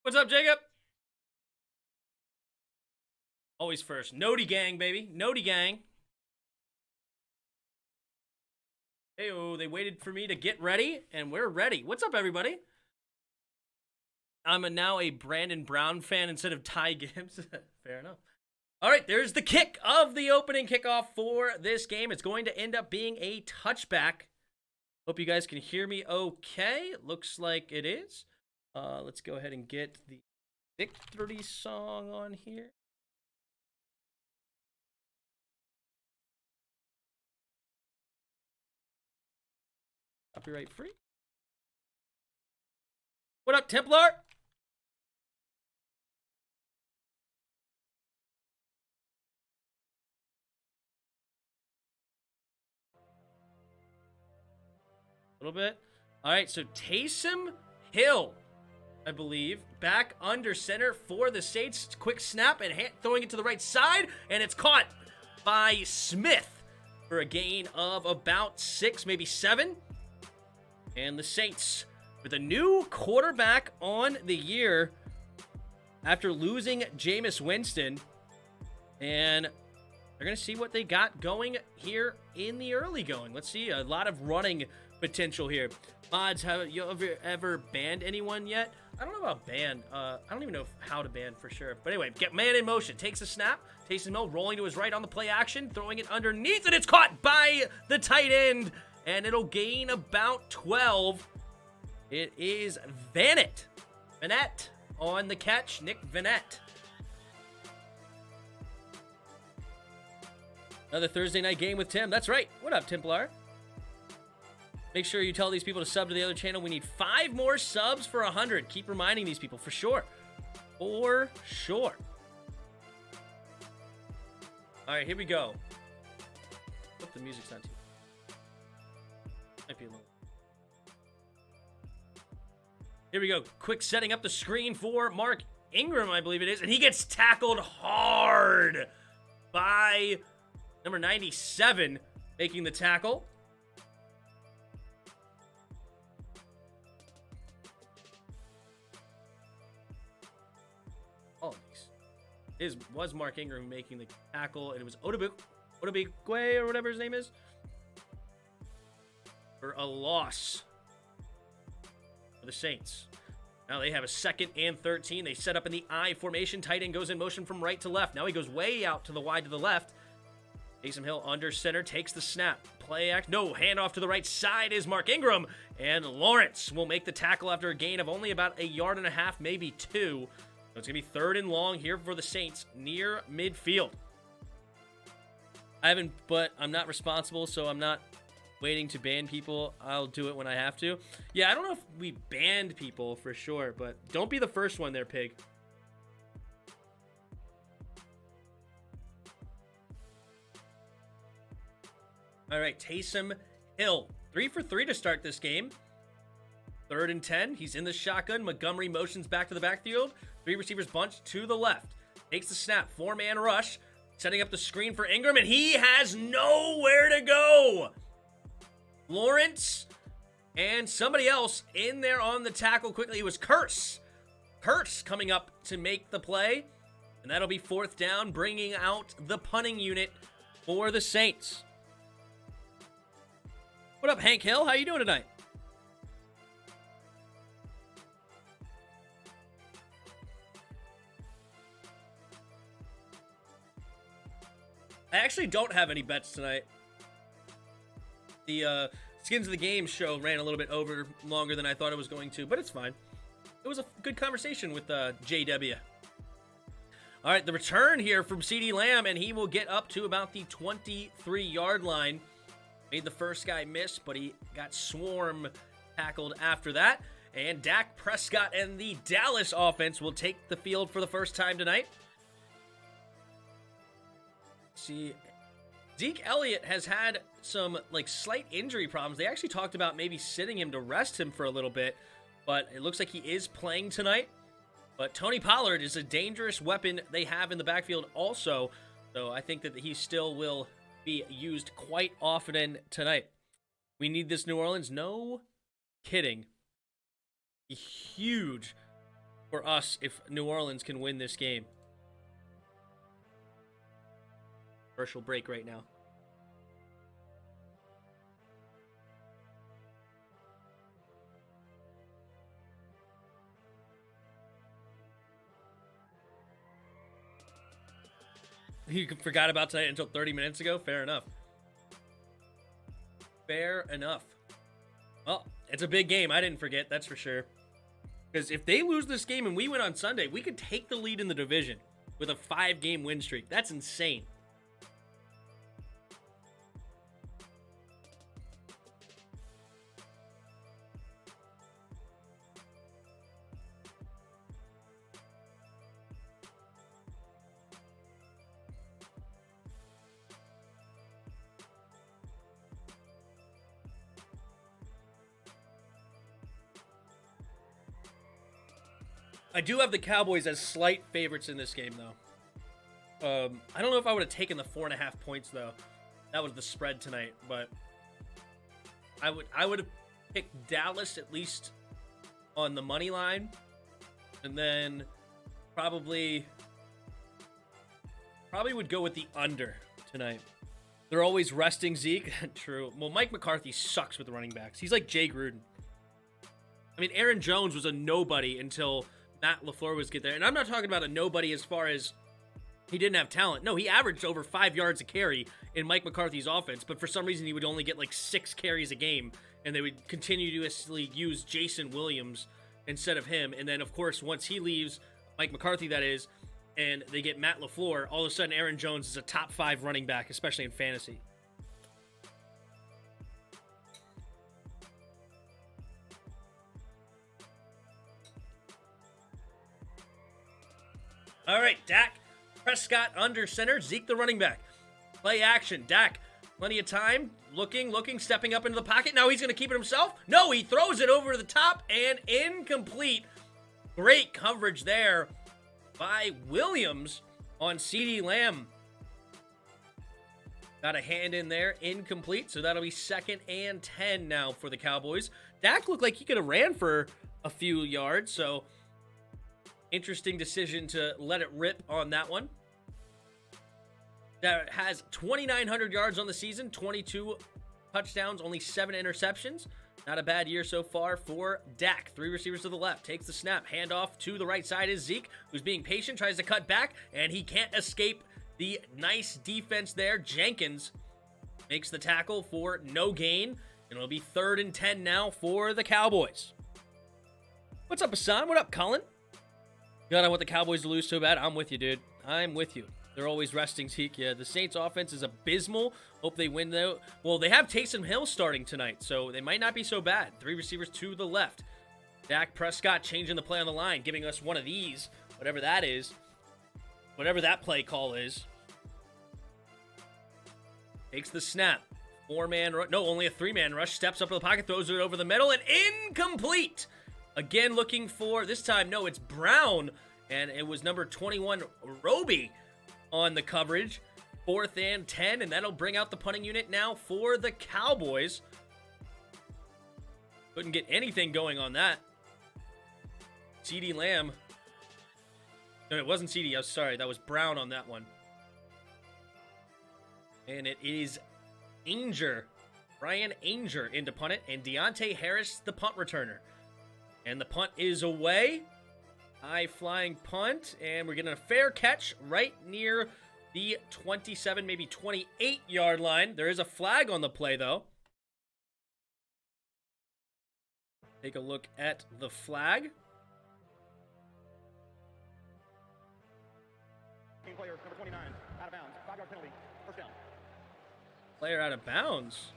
What's up, Jacob? Always first. Nody gang, baby. Nody gang. Hey-oh, they waited for me to get ready, and we're ready. What's up, everybody? I'm now a Brandon Brown fan instead of Ty Gibbs. Fair enough. All right, there's the kick of the opening kickoff for this game. It's going to end up being a touchback. Hope you guys can hear me okay. Looks like it is. Let's go ahead and get the victory song on here. Copyright free. What up, Templar? A little bit. All right, so Taysom Hill, I believe, back under center for the Saints. Quick snap and throwing it to the right side, and it's caught by Smith for a gain of about 6, maybe 7. And the Saints with a new quarterback on the year after losing Jameis Winston. And they're going to see what they got going here in the early going. Let's see, a lot of running potential here. Mods, have you ever banned anyone yet? I don't know about ban. I don't even know how to ban for sure. But anyway, get man in motion. Takes a snap. Taysom Hill rolling to his right on the play action. Throwing it underneath, and it's caught by the tight end. And it'll gain about 12. It is Vanette on the catch. Nick Vanette. Another Thursday night game with Tim. That's right. What up, Templar? Make sure you tell these people to sub to the other channel. We need 5 more subs for 100. Keep reminding these people, for sure. For sure. All right, here we go. Hope the music's not too... Might be a little... Here we go. Quick setting up the screen for Mark Ingram, I believe it is. And he gets tackled hard by number 97, making the tackle. Oh, nice. Was Mark Ingram making the tackle, and it was Odubikwe or whatever his name is, for a loss for the Saints. Now they have a 2nd and 13. They set up in the I formation. Tight end goes in motion from right to left. Now he goes way out to the wide to the left. Taysom Hill under center, takes the snap. Play act. No, handoff to the right side is Mark Ingram. And Lawrence will make the tackle after a gain of only about 1.5 yards, maybe 2. So it's going to be 3rd and long here for the Saints near midfield. But I'm not responsible, so I'm not waiting to ban people. I'll do it when I have to. Yeah, I don't know if we banned people for sure, but don't be the first one there, Pig. All right, Taysom Hill. 3 for 3 to start this game. 3rd and 10. He's in the shotgun. Montgomery motions back to the backfield. 3 receivers bunch to the left. Takes the snap. 4-man rush. Setting up the screen for Ingram, and he has nowhere to go. Lawrence and somebody else in there on the tackle quickly. It was Curse. Curse coming up to make the play. And that'll be 4th down, bringing out the punting unit for the Saints. What up, Hank Hill? How you doing tonight? I actually don't have any bets tonight. The Skins of the Game show ran a little bit over longer than I thought it was going to, but it's fine. It was a good conversation with JW. All right, the return here from CeeDee Lamb, and he will get up to about the 23-yard line. Made the first guy miss, but he got swarm tackled after that. And Dak Prescott and the Dallas offense will take the field for the first time tonight. See, Zeke Elliott has had some slight injury problems. They actually talked about maybe sitting him to rest him for a little bit, but it looks like he is playing tonight. But Tony Pollard is a dangerous weapon they have in the backfield also, so I think that he still will be used quite often tonight. We need this, New Orleans. No kidding. A huge for us if New Orleans can win this game. Commercial break right now. You forgot about tonight until 30 minutes ago? Fair enough. Fair enough. Well, it's a big game. I didn't forget, that's for sure. Because if they lose this game and we win on Sunday, we could take the lead in the division with a 5-game win streak. That's insane. I do have the Cowboys as slight favorites in this game, though. I don't know if I would have taken the 4.5 points, though. That was the spread tonight, but I would have picked Dallas at least on the money line, and then probably would go with the under tonight. They're always resting Zeke. True. Well, Mike McCarthy sucks with the running backs. He's like Jay Gruden. I mean, Aaron Jones was a nobody until Matt LaFleur was get there. And I'm not talking about a nobody as far as he didn't have talent. No, he averaged over 5 yards a carry in Mike McCarthy's offense, but for some reason he would only get like 6 carries a game, and they would continuously use Jason Williams instead of him. And then, of course, once he leaves, Mike McCarthy, that is, and they get Matt LaFleur, all of a sudden Aaron Jones is a top 5 running back, especially in fantasy. All right, Dak Prescott under center, Zeke the running back. Play action, Dak, plenty of time, looking, stepping up into the pocket. Now he's going to keep it himself. No, he throws it over the top and incomplete. Great coverage there by Williams on CeeDee Lamb. Got a hand in there, incomplete, so that'll be 2nd and 10 now for the Cowboys. Dak looked like he could have ran for a few yards, so interesting decision to let it rip on that one. That has 2,900 yards on the season, 22 touchdowns, only 7 interceptions. Not a bad year so far for Dak. 3 receivers to the left, takes the snap, handoff to the right side is Zeke, who's being patient, tries to cut back, and he can't escape the nice defense there. Jenkins makes the tackle for no gain, and it'll be 3rd and 10 now for the Cowboys. What's up, Hassan? What up, Colin? God, I want the Cowboys to lose so bad. I'm with you, dude. I'm with you. They're always resting Zeke. Yeah, the Saints offense is abysmal. Hope they win, though. Well, they have Taysom Hill starting tonight, so they might not be so bad. 3 receivers to the left. Dak Prescott changing the play on the line, giving us one of these, whatever that is. Whatever that play call is. Takes the snap. 4-man rush. No, only a 3-man rush. Steps up to the pocket, throws it over the middle, and incomplete. Again, looking for, this time, no, it's Brown, and it was number 21, Roby, on the coverage. 4th and 10, and that'll bring out the punting unit now for the Cowboys. Couldn't get anything going on that. CeeDee Lamb. No, it wasn't CeeDee. I'm sorry. That was Brown on that one. And it is Brian Ainger into punt it, and Deontay Harris, the punt returner. And the punt is away. High-flying punt, and we're getting a fair catch right near the 27, maybe 28-yard line. There is a flag on the play, though. Take a look at the flag. Player number 29, out of bounds. 5-yard penalty. First down. Player out of bounds.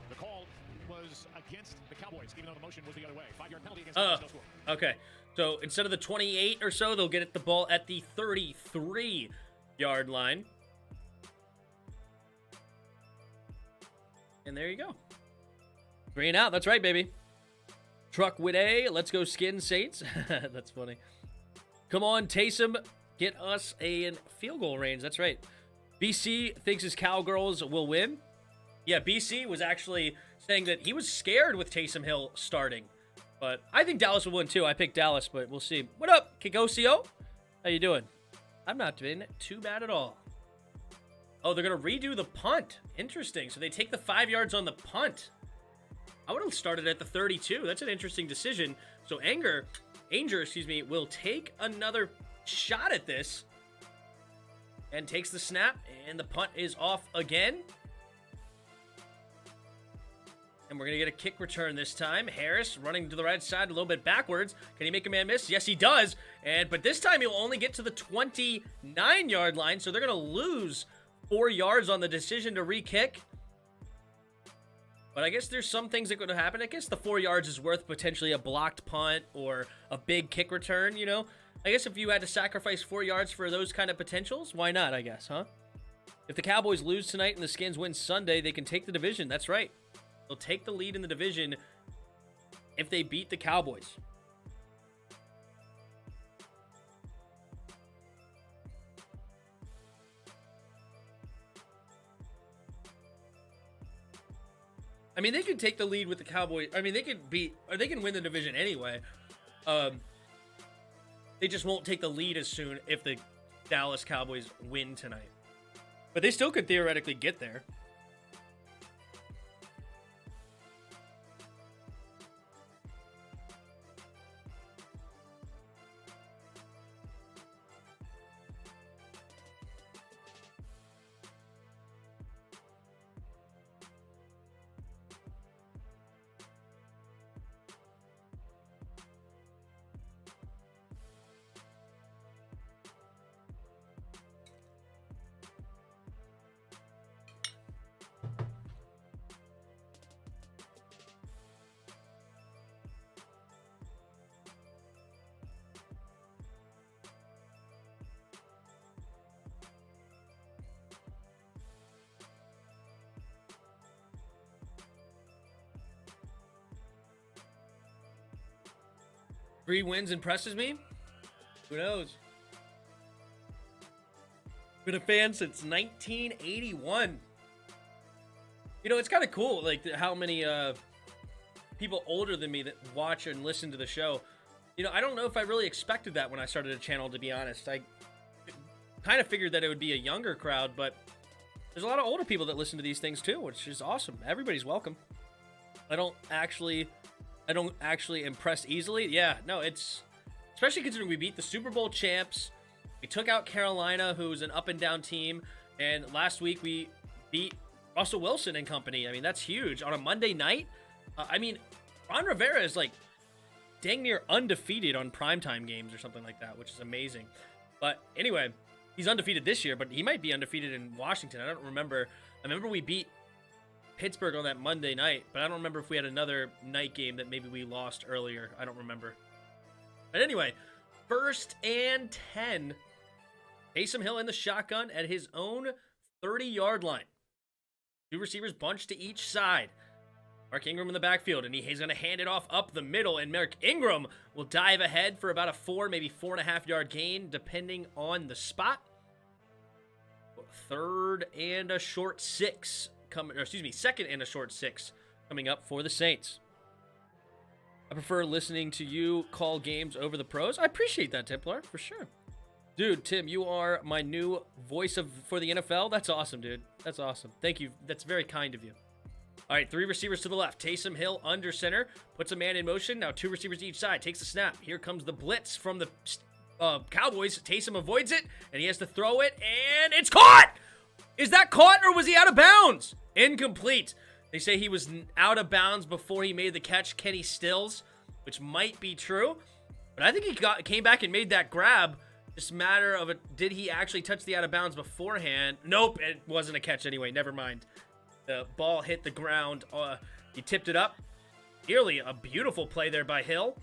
The call was against the Cowboys, even though the motion was the other way. 5-yard penalty against the Cowboys. Okay. So instead of the 28 or so, they'll get the ball at the 33-yard line. And there you go. 3 and out. That's right, baby. Truck with A. Let's go skin Saints. That's funny. Come on, Taysom. Get us a field goal range. That's right. BC thinks his Cowgirls will win. Yeah, BC was actually saying that he was scared with Taysom Hill starting. But I think Dallas will win too. I picked Dallas, but we'll see. What up, Kikosio? How you doing? I'm not doing too bad at all. Oh, they're going to redo the punt. Interesting. So they take the 5 yards on the punt. I would have started at the 32. That's an interesting decision. So Anger, will take another shot at this and takes the snap, and the punt is off again. And we're going to get a kick return this time. Harris running to the right side a little bit backwards. Can he make a man miss? Yes, he does. But this time he'll only get to the 29-yard line, so they're going to lose 4 yards on the decision to re-kick. But I guess there's some things that could happen. I guess the 4 yards is worth potentially a blocked punt or a big kick return, you know? I guess if you had to sacrifice 4 yards for those kind of potentials, why not, I guess, huh? If the Cowboys lose tonight and the Skins win Sunday, they can take the division. That's right. They'll take the lead in the division if they beat the Cowboys. I mean, they could take the lead with the Cowboys. I mean, they could beat, or they can win the division anyway. They just won't take the lead as soon if the Dallas Cowboys win tonight. But they still could theoretically get there. Three wins impresses me? Who knows? Been a fan since 1981. You know, it's kind of cool, like, how many people older than me that watch and listen to the show. You know, I don't know if I really expected that when I started a channel, to be honest. I kind of figured that it would be a younger crowd, but there's a lot of older people that listen to these things too, which is awesome. Everybody's welcome. I don't actually impress easily. Yeah, no, it's, especially considering we beat the Super Bowl champs. We took out Carolina, who's an up and down team. And last week we beat Russell Wilson and company. I mean, that's huge. On a Monday night, I mean, Ron Rivera is like dang near undefeated on primetime games or something like that, which is amazing. But anyway, he's undefeated this year, but he might be undefeated in Washington. I don't remember. I remember we beat Pittsburgh on that Monday night, but I don't remember if we had another night game that maybe we lost earlier. I don't remember. But anyway, 1st and 10. Taysom Hill in the shotgun at his own 30-yard line. Two receivers bunched to each side. Mark Ingram in the backfield, and he's going to hand it off up the middle, and Mark Ingram will dive ahead for about a 4, maybe 4.5-yard gain, depending on the spot. 3rd and a short 6. Second and a short 6 coming up for the Saints. I prefer listening to you call games over the pros. I appreciate that, Templar, for sure. Dude, Tim, you are my new voice for the NFL. That's awesome, dude. That's awesome. Thank you. That's very kind of you. All right, 3 receivers to the left. Taysom Hill under center. Puts a man in motion. Now 2 receivers each side. Takes the snap. Here comes the blitz from the Cowboys. Taysom avoids it, and he has to throw it, and it's caught! Is that caught, or was he out of bounds? Incomplete. They say he was out of bounds before he made the catch, Kenny Stills, which might be true. But I think he came back and made that grab. Just a matter of did he actually touch the out of bounds beforehand? Nope, it wasn't a catch anyway. Never mind. The ball hit the ground. He tipped it up. Nearly a beautiful play there by Hill.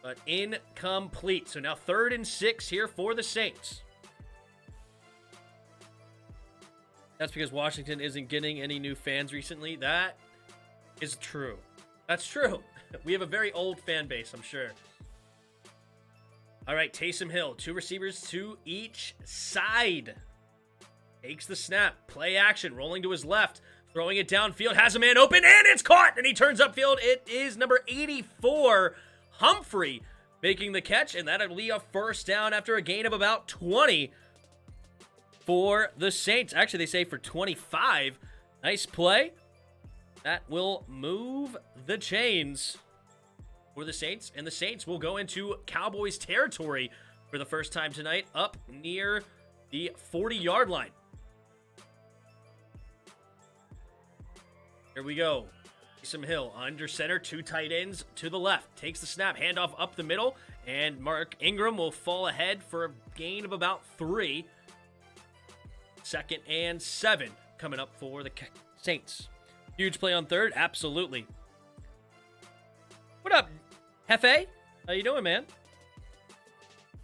But incomplete. So now 3rd and 6 here for the Saints. That's because Washington isn't getting any new fans recently. That is true. That's true. We have a very old fan base, I'm sure. All right, Taysom Hill, 2 receivers to each side. Takes the snap. Play action. Rolling to his left. Throwing it downfield, has a man open, and it's caught, and he turns upfield. It is number 84, Humphrey, making the catch, and that'll be a first down after a gain of about 20 for the Saints. Actually, they say for 25. Nice play. That will move the chains for the Saints, and the Saints will go into Cowboys territory for the first time tonight, up near the 40-yard line. Here we go. Taysom Hill under center, 2 tight ends to the left. Takes the snap, handoff up the middle, and Mark Ingram will fall ahead for a gain of about 3. 2nd and 7 coming up for the Saints. Huge play on 3rd, absolutely. What up, Hefe? How you doing, man?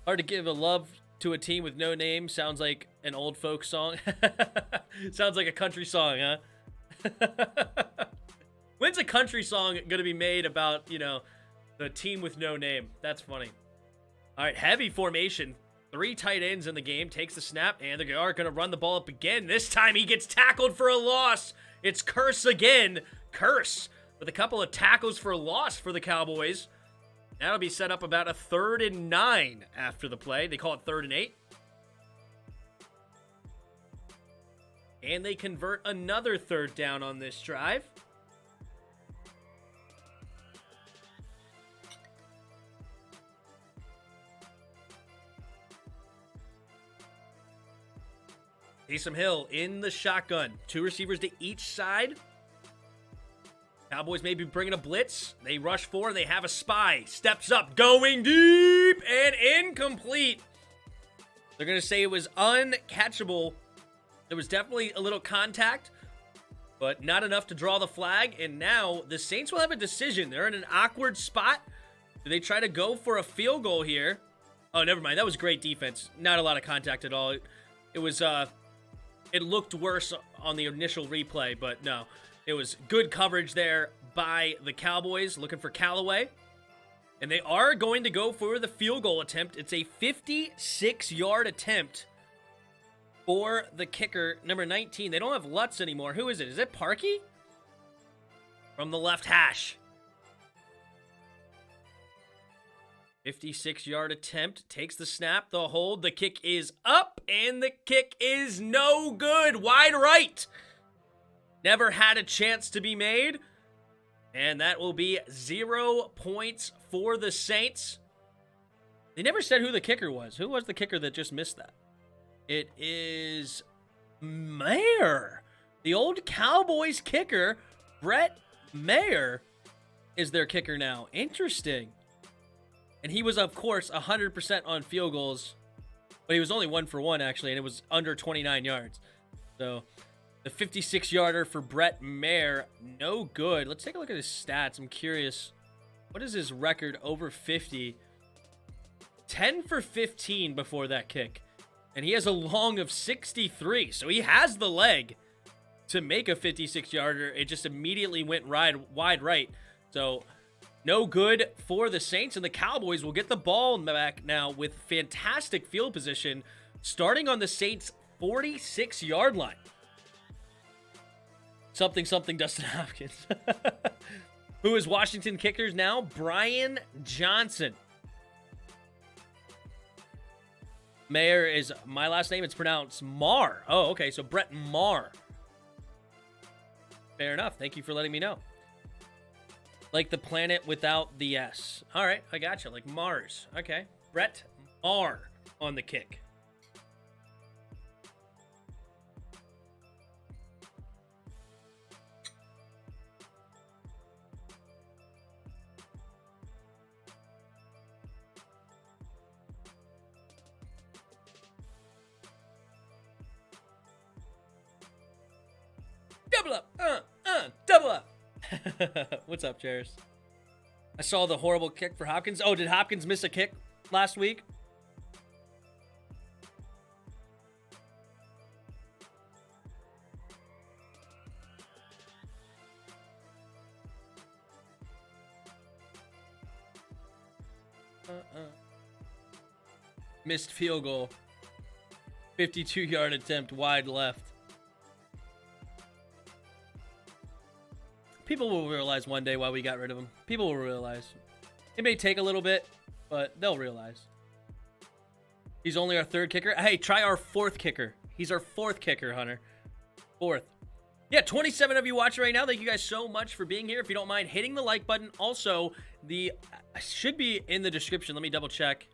Hard to give a love to a team with no name. Sounds like an old folk song. Sounds like a country song, huh? When's a country song going to be made about, the team with no name? That's funny. All right, heavy formation. 3 tight ends in the game. Takes the snap, and they are going to run the ball up again. This time he gets tackled for a loss. It's Curse again. Curse with a couple of tackles for loss for the Cowboys. That'll be set up about a 3rd and 9 after the play. They call it 3rd and 8. And they convert another 3rd down on this drive. Taysom Hill in the shotgun. 2 receivers to each side. Cowboys may be bringing a blitz. They rush 4. They have a spy. Steps up, going deep, and incomplete. They're going to say it was uncatchable. There was definitely a little contact, but not enough to draw the flag. And now the Saints will have a decision. They're in an awkward spot. Do they try to go for a field goal here? Oh, never mind. That was great defense. Not a lot of contact at all. It was, it looked worse on the initial replay, but no. It was good coverage there by the Cowboys, looking for Callaway. And they are going to go for the field goal attempt. It's a 56-yard attempt for the kicker, number 19. They don't have Lutz anymore. Who is it? Is it Parkey? From the left hash. 56-yard attempt. Takes the snap, the hold. The kick is up, and the kick is no good. Wide right. Never had a chance to be made. And that will be 0 points for the Saints. They never said who the kicker was. Who was the kicker that just missed that? It is Mayer. The old Cowboys kicker, Brett Mayer, is their kicker now. Interesting. And he was, of course, 100% on field goals. But he was only 1 for 1, actually, and it was under 29 yards. So the 56-yarder for Brett Mayer, no good. Let's take a look at his stats. I'm curious. What is his record over 50? 10 for 15 before that kick. And he has a long of 63. So he has the leg to make a 56-yarder. It just immediately went wide right. So no good for the Saints. And the Cowboys will get the ball back now with fantastic field position, starting on the Saints' 46-yard line. Something, Dustin Hopkins. Who is Washington kickers now? Brian Johnson. Mayer is my last name. It's pronounced Marr. Oh, okay. So Brett Marr. Fair enough. Thank you for letting me know. Like the planet without the S. All right. I gotcha. Like Mars. Okay. Brett Marr on the kick. Double up. What's up, Chairs? I saw the horrible kick for Hopkins. Oh, did Hopkins miss a kick last week? Missed field goal. 52-yard attempt wide left. People will realize one day why we got rid of him. People will realize. It may take a little bit, but they'll realize. He's only our 3rd kicker. Hey, try our 4th kicker. He's our 4th kicker, Hunter. 4th. Yeah, 27 of you watching right now. Thank you guys so much for being here. If you don't mind hitting the like button. Also, the should be in the description. Let me double check.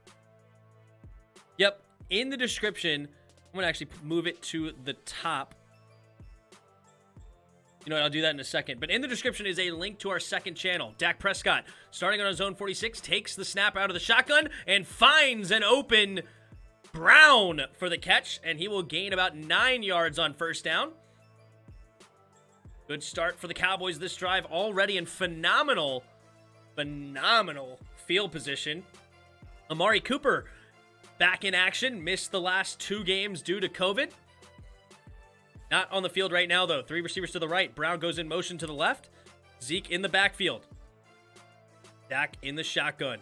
Yep, in the description. I'm going to actually move it to the top. You know what, I'll do that in a second. But in the description is a link to our 2nd channel. Dak Prescott, starting on his own 46, takes the snap out of the shotgun and finds an open Brown for the catch. And he will gain about 9 yards on 1st down. Good start for the Cowboys this drive. Already in phenomenal field position. Amari Cooper back in action. Missed the last 2 games due to COVID. Not on the field right now, though. 3 receivers to the right. Brown goes in motion to the left. Zeke in the backfield. Dak in the shotgun.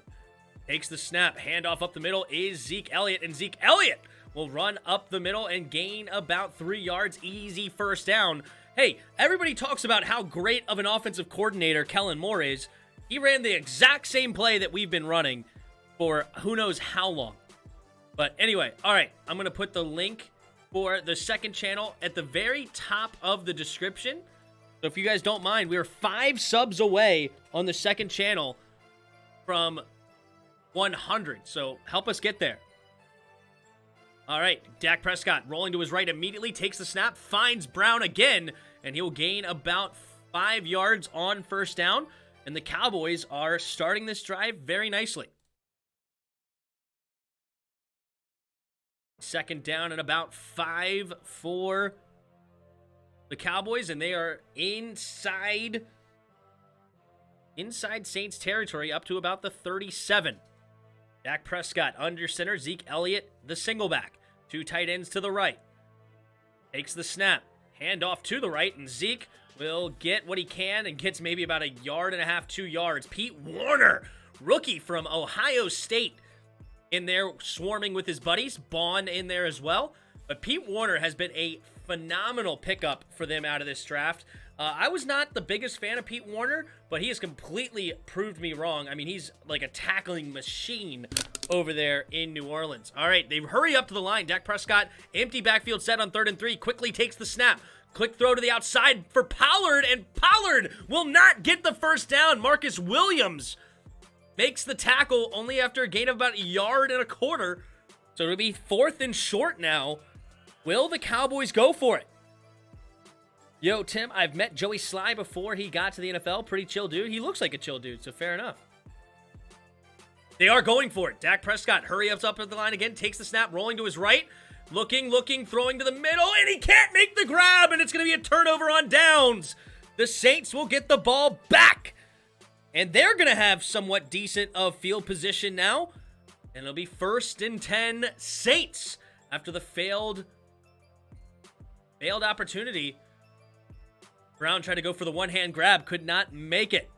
Takes the snap. Handoff up the middle is Zeke Elliott. And Zeke Elliott will run up the middle and gain about 3 yards. Easy 1st down. Hey, everybody talks about how great of an offensive coordinator Kellen Moore is. He ran the exact same play that we've been running for who knows how long. But anyway, all right, I'm going to put the link for the 2nd channel at the very top of the description. So if you guys don't mind, we are 5 subs away on the 2nd channel from 100. So help us get there. All right, Dak Prescott rolling to his right immediately, takes the snap, finds Brown again, and he will gain about 5 yards on 1st down. And the Cowboys are starting this drive very nicely. 2nd down and about 5 for the Cowboys, and they are inside Saints territory up to about the 37. Dak Prescott under center, Zeke Elliott the single back. 2 tight ends to the right. Takes the snap, handoff to the right, and Zeke will get what he can and gets maybe about 1.5 yards, 2 yards. Pete Warner, rookie from Ohio State, in there swarming with his buddies. Bond in there as well. But Pete Warner has been a phenomenal pickup for them out of this draft. I was not the biggest fan of Pete Warner, but he has completely proved me wrong. I mean, he's like a tackling machine over there in New Orleans. All right, they hurry up to the line. Dak Prescott, empty backfield set on 3rd and 3, quickly takes the snap. Quick throw to the outside for Pollard, and Pollard will not get the 1st down. Marcus Williams makes the tackle only after a gain of about 1.25 yards. So it'll be 4th and short now. Will the Cowboys go for it? Yo, Tim, I've met Joey Sly before he got to the NFL. Pretty chill dude. He looks like a chill dude, so fair enough. They are going for it. Dak Prescott hurry up at the line again, takes the snap, rolling to his right. Looking, throwing to the middle, and he can't make the grab, and it's going to be a turnover on downs. The Saints will get the ball back, and they're going to have somewhat decent of field position now, and it'll be 1st and 10 Saints after the failed opportunity. Brown tried to go for the one-hand grab, could not make it.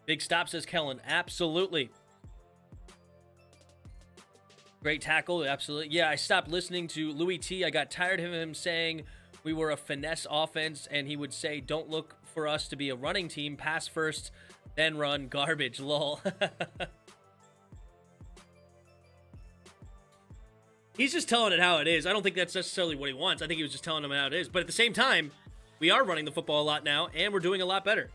Big stop, says Kellen. Absolutely. Great tackle, absolutely. Yeah, I stopped listening to Louis T. I got tired of him saying we were a finesse offense, and he would say, don't look for us to be a running team. Pass first, then run. Garbage, lol. He's just telling it how it is. I don't think that's necessarily what he wants. I think he was just telling them how it is. But at the same time, we are running the football a lot now, and we're doing a lot better.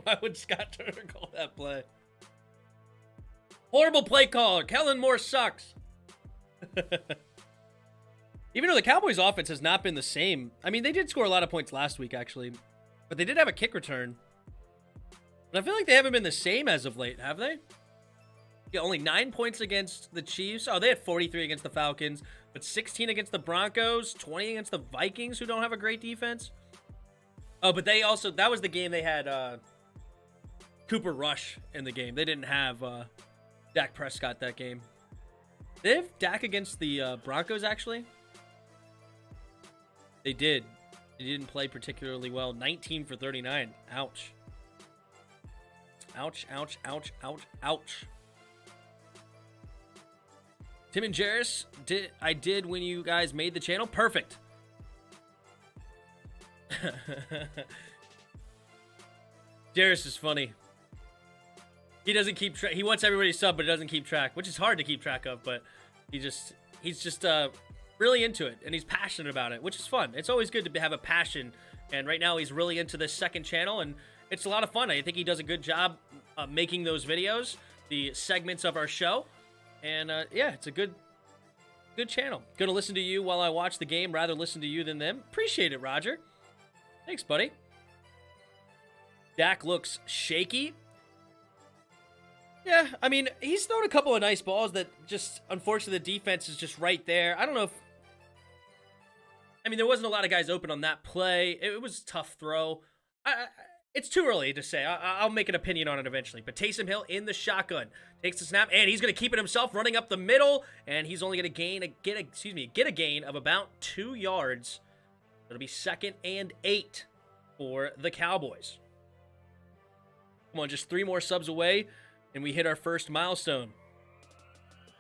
Why would Scott Turner call that play? Horrible play caller. Kellen Moore sucks. Even though the Cowboys' offense has not been the same. I mean, they did score a lot of points last week, actually. But they did have a kick return. But I feel like they haven't been the same as of late, have they? Yeah, only 9 points against the Chiefs. Oh, they had 43 against the Falcons. But 16 against the Broncos. 20 against the Vikings, who don't have a great defense. Oh, but they also... That was the game they had... Cooper Rush in the game. They didn't have Dak Prescott that game. They have Dak against the Broncos, actually. They did. They didn't play particularly well. 19 for 39. Ouch. Ouch, ouch, ouch, ouch, ouch. Tim and Jarris, I did when you guys made the channel. Perfect. Jarris is funny. He doesn't keep track. He wants everybody to sub, but he doesn't keep track, which is hard to keep track of, but he's just really into it, and he's passionate about it, which is fun. It's always good to have a passion, and right now he's really into this second channel, and it's a lot of fun. I think he does a good job making those videos, the segments of our show, and yeah, it's a good channel. Gonna listen to you while I watch the game, rather listen to you than them. Appreciate it, Roger. Thanks, buddy. Dak looks shaky. Yeah, I mean, he's thrown a couple of nice balls that just, unfortunately, the defense is just right there. I don't know if... I mean, there wasn't a lot of guys open on that play. It was a tough throw. It's too early to say. I'll make an opinion on it eventually. But Taysom Hill in the shotgun. Takes the snap, and he's going to keep it himself, running up the middle. And he's only going to get a gain of about 2 yards. It'll be 2nd and 8 for the Cowboys. Come on, just 3 more subs away, and we hit our first milestone.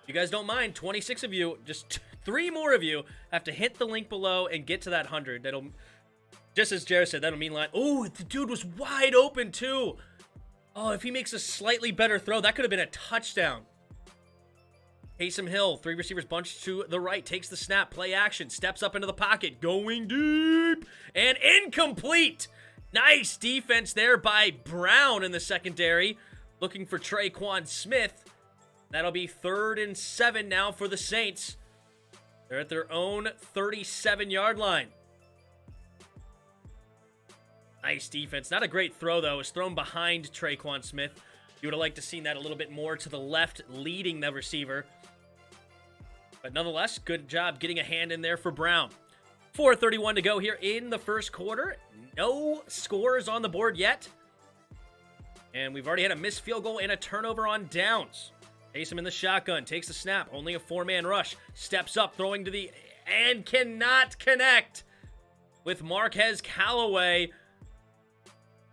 If you guys don't mind, 26 of you, just 3 more of you have to hit the link below and get to that 100. That'll, just as Jared said, that'll mean like, oh, the dude was wide open too. Oh, if he makes a slightly better throw, that could have been a touchdown. Taysom Hill, 3 receivers bunched to the right, takes the snap, play action, steps up into the pocket, going deep, and incomplete. Nice defense there by Brown in the secondary, looking for Traquan Smith. That'll be 3rd and 7 now for the Saints. They're at their own 37-yard line. Nice defense. Not a great throw, though. It was thrown behind Traquan Smith. You would have liked to seen that a little bit more to the left, leading the receiver. But nonetheless, good job getting a hand in there for Brown. 4:31 to go here in the first quarter. No scores on the board yet. And we've already had a missed field goal and a turnover on downs. Taysom in the shotgun, takes the snap, only a 4-man rush. Steps up, throwing to the... and cannot connect with Marquez Callaway.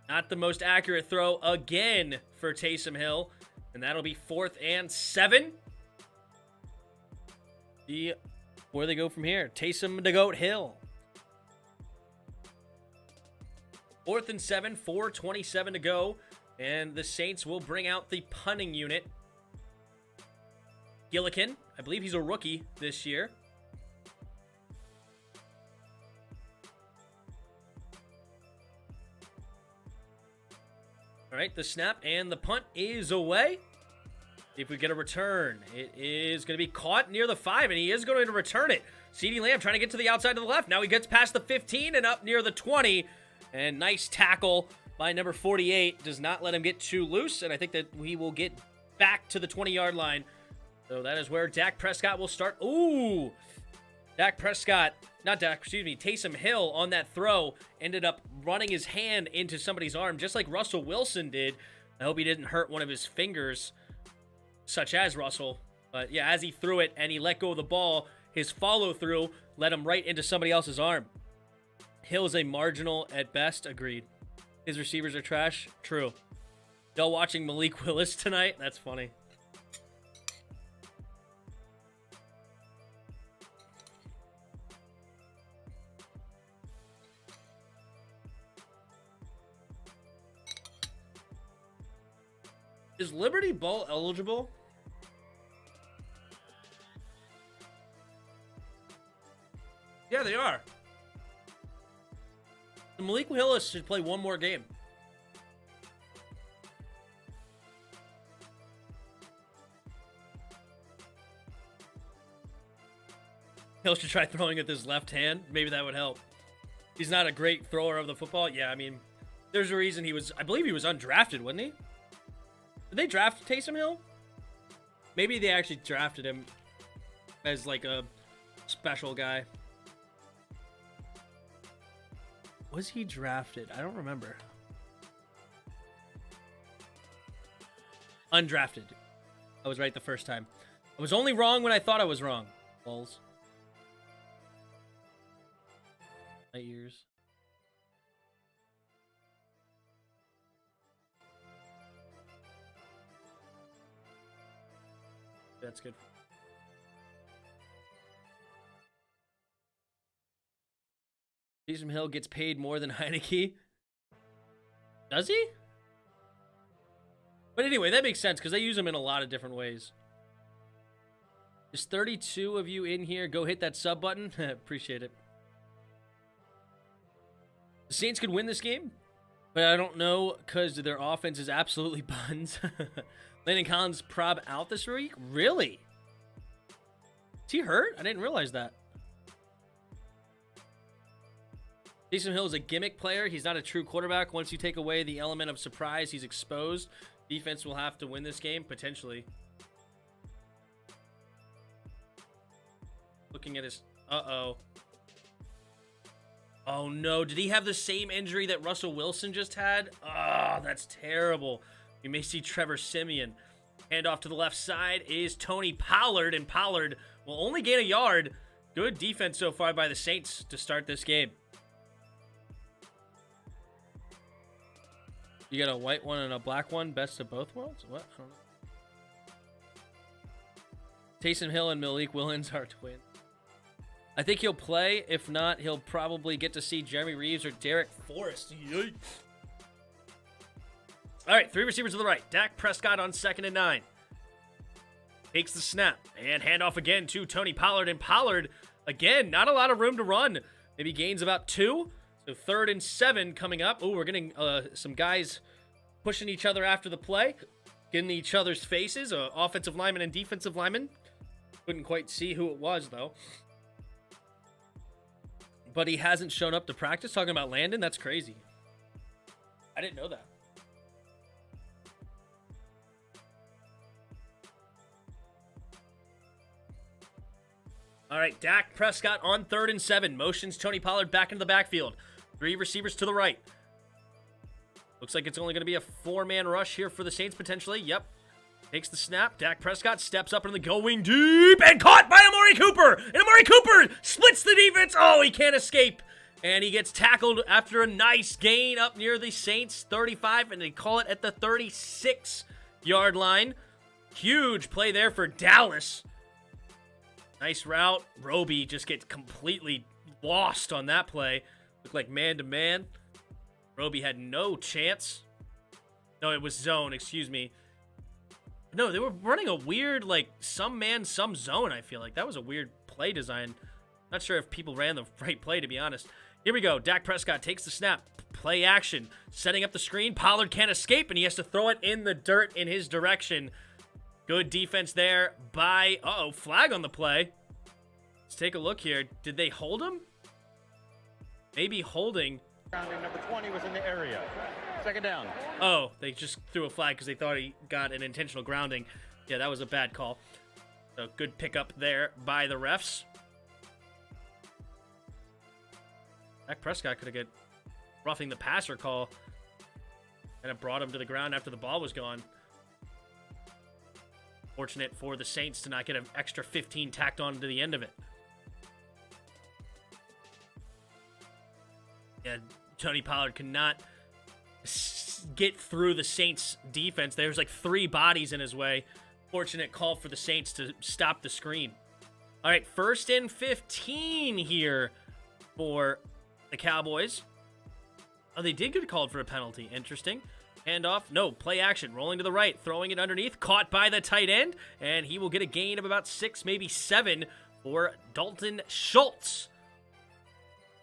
Not the most accurate throw again for Taysom Hill. And that'll be 4th and 7. Where they go from here? Taysom the Goat Hill. 4th and 7, 4:27 to go. And the Saints will bring out the punting unit. Gillikin, I believe he's a rookie this year. All right, the snap and the punt is away. If we get a return, it is going to be caught near the 5, and he is going to return it. CeeDee Lamb trying to get to the outside to the left. Now he gets past the 15 and up near the 20. And nice tackle by number 48. Does not let him get too loose, and I think that we will get back to the 20-yard line. So that is where Dak Prescott will start. Ooh! Taysom Hill on that throw ended up running his hand into somebody's arm, just like Russell Wilson did. I hope he didn't hurt one of his fingers, such as Russell. But yeah, as he threw it and he let go of the ball, his follow-through led him right into somebody else's arm. Hill is a marginal at best. Agreed. His receivers are trash. True. Y'all watching Malik Willis tonight? That's funny. Is Liberty Bowl eligible? Yeah, they are. Malik Willis should play one more game. Hill should try throwing with his left hand. Maybe that would help. He's not a great thrower of the football. Yeah, I mean, there's a reason he was... I believe he was undrafted, wasn't he? Did they draft Taysom Hill? Maybe they actually drafted him as like a special guy. Was he drafted? I don't remember. Undrafted. I was right the first time. I was only wrong when I thought I was wrong. Balls. My ears. That's good. Taysom Hill gets paid more than Heineke. Does he? But anyway, that makes sense because they use him in a lot of different ways. There's 32 of you in here. Go hit that sub button. Appreciate it. The Saints could win this game, but I don't know because their offense is absolutely buns. Landon Collins prob out this week? Really? Is he hurt? I didn't realize that. Taysom Hill is a gimmick player. He's not a true quarterback. Once you take away the element of surprise, he's exposed. Defense will have to win this game, potentially. Looking at his... Uh-oh. Oh, no. Did he have the same injury that Russell Wilson just had? Oh, that's terrible. We may see Trevor Siemian. Handoff to the left side is Tony Pollard, and Pollard will only gain a yard. Good defense so far by the Saints to start this game. You got a white one and a black one. Best of both worlds? What? I don't know. Taysom Hill and Malik Willis are twins. I think he'll play. If not, he'll probably get to see Jeremy Reeves or Derek Forrest. Yikes. All right, 3 receivers to the right. Dak Prescott on 2nd and 9. Takes the snap. And handoff again to Tony Pollard. And Pollard, again, not a lot of room to run. Maybe gains about 2. So 3rd and 7 coming up. Oh, we're getting some guys pushing each other after the play. Getting each other's faces. Offensive lineman and defensive lineman. Couldn't quite see who it was, though. But he hasn't shown up to practice. Talking about Landon? That's crazy. I didn't know that. All right, Dak Prescott on 3rd and 7. Motions Tony Pollard back into the backfield. 3 receivers to the right. Looks like it's only going to be a 4-man rush here for the Saints, potentially. Yep. Takes the snap. Dak Prescott steps up into the going deep and caught by Amari Cooper. And Amari Cooper splits the defense. Oh, he can't escape. And he gets tackled after a nice gain up near the Saints 35, and they call it at the 36-yard line. Huge play there for Dallas. Nice route. Roby just gets completely lost on that play. Looked like man-to-man. Roby had no chance. No, it was zone, excuse me. No, they were running a weird, like, some man, some zone, I feel like. That was a weird play design. Not sure if people ran the right play, to be honest. Here we go. Dak Prescott takes the snap. Play action. Setting up the screen. Pollard can't escape, and he has to throw it in the dirt in his direction. Good defense there by... Uh-oh, flag on the play. Let's take a look here. Did they hold him? Maybe holding. Grounding number 20 was in the area. 2nd down. Oh, they just threw a flag because they thought he got an intentional grounding. Yeah, that was a bad call. So good pickup there by the refs. Dak Prescott could have got roughing the passer call. And it brought him to the ground after the ball was gone. Fortunate for the Saints to not get an extra 15 tacked on to the end of it. Yeah, Tony Pollard could not get through the Saints defense. There's like 3 bodies in his way. Fortunate call for the Saints to stop the screen. All right, 1st and 15 here for the Cowboys. Oh, they did get called for a penalty. Interesting. Handoff. No, play action. Rolling to the right. Throwing it underneath. Caught by the tight end. And he will get a gain of about 6, maybe 7 for Dalton Schultz.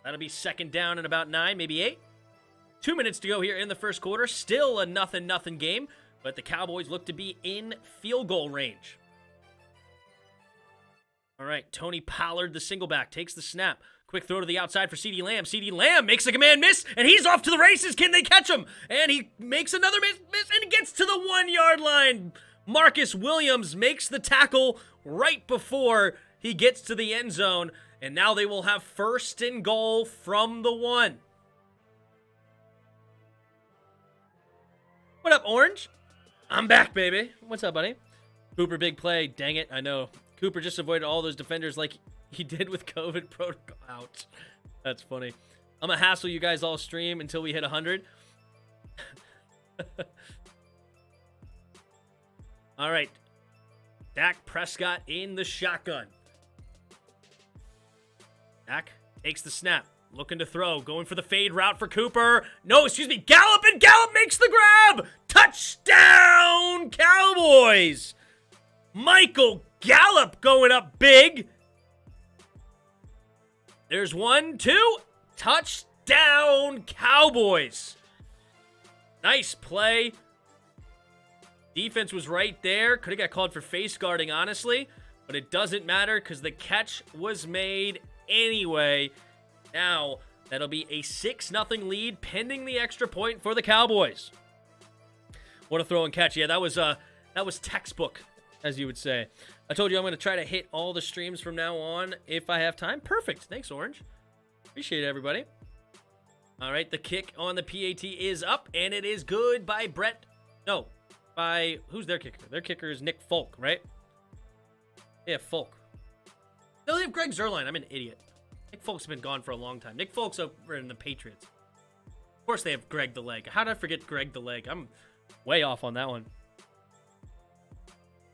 That'll be 2nd down and about 9, maybe 8. 2 minutes to go here in the first quarter. Still a 0-0 game, but the Cowboys look to be in field goal range. All right, Tony Pollard, the single back, takes the snap. Quick throw to the outside for CeeDee Lamb. CeeDee Lamb makes a command miss, and he's off to the races. Can they catch him? And he makes another miss and gets to the 1-yard line. Marcus Williams makes the tackle right before he gets to the end zone. And now they will have 1st and goal from the 1. What up, Orange? I'm back, baby. What's up, buddy? Cooper, big play. Dang it, I know. Cooper just avoided all those defenders like he did with COVID protocol. Ouch. That's funny. I'm going to hassle you guys all stream until we hit 100. All right. Dak Prescott in the shotgun. Dak takes the snap. Looking to throw. Going for the fade route for Cooper. No, excuse me. Gallup, and Gallup makes the grab. Touchdown, Cowboys. Michael Gallup going up big. There's 1, 2. Touchdown, Cowboys. Nice play. Defense was right there. Could have got called for face guarding, honestly. But it doesn't matter because the catch was made anyway. Now, that'll be a 6-0 lead pending the extra point for the Cowboys. What a throw and catch. Yeah, that was textbook, as you would say. I told you I'm going to try to hit all the streams from now on if I have time. Perfect. Thanks, Orange. Appreciate it, everybody. All right, the kick on the PAT is up, and it is good by Brett. No, by, who's their kicker? Their kicker is Nick Folk, right? Yeah, Folk. No, they have Greg Zuerlein. I'm an idiot. Nick Folk's been gone for a long time. Nick Folk's over in the Patriots. Of course they have Greg the Leg. How did I forget Greg the Leg? I'm way off on that one.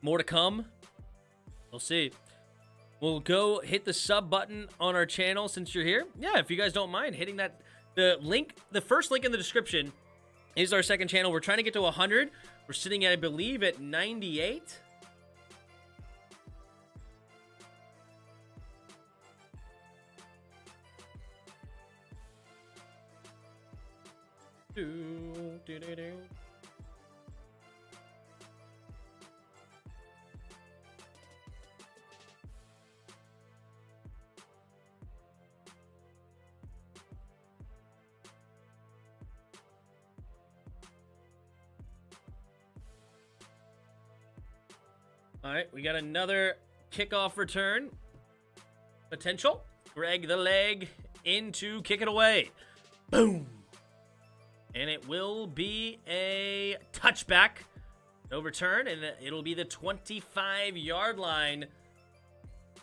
More to come. We'll see. We'll go hit the sub button on our channel since you're here. Yeah, if you guys don't mind hitting that. The first link in the description is our second channel. We're trying to get to 100. We're sitting at, I believe, at 98. All right, we got another kickoff return. Potential. Greg the Leg in to kick it away. Boom. And it will be a touchback. No return, and it'll be the 25-yard line.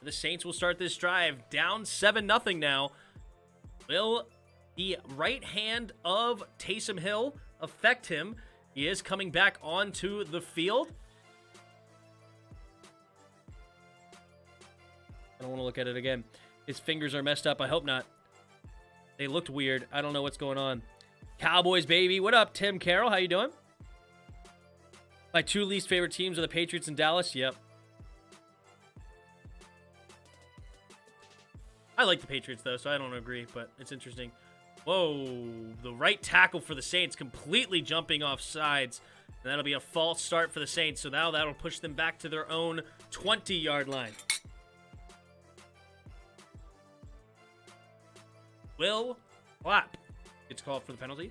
The Saints will start this drive down 7-0 now. Will the right hand of Taysom Hill affect him? He is coming back onto the field. I don't want to look at it again. His fingers are messed up. I hope not. They looked weird. I don't know what's going on. Cowboys, baby. What up, Tim Carroll? How you doing? My 2 least favorite teams are the Patriots and Dallas. Yep. I like the Patriots, though, so I don't agree, but it's interesting. Whoa. The right tackle for the Saints completely jumping off sides. And that'll be a false start for the Saints, so now that'll push them back to their own 20-yard line. Will Clapp gets called for the penalty.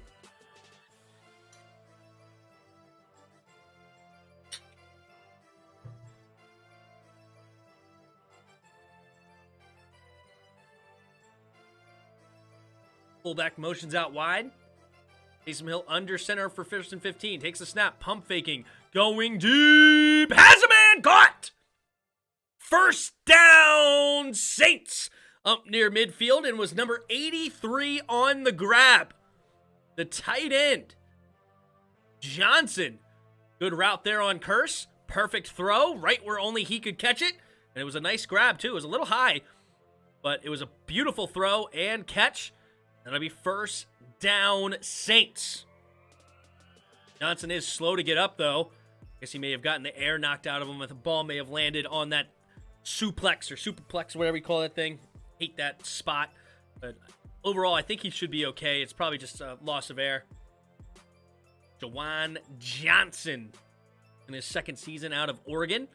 Fullback motions out wide. Taysom Hill under center for 1st and 15. Takes a snap. Pump faking. Going deep. Has a man. Caught. First down, Saints. Up near midfield and was number 83 on the grab. The tight end, Johnson. Good route there on Curse. Perfect throw, right where only he could catch it. And it was a nice grab, too. It was a little high, but it was a beautiful throw and catch. That'll be first down, Saints. Johnson is slow to get up, though. Guess he may have gotten the air knocked out of him, and the ball may have landed on that suplex or superplex, whatever you call that thing. Hate that spot, but overall, I think he should be okay. It's probably just a loss of air. Jawan Johnson in his 2nd season out of Oregon.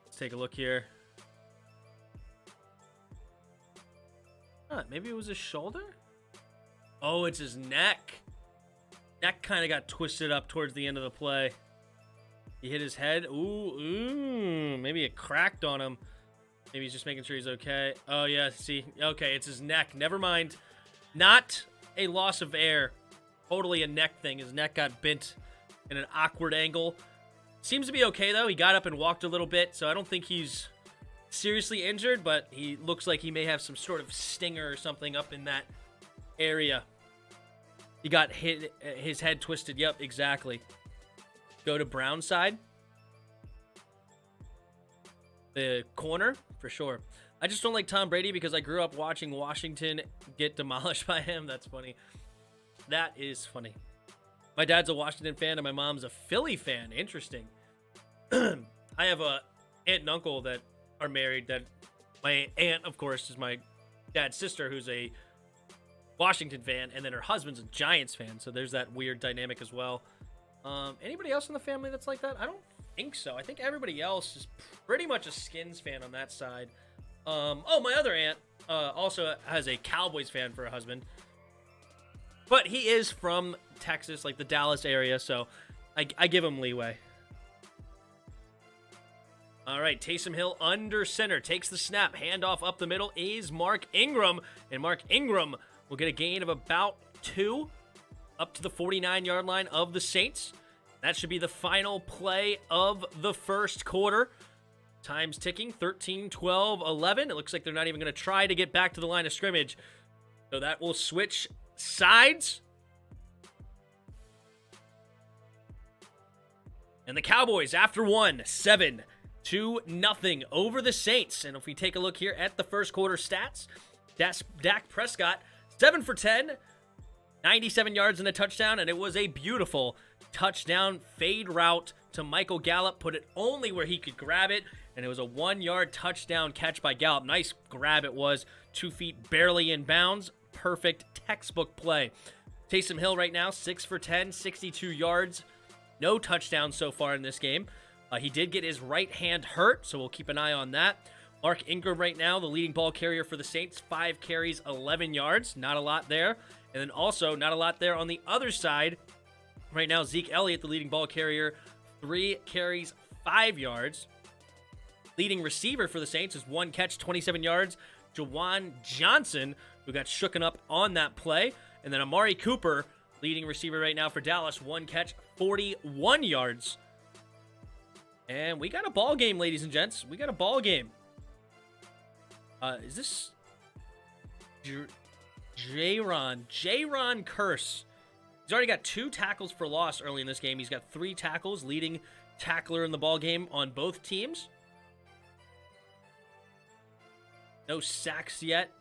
Let's take a look here. Huh, maybe it was his shoulder? Oh, it's his neck. Neck kind of got twisted up towards the end of the play. He hit his head. Ooh, maybe it cracked on him. Maybe he's just making sure he's okay. Oh, yeah, see. Okay, it's his neck. Never mind. Not a loss of air. Totally a neck thing. His neck got bent in an awkward angle. Seems to be okay, though. He got up and walked a little bit, so I don't think he's seriously injured, but he looks like he may have some sort of stinger or something up in that area. He got hit, his head twisted. Yep, exactly. Go to Brown side. The corner, for sure. I just don't like Tom Brady because I grew up watching Washington get demolished by him. That's funny. That is funny. My dad's a Washington fan and my mom's a Philly fan. Interesting. I have a aunt and uncle that are married. That my aunt, of course, is my dad's sister, who's a Washington fan, and then her husband's a Giants fan. So there's that weird dynamic as well. Anybody else in the family that's like that? I don't think so. I think everybody else is pretty much a Skins fan on that side. Oh, my other aunt also has a Cowboys fan for a husband. But he is from Texas, like the Dallas area, so I give him leeway. All right, Taysom Hill under center, takes the snap, handoff up the middle is Mark Ingram, and Mark Ingram will get a gain of about 2 up to the 49-yard line of the Saints. That should be the final play of the first quarter. Time's ticking, 13, 12, 11. It looks like they're not even going to try to get back to the line of scrimmage. So that will switch sides. And the Cowboys, after one, 7-0 over the Saints. And if we take a look here at the first quarter stats, Dak Prescott, 7 for 10, 97 yards and a touchdown, and it was a beautiful touchdown fade route to Michael Gallup. Put it only where he could grab it, and it was a 1-yard touchdown catch by Gallup. Nice grab it was, 2 feet barely in bounds. Perfect textbook play. Taysom Hill right now, 6 for 10, 62 yards. No touchdowns so far in this game. He did get his right hand hurt, so we'll keep an eye on that. Mark Ingram right now, the leading ball carrier for the Saints, 5 carries, 11 yards. Not a lot there. And then also not a lot there on the other side. Right now, Zeke Elliott, the leading ball carrier, 3 carries, 5 yards. Leading receiver for the Saints is 1 catch, 27 yards. Jawan Johnson, who got shooken up on that play. And then Amari Cooper, leading receiver right now for Dallas, 1 catch, 41 yards. And we got a ball game, ladies and gents. We got a ball game. Is this Jaron Curse? He's already got 2 tackles for loss early in this game. He's got 3 tackles, leading tackler in the ball game on both teams. No sacks yet.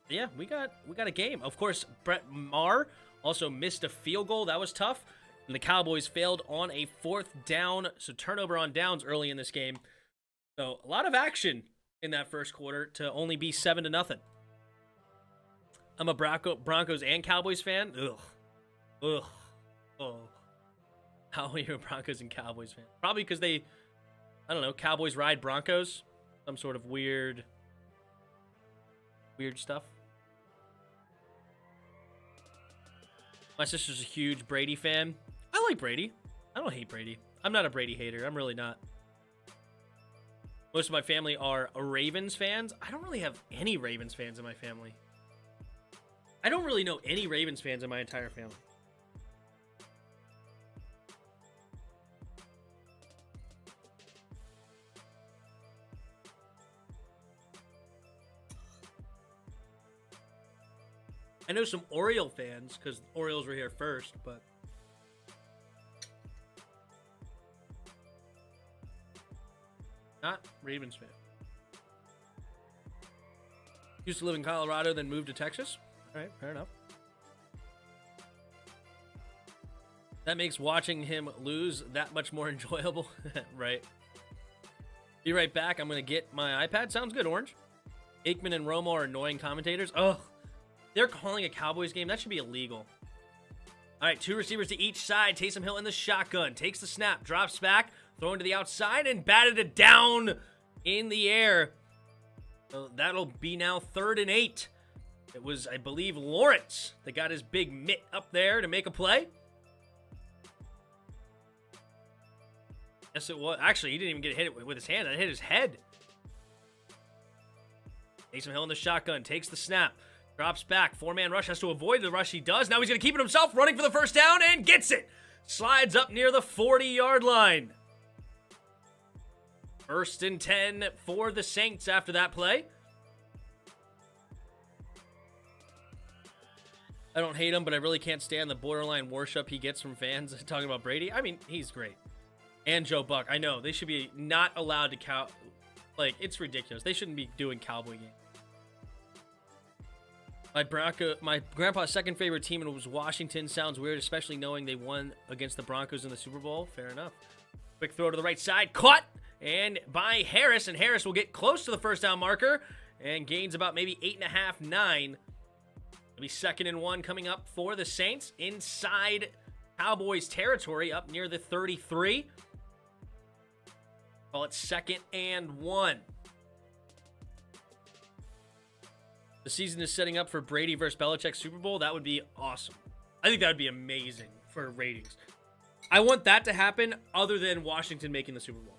Yeah, we got a game. Of course, Brett Maher also missed a field goal. That was tough. And the Cowboys failed on a 4th down, so turnover on downs early in this game. So a lot of action in that first quarter to only be 7-0. I'm a Broncos and Cowboys fan. Ugh. Oh. How are you a Broncos and Cowboys fan? Probably because they, I don't know, Cowboys ride Broncos. Some sort of weird stuff. My sister's a huge Brady fan. I like Brady. I don't hate Brady. I'm not a Brady hater. I'm really not. Most of my family are Ravens fans. I don't really have any Ravens fans in my family. I don't really know any Ravens fans in my entire family. I know some Oriole fans because Orioles were here first, but not Ravens fan. Used to live in Colorado, then moved to Texas. All right, fair enough. That makes watching him lose that much more enjoyable. Right. Be right back. I'm going to get my iPad. Sounds good, Orange. Aikman and Romo are annoying commentators. Ugh. They're calling a Cowboys game. That should be illegal. All right, 2 receivers to each side. Taysom Hill in the shotgun. Takes the snap, drops back, throwing to the outside, and batted it down in the air. So that'll be now 3rd and 8. It was, I believe, Lawrence that got his big mitt up there to make a play. Yes, it was. Actually, he didn't even get hit with his hand. It hit his head. Taysom Hill in the shotgun. Takes the snap. Drops back. 4-man rush. Has to avoid the rush. He does. Now he's going to keep it himself. Running for the first down and gets it. Slides up near the 40-yard line. First and 10 for the Saints after that play. I don't hate him, but I really can't stand the borderline worship he gets from fans talking about Brady. I mean, he's great. And Joe Buck. I know. They should be not allowed to like, it's ridiculous. They shouldn't be doing Cowboy games. My grandpa's second favorite team was Washington. Sounds weird, especially knowing they won against the Broncos in the Super Bowl. Fair enough. Quick throw to the right side. Caught and by Harris. And Harris will get close to the first down marker and gains about maybe 8.5, 9. It'll be 2nd and 1 coming up for the Saints inside Cowboys territory up near the 33. Call it 2nd and 1. The season is setting up for Brady versus Belichick Super Bowl. That would be awesome. I think that would be amazing for ratings. I want that to happen other than Washington making the Super Bowl.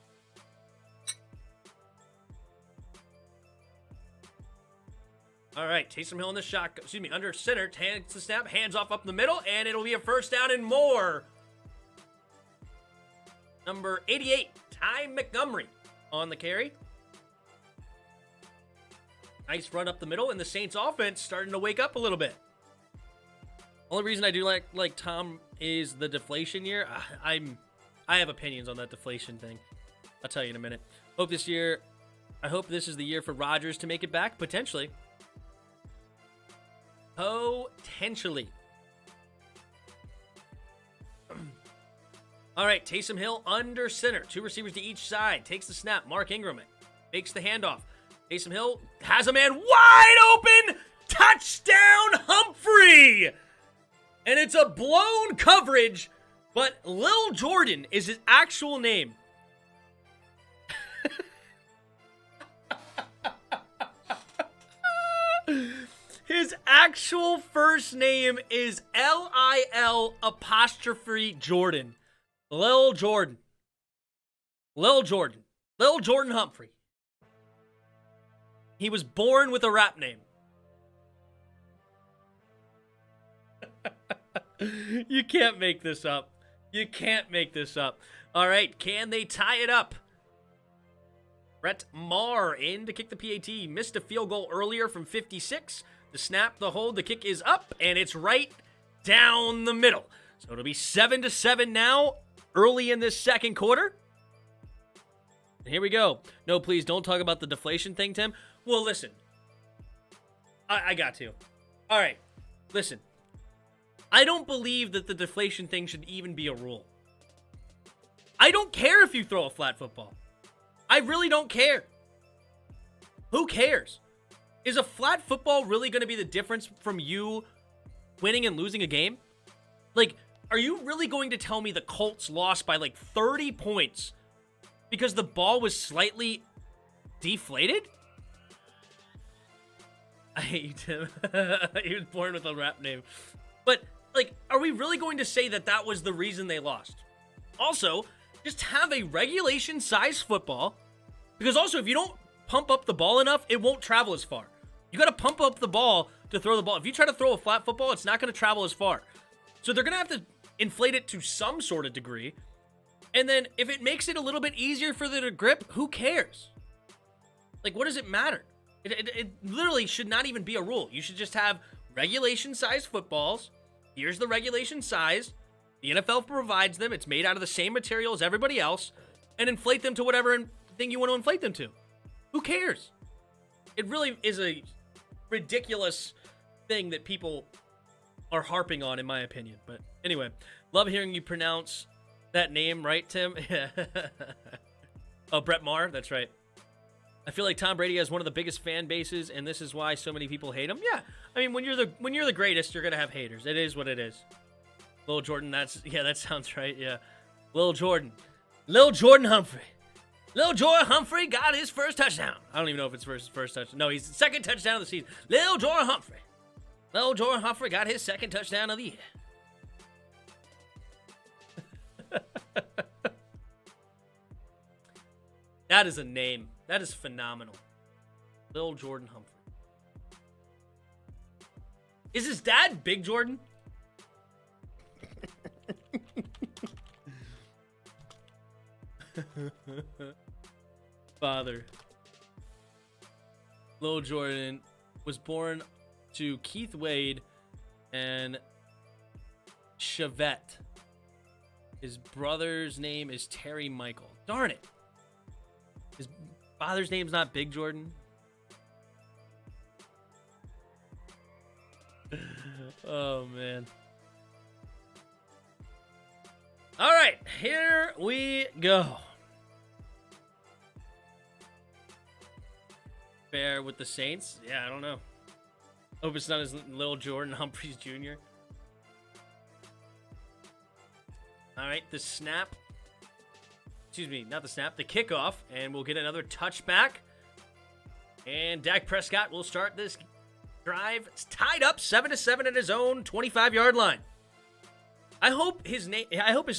All right, Taysom Hill in the shot. Under center. Takes the snap, hands off up the middle, and it'll be a first down and more. Number 88, Ty Montgomery on the carry. Nice run up the middle, and the Saints offense starting to wake up a little bit. Only reason I do like Tom is the deflation year. I have opinions on that deflation thing. I'll tell you in a minute. I hope this is the year for Rodgers to make it back, potentially. Potentially. All right, Taysom Hill under center. 2 receivers to each side. Takes the snap. Mark Ingram makes the handoff. Taysom Hill has a man wide open. Touchdown, Humphrey. And it's a blown coverage, but Lil Jordan is his actual name. His actual first name is Lil apostrophe Jordan. Lil Jordan. Lil Jordan. Lil Jordan Humphrey. He was born with a rap name. You can't make this up. You can't make this up. All right, can they tie it up? Brett Maher in to kick the PAT. Missed a field goal earlier from 56. The snap, the hold, the kick is up, and it's right down the middle. So it'll be 7-7 now, early in this second quarter. And here we go. No, please don't talk about the deflation thing, Tim. Well, listen. I got to. All right, listen. I don't believe that the deflation thing should even be a rule. I don't care if you throw a flat football. I really don't care. Who cares? Is a flat football really going to be the difference from you winning and losing a game? Like, are you really going to tell me the Colts lost by like 30 points because the ball was slightly deflated? I hate you, Tim. He was born with a rap name. But, like, are we really going to say that that was the reason they lost? Also, just have a regulation-size football. Because also, if you don't pump up the ball enough, it won't travel as far. You got to pump up the ball to throw the ball. If you try to throw a flat football, it's not going to travel as far. So they're going to have to inflate it to some sort of degree. And then if it makes it a little bit easier for them to grip, who cares? Like, what does it matter? It literally should not even be a rule. You should just have regulation-sized footballs. Here's the regulation size. The NFL provides them. It's made out of the same material as everybody else. And inflate them to whatever thing you want to inflate them to. Who cares? It really is a ridiculous thing that people are harping on, in my opinion. But anyway, love hearing you pronounce that name right, Tim. Oh, Brett Maher. That's right. I feel like Tom Brady has one of the biggest fan bases, and this is why so many people hate him. Yeah, I mean, when you're the greatest, you're gonna have haters. It is what it is. Lil Jordan, that sounds right. Yeah, Lil Jordan Humphrey. Lil Jordan Humphrey got his first touchdown. I don't even know if it's first touchdown. No, he's the second touchdown of the season. Lil Jordan Humphrey. Lil Jordan Humphrey got his second touchdown of the year. That is a name. That is phenomenal. Lil Jordan Humphrey. Is his dad Big Jordan? father, Lil Jordan, was born to Keith Wade and Chevette. His brother's name is Terry Michael. Darn it. His father's name's not Big Jordan. Oh, man. All right, here we go. Fair with the Saints? Yeah, I don't know. Hope it's not as Lil Jordan Humphries Jr. All right, the snap. Excuse me, not the snap, the kickoff, and we'll get another touchback. And Dak Prescott will start this drive. It's tied up 7-7 at his own 25-yard line. I hope his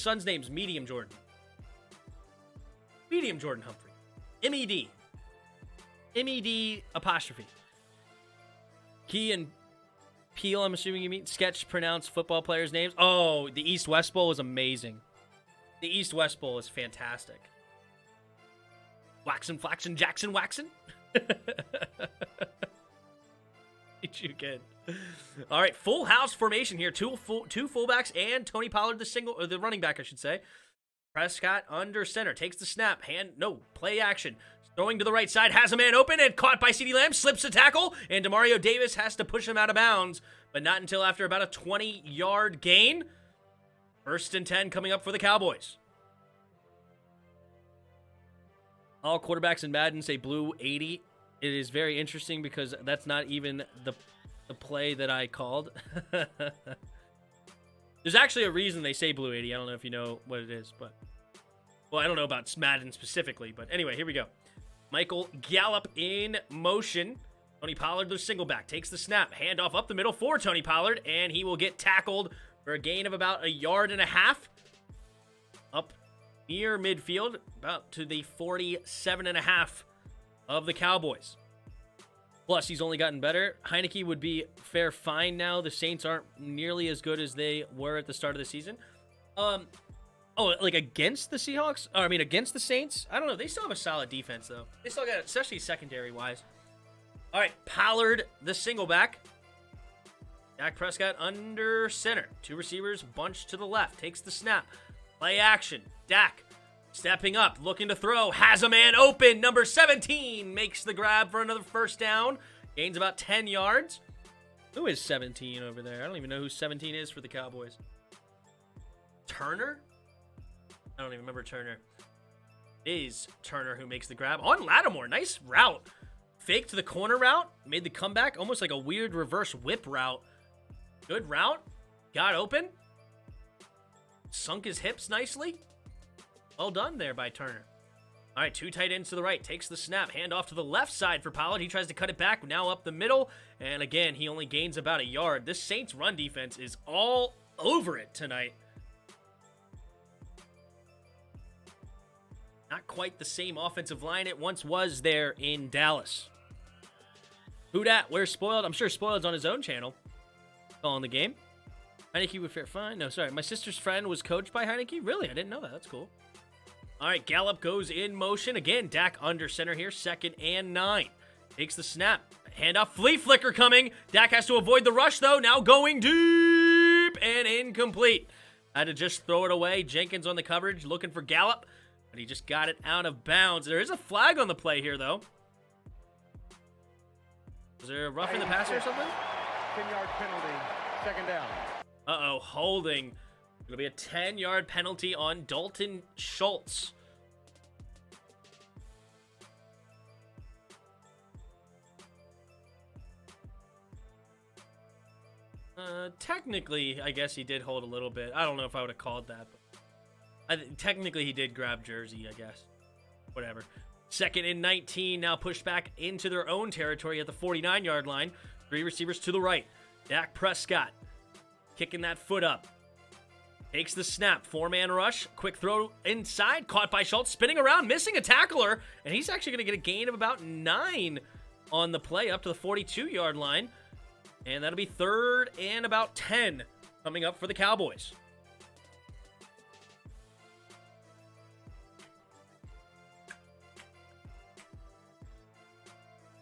son's name's Medium Jordan. Medium Jordan Humphrey. M-E-D. M-E-D apostrophe. Key and Peel, I'm assuming you mean. Sketch pronounced football players' names. Oh, the East-West Bowl is amazing. The East-West Bowl is fantastic. Waxin, Flaxin, Jackson, Waxin. You good. All right, full house formation here. Two fullbacks and Tony Pollard, the running back, I should say. Prescott under center, takes the snap, play action. Throwing to the right side, has a man open and caught by CeeDee Lamb, slips a tackle, and Demario Davis has to push him out of bounds, but not until after about a 20-yard gain. 1st and 10 coming up for the Cowboys. All quarterbacks in Madden say blue 80. It is very interesting because that's not even the play that I called. There's actually a reason they say blue 80. I don't know if you know what it is, but... Well, I don't know about Madden specifically, but anyway, here we go. Michael Gallup in motion. Tony Pollard, the single back, takes the snap. Handoff up the middle for Tony Pollard, and he will get tackled for a gain of about 1.5 yards. Up near midfield, about to the 47.5 of the Cowboys. Plus, he's only gotten better. Heineke would be fine now. The Saints aren't nearly as good as they were at the start of the season. Against the Seahawks? Against the Saints? I don't know. They still have a solid defense, though. They still got, especially secondary-wise. All right, Pollard, the single back. Dak Prescott under center. 2 receivers bunched to the left. Takes the snap. Play action. Dak stepping up, looking to throw. Has a man open. Number 17 makes the grab for another first down. Gains about 10 yards. Who is 17 over there? I don't even know who 17 is for the Cowboys. Turner? I don't even remember Turner. It is Turner who makes the grab. On Lattimore. Nice route. Faked the corner route. Made the comeback. Almost like a weird reverse whip route. Good route. Got open. Sunk his hips nicely. Well done there by Turner. All right, 2 tight ends to the right. Takes the snap. Hand off to the left side for Pollard. He tries to cut it back. Now up the middle. And again, he only gains about 1 yard. This Saints run defense is all over it tonight. Not quite the same offensive line it once was there in Dallas. Who dat? Where's Spoiled? I'm sure Spoiled's on his own channel. Calling the game. Heineke would fare fine. No, sorry. My sister's friend was coached by Heineke? Really? I didn't know that. That's cool. All right, Gallup goes in motion. Again, Dak under center here. 2nd and 9. Takes the snap. Handoff. Flea flicker coming. Dak has to avoid the rush, though. Now going deep and incomplete. Had to just throw it away. Jenkins on the coverage looking for Gallup. But he just got it out of bounds. There is a flag on the play here, though. Is there a rough in the passer or something? 10-yard penalty. 2nd down. Uh-oh, holding. It'll be a 10-yard penalty on Dalton Schultz. Technically, I guess he did hold a little bit. I don't know if I would have called that, but technically, he did grab Jersey, I guess. Whatever. 2nd and 19, now pushed back into their own territory at the 49-yard line. 3 receivers to the right. Dak Prescott kicking that foot up. Takes the snap. 4-man rush. Quick throw inside. Caught by Schultz. Spinning around. Missing a tackler. And he's actually going to get a gain of about 9 on the play up to the 42-yard line. And that'll be 3rd and about 10 coming up for the Cowboys.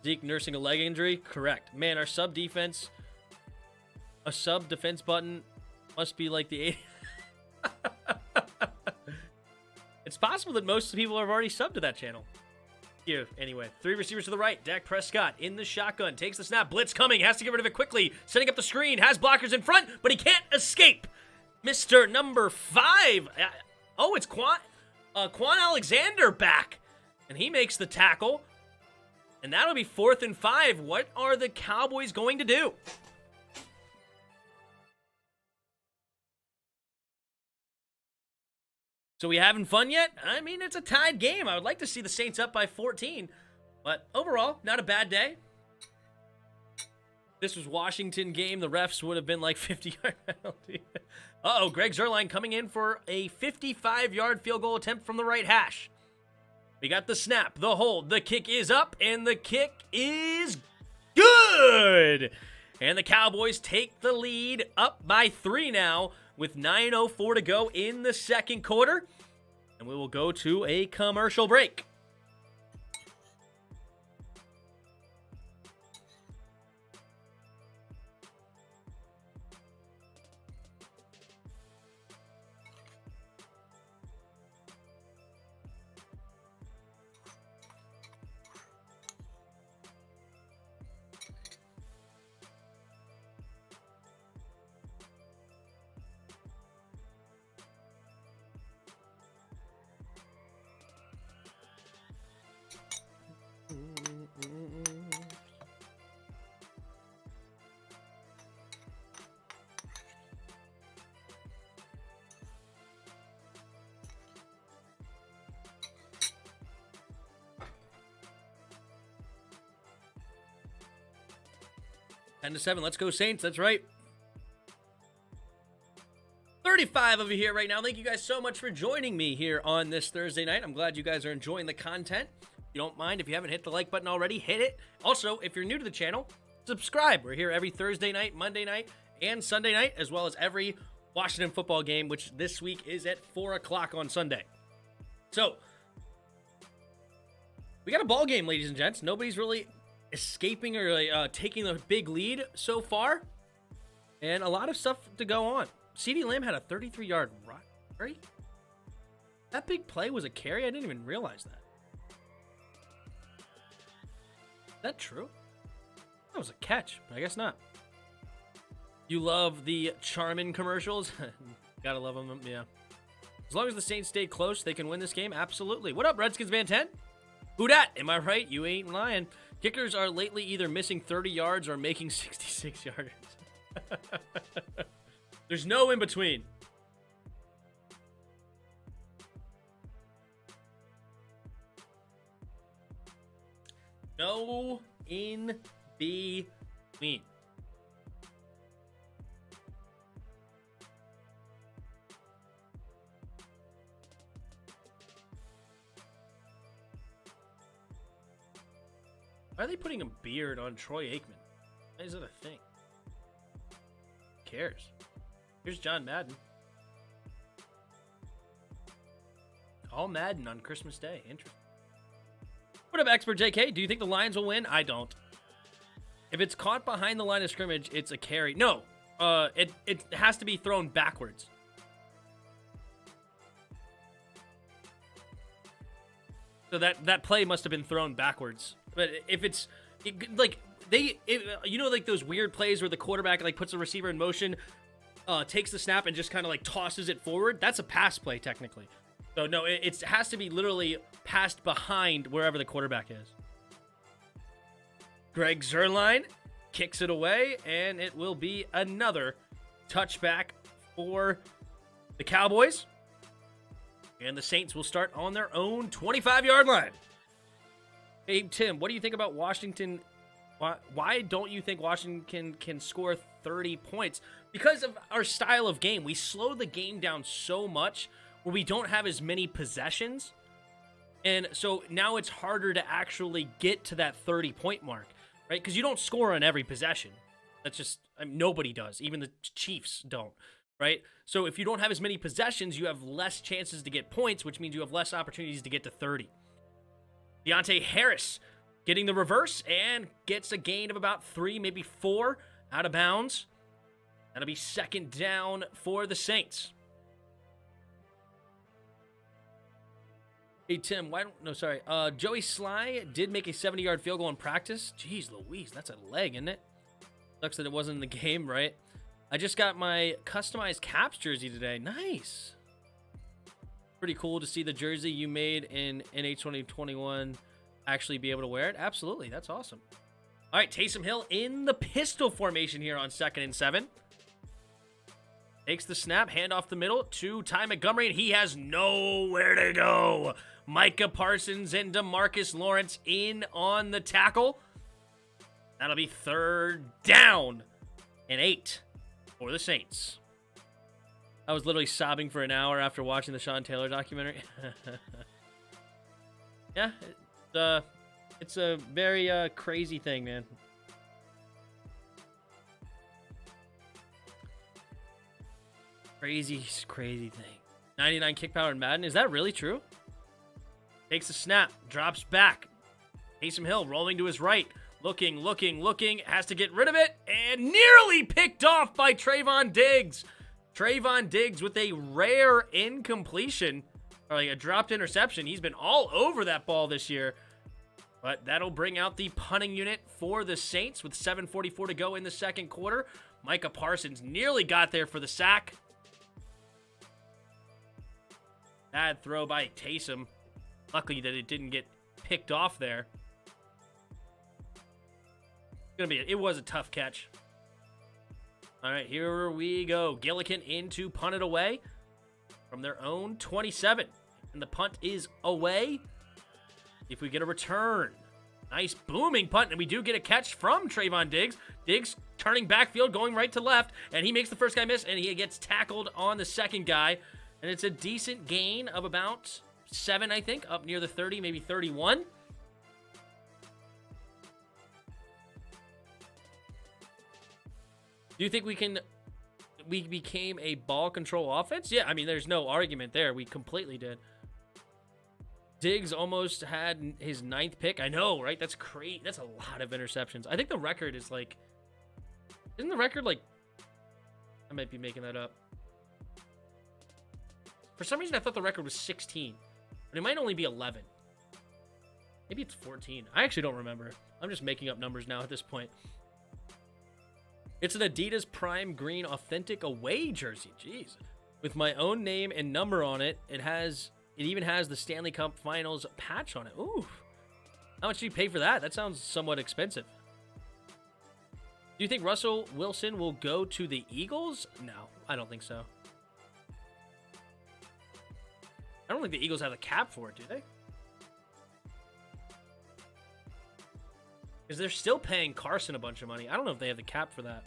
Zeke nursing a leg injury? Correct. Man, our sub defense button must be like the 80. It's possible that most people have already subbed to that channel. Yeah, anyway, 3 receivers to the right. Dak Prescott in the shotgun. Takes the snap. Blitz coming. Has to get rid of it quickly. Setting up the screen. Has blockers in front, but he can't escape. Mr. number 5. Oh, it's Quan Alexander back. And he makes the tackle. And that'll be 4th and 5. What are the Cowboys going to do? So we having fun yet? I mean, it's a tied game. I would like to see the Saints up by 14. But overall, not a bad day. This was Washington game. The refs would have been like 50-yard penalty. Uh-oh, Greg Zuerlein coming in for a 55-yard field goal attempt from the right hash. We got the snap, the hold, the kick is up, and the kick is good! And the Cowboys take the lead up by 3 now with 9:04 to go in the second quarter. And we will go to a commercial break. Ten to 7. Let's go, Saints. That's right. 35 of you here right now. Thank you guys so much for joining me here on this Thursday night. I'm glad you guys are enjoying the content. If you don't mind, if you haven't hit the like button already, hit it. Also, if you're new to the channel, subscribe. We're here every Thursday night, Monday night, and Sunday night, as well as every Washington football game, which this week is at 4 o'clock on Sunday. So, we got a ball game, ladies and gents. Nobody's really escaping or taking the big lead so far, and a lot of stuff to go on. CeeDee Lamb had a 33-yard carry. That big play was a carry? I didn't even realize that. Is that true? That was a catch, but I guess not. You love the Charmin commercials? Gotta love them, yeah. As long as the Saints stay close, they can win this game. Absolutely. What up, Redskins Van 10? Who dat? Am I right? You ain't lying. Kickers are lately either missing 30 yards or making 66-yarders. There's no in between. No in between. Why are they putting a beard on Troy Aikman? Why is that a thing? Who cares? Here's John Madden. All Madden on Christmas Day. Interesting. What up, Expert JK? Do you think the Lions will win? I don't. If it's caught behind the line of scrimmage, it's a carry. No. It has to be thrown backwards. So that play must have been thrown backwards. But if it's like you know, like those weird plays where the quarterback like puts the receiver in motion, takes the snap and just kind of like tosses it forward, that's a pass play technically. So no, it has to be literally passed behind wherever the quarterback is. Greg Zuerlein kicks it away, and it will be another touchback for the Cowboys. And the Saints will start on their own 25-yard line. Hey, Tim, what do you think about Washington? Why don't you think Washington can score 30 points? Because of our style of game. We slow the game down so much where we don't have as many possessions. And so now it's harder to actually get to that 30-point mark, right? Because you don't score on every possession. That's just, nobody does. Even the Chiefs don't, right? So if you don't have as many possessions, you have less chances to get points, which means you have less opportunities to get to 30. Deontay Harris getting the reverse and gets a gain of about 3, maybe 4 out of bounds. That'll be second down for the Saints. Hey, Tim, Joey Sly did make a 70-yard field goal in practice. Jeez Louise, that's a leg, isn't it? Sucks that it wasn't in the game, right? I just got my customized Caps jersey today. Nice. Pretty cool to see the jersey you made in NH 2021 actually be able to wear it. Absolutely, that's awesome. All right, Taysom Hill in the pistol formation here on 2nd and 7. Takes the snap, hand off the middle to Ty Montgomery, and he has nowhere to go. Micah Parsons and DeMarcus Lawrence in on the tackle. That'll be 3rd down and 8 for the Saints. I was literally sobbing for an hour after watching the Sean Taylor documentary. Yeah, it's a very crazy thing, man. Crazy thing. 99 kick power in Madden. Is that really true? Takes a snap. Drops back. Taysom Hill rolling to his right. Looking. Has to get rid of it. And nearly picked off by Trayvon Diggs. Trayvon Diggs with a rare incompletion. Or like a dropped interception. He's been all over that ball this year. But that'll bring out the punting unit for the Saints with 7:44 to go in the second quarter. Micah Parsons nearly got there for the sack. Bad throw by Taysom. Luckily that it didn't get picked off there. It was a tough catch. All right, here we go. Gillikin in to punt it away from their own 27. And the punt is away. If we get a return. Nice booming punt, and we do get a catch from Trayvon Diggs. Diggs turning backfield, going right to left, and he makes the first guy miss, and he gets tackled on the second guy. And it's a decent gain of about 7, I think, up near the 30, maybe 31. Do you think we became a ball control offense? Yeah, I mean, there's no argument there. We completely did. Diggs almost had his 9th pick. I know, right? That's crazy. That's a lot of interceptions. I think the record is like... Isn't the record like... I might be making that up. For some reason, I thought the record was 16. But it might only be 11. Maybe it's 14. I actually don't remember. I'm just making up numbers now at this point. It's an Adidas Prime Green Authentic Away jersey. Jeez. With my own name and number on it. It even has the Stanley Cup Finals patch on it. Ooh. How much do you pay for that? That sounds somewhat expensive. Do you think Russell Wilson will go to the Eagles? No, I don't think so. I don't think the Eagles have the cap for it, do they? Because they're still paying Carson a bunch of money. I don't know if they have the cap for that.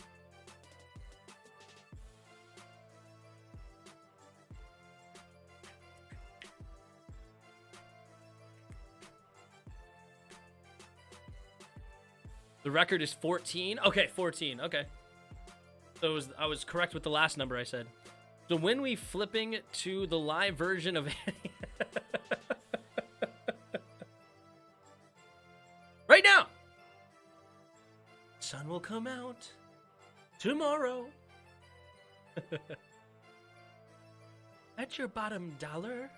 The record is 14. Okay, 14. Okay. So I was correct with the last number I said. So when we flipping to the live version of right now, sun will come out tomorrow at your bottom dollar.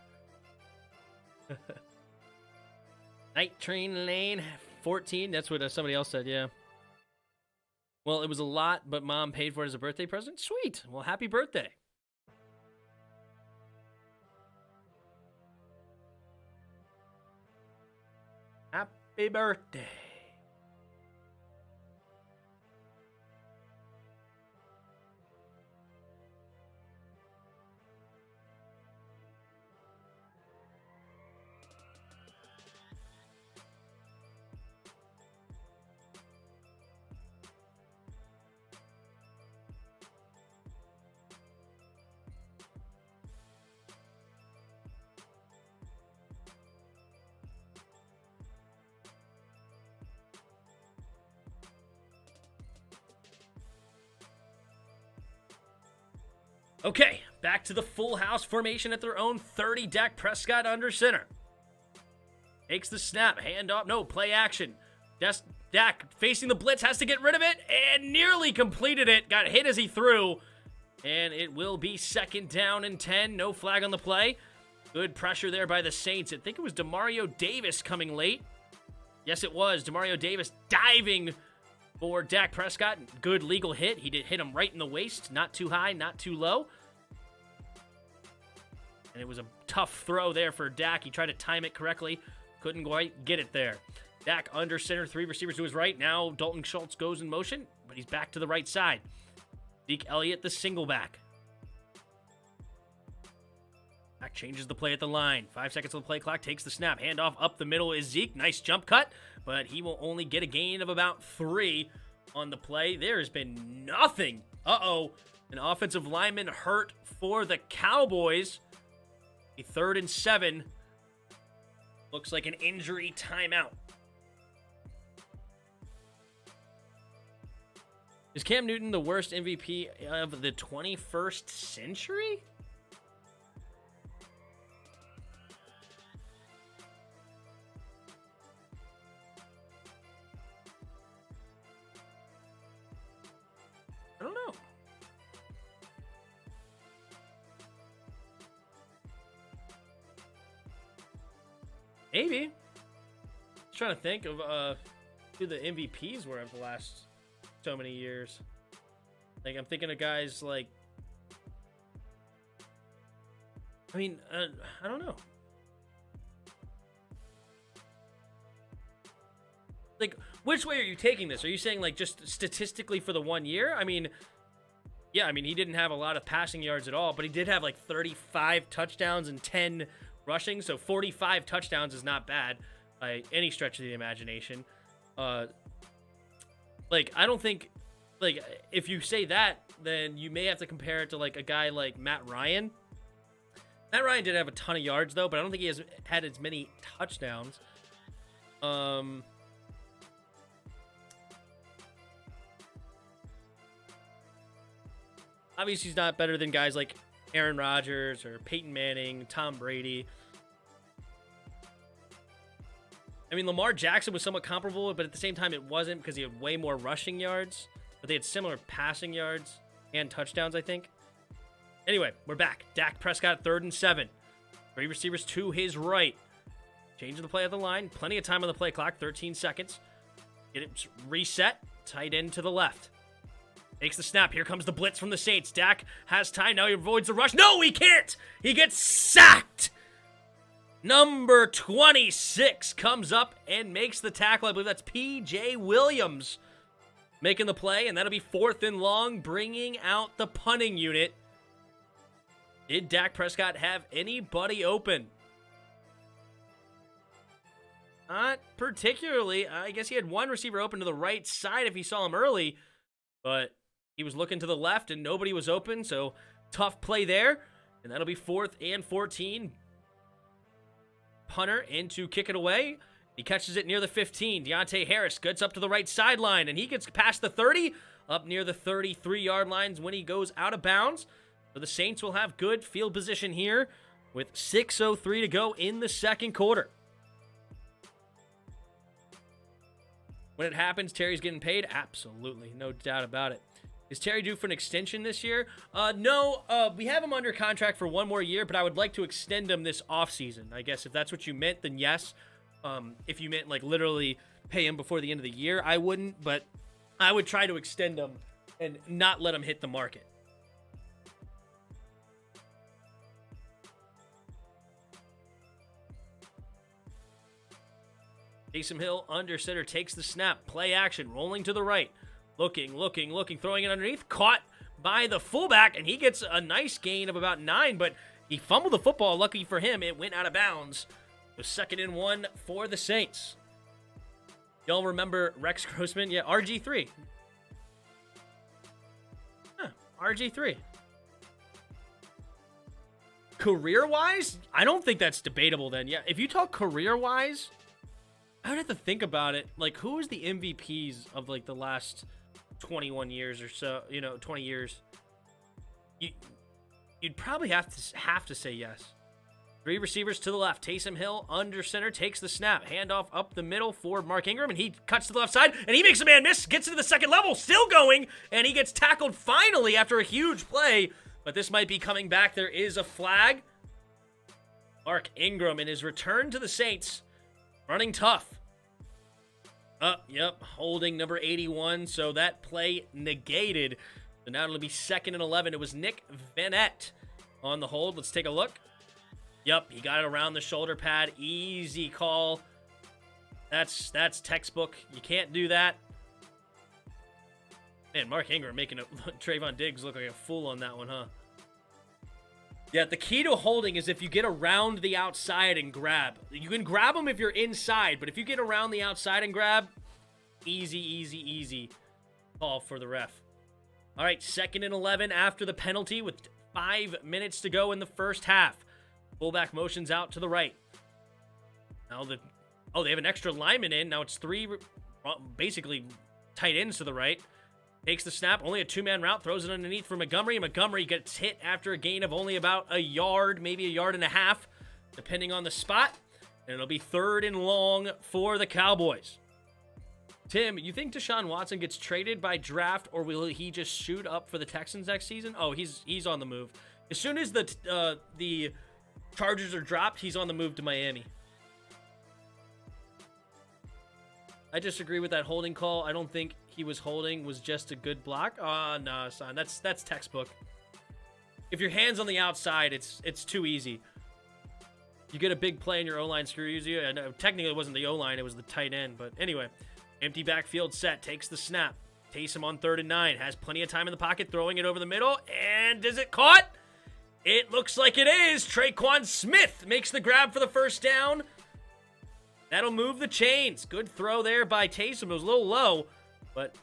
Night Train Lane 14. That's what somebody else said. Yeah. Well, it was a lot, but Mom paid for it as a birthday present. Sweet. Well, happy birthday. Happy birthday. Okay, back to the full house formation at their own 30. Dak Prescott under center. Takes the snap, hand off, no, play action. Dak facing the blitz, has to get rid of it, and nearly completed it. Got hit as he threw, and it will be 2nd down and 10. No flag on the play. Good pressure there by the Saints. I think it was Demario Davis coming late. Yes, it was. Demario Davis diving for Dak Prescott. Good legal hit. He did hit him right in the waist. Not too high, not too low. And it was a tough throw there for Dak. He tried to time it correctly. Couldn't quite get it there. Dak under center, 3 receivers to his right. Now Dalton Schultz goes in motion, but he's back to the right side. Zeke Elliott, the single back. Dak changes the play at the line. 5 seconds on the play clock, takes the snap. Handoff up the middle is Zeke. Nice jump cut, but he will only get a gain of about 3 on the play. There has been nothing. An offensive lineman hurt for the Cowboys. A 3rd and 7. Looks like an injury timeout. Is Cam Newton the worst MVP of the 21st century? I don't know. Maybe. Just trying to think of who the MVPs were of the last so many years. Like, I'm thinking of guys like, I don't know. Like, which way are you taking this? Are you saying, like, just statistically for the 1 year? Yeah, he didn't have a lot of passing yards at all, but he did have, like, 35 touchdowns and 10 rushing, so 45 touchdowns is not bad by any stretch of the imagination. I don't think, if you say that, then you may have to compare it to, like, a guy like Matt Ryan. Matt Ryan did have a ton of yards, though, but I don't think he has had as many touchdowns. Obviously, he's not better than guys like Aaron Rodgers or Peyton Manning, Tom Brady. Lamar Jackson was somewhat comparable, but at the same time, it wasn't because he had way more rushing yards. But they had similar passing yards and touchdowns, I think. Anyway, we're back. Dak Prescott, 3rd and 7. 3 receivers to his right. Changing the play at the line. Plenty of time on the play clock, 13 seconds. Get it reset. Tight end to the left. Takes the snap. Here comes the blitz from the Saints. Dak has time. Now he avoids the rush. No, he can't. He gets sacked. Number 26 comes up and makes the tackle. I believe that's P.J. Williams making the play, and that'll be 4th and long, bringing out the punting unit. Did Dak Prescott have anybody open? Not particularly. I guess he had one receiver open to the right side if he saw him early, but he was looking to the left and nobody was open, so tough play there. And that'll be 4th and 14. Punter in to kick it away. He catches it near the 15. Deontay Harris gets up to the right sideline, and he gets past the 30, up near the 33-yard lines when he goes out of bounds. So the Saints will have good field position here with 6:03 to go in the second quarter. When it happens, Terry's getting paid? Absolutely, no doubt about it. Is Terry due for an extension this year? No, we have him under contract for 1 more year, but I would like to extend him this offseason. I guess if that's what you meant, then yes. If you meant, like, literally pay him before the end of the year, I wouldn't, but I would try to extend him and not let him hit the market. Taysom Hill, under center, takes the snap. Play action, rolling to the right. Looking, throwing it underneath. Caught by the fullback, and he gets a nice gain of about 9, but he fumbled the football. Lucky for him, it went out of bounds. The 2nd and 1 for the Saints. Y'all remember Rex Grossman? Yeah, RG3. RG3. Career-wise, I don't think that's debatable then. Yeah, if you talk career-wise, I would have to think about it. Like, who is the MVPs of, like, the last 21 years or so? 20 years. You'd probably have to say yes. Three receivers to the left. Taysom Hill under center, takes the snap. Handoff up the middle for Mark Ingram, and he cuts to the left side, and he makes a man miss, gets into the second level, still going, and he gets tackled finally after a huge play. But this might be coming back. There is a flag. Mark Ingram in his return to the Saints, running tough. Yep, holding number 81, so that play negated. So now it'll be 2nd and 11. It was Nick Vanette on the hold. Let's take a look. Yep, he got it around the shoulder pad. Easy call. That's textbook. You can't do that. Man, Mark Ingram making Trayvon Diggs look like a fool on that one, huh? Yeah, the key to holding is if you get around the outside and grab. You can grab them if you're inside, but if you get around the outside and grab, easy call for the ref. All right, 2nd and 11 after the penalty with 5 minutes to go in the first half. Fullback motions out to the right. Now they have an extra lineman in. Now it's 3 basically tight ends to the right. Takes the snap, only a 2-man route, throws it underneath for Montgomery, and Montgomery gets hit after a gain of only about a yard, maybe a yard and a half, depending on the spot. And it'll be 3rd and long for the Cowboys. Tim, you think Deshaun Watson gets traded by draft, or will he just shoot up for the Texans next season? Oh, he's on the move. As soon as the Chargers are dropped, he's on the move to Miami. I disagree with that holding call. I don't think he was holding, was just a good block. Oh, no, son. That's textbook. If your hand's on the outside, it's too easy. You get a big play and your O-line screws you. And technically, it wasn't the O-line. It was the tight end. But anyway, empty backfield set. Takes the snap. Taysom on 3rd and 9. Has plenty of time in the pocket. Throwing it over the middle. And is it caught? It looks like it is. Traquan Smith makes the grab for the first down. That'll move the chains. Good throw there by Taysom. It was a little low, but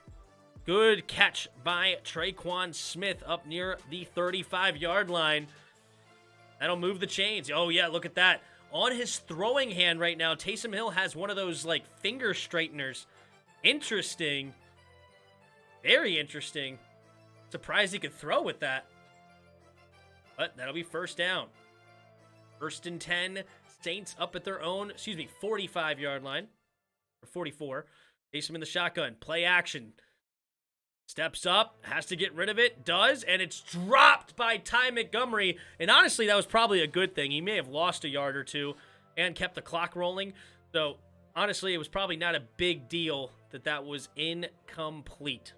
good catch by Traquan Smith up near the 35-yard line. That'll move the chains. Oh, yeah, look at that. On his throwing hand right now, Taysom Hill has one of those, like, finger straighteners. Interesting. Very interesting. Surprised he could throw with that. But that'll be first down. 1st and 10. Saints up at their own, 45-yard line. Or 44. Taysom in the shotgun. Play action. Steps up. Has to get rid of it. Does. And it's dropped by Ty Montgomery. And honestly, that was probably a good thing. He may have lost a yard or two and kept the clock rolling. So, honestly, it was probably not a big deal that was incomplete.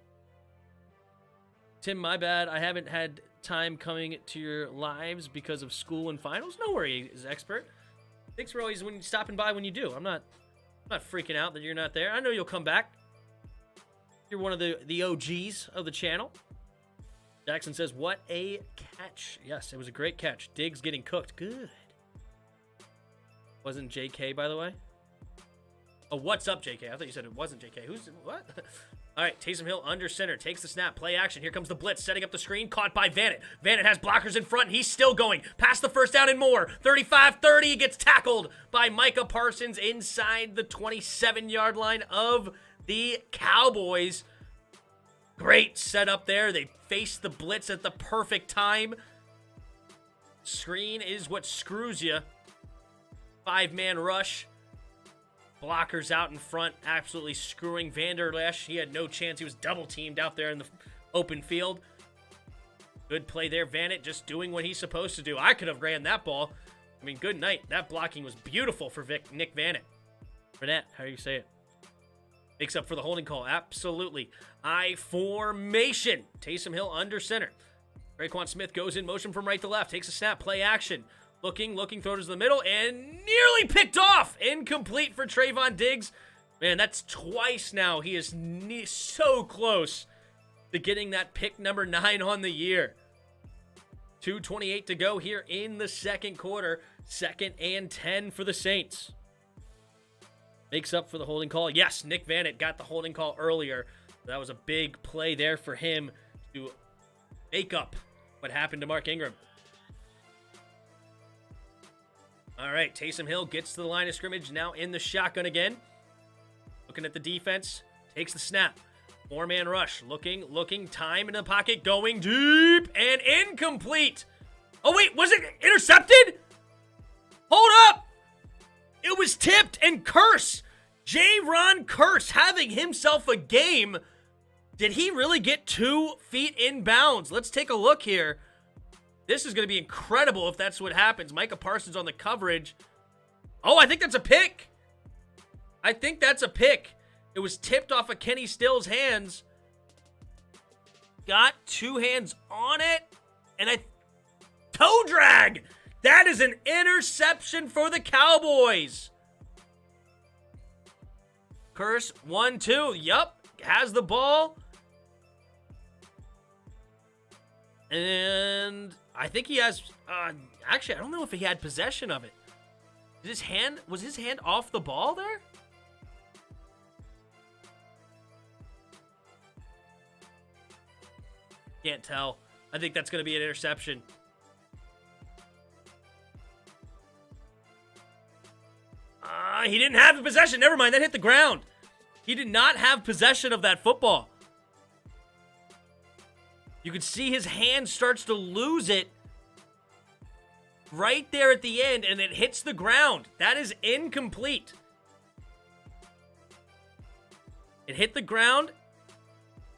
Tim, my bad. I haven't had time coming to your lives because of school and finals. No worries, expert. Thanks for always stopping by when you do. I'm not freaking out that you're not there. I know you'll come back. You're one of the OGs of the channel. Jackson says, what a catch. Yes, it was a great catch. Diggs getting cooked. Good. Wasn't JK, by the way? Oh, what's up, JK? I thought you said it wasn't JK. What? All right, Taysom Hill under center, takes the snap, play action. Here comes the blitz, setting up the screen, caught by Vanette. Vanette has blockers in front, and he's still going. Past the first down and more. 35-30, he gets tackled by Micah Parsons inside the 27-yard line of the Cowboys. Great setup there. They faced the blitz at the perfect time. Screen is what screws you. 5-man rush. Blockers out in front, absolutely screwing Vanderlesch. He had no chance. He was double-teamed out there in the open field. Good play there. Vanette just doing what he's supposed to do. I could have ran that ball. I mean, good night. That blocking was beautiful for Nick Vanette. Vanette, how do you say it? Makes up for the holding call. Absolutely. I formation. Taysom Hill under center. Traquan Smith goes in motion from right to left. Takes a snap. Play action. Looking, throws to the middle, and nearly picked off. Incomplete for Trayvon Diggs. Man, that's twice now. He is so close to getting that pick number 9 on the year. 2:28 to go here in the second quarter. 2nd and 10 for the Saints. Makes up for the holding call. Yes, Nick Vanette got the holding call earlier. That was a big play there for him to make up what happened to Mark Ingram. All right, Taysom Hill gets to the line of scrimmage, now in the shotgun again. Looking at the defense, takes the snap. 4-man rush, looking, time in the pocket, going deep, and incomplete. Oh, wait, was it intercepted? was tipped, and J-Ron Curse having himself a game. Did he really get 2 feet in bounds? Let's take a look here. This is going to be incredible if that's what happens. Micah Parsons on the coverage. Oh, I think that's a pick. I think that's a pick. It was tipped off of Kenny Stills' hands. Got 2 hands on it. And toe drag. That is an interception for the Cowboys. Curse, 1-2. Yup. Has the ball. And I think he has... actually, I don't know if he had possession of it. Was his hand off the ball there? Can't tell. I think that's going to be an interception. He didn't have the possession. Never mind. That hit the ground. He did not have possession of that football. You can see his hand starts to lose it right there at the end, and it hits the ground. That is incomplete. It hit the ground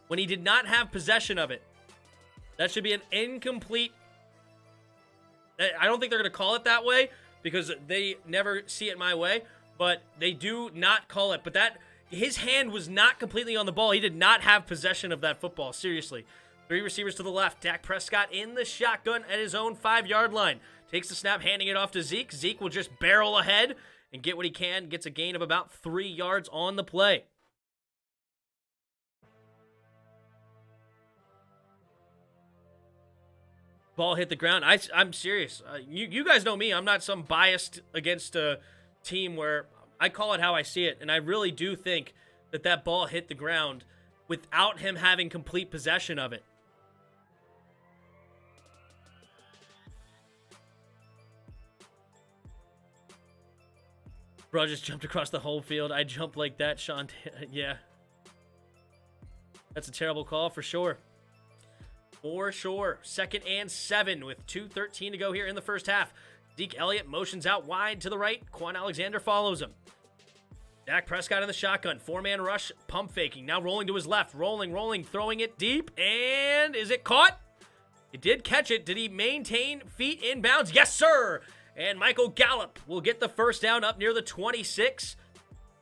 when he did not have possession of it. That should be an incomplete. I don't think they're going to call it that way because they never see it my way, but they do not call it. But his hand was not completely on the ball. He did not have possession of that football. Seriously. 3 receivers to the left. Dak Prescott in the shotgun at his own 5-yard line. Takes the snap, handing it off to Zeke. Zeke will just barrel ahead and get what he can. Gets a gain of about 3 yards on the play. Ball hit the ground. I'm serious. You guys know me. I'm not some biased against a team where I call it how I see it. And I really do think that ball hit the ground without him having complete possession of it. Bro just jumped across the whole field. I jump like that, Sean. Yeah. That's a terrible call for sure. For sure. 2nd and 7 with 2:13 to go here in the first half. Zeke Elliott motions out wide to the right. Quan Alexander follows him. Dak Prescott in the shotgun. 4-man rush, pump faking. Now rolling to his left. Rolling, throwing it deep. And is it caught? He did catch it. Did he maintain feet in bounds? Yes, sir. And Michael Gallup will get the first down up near the 26.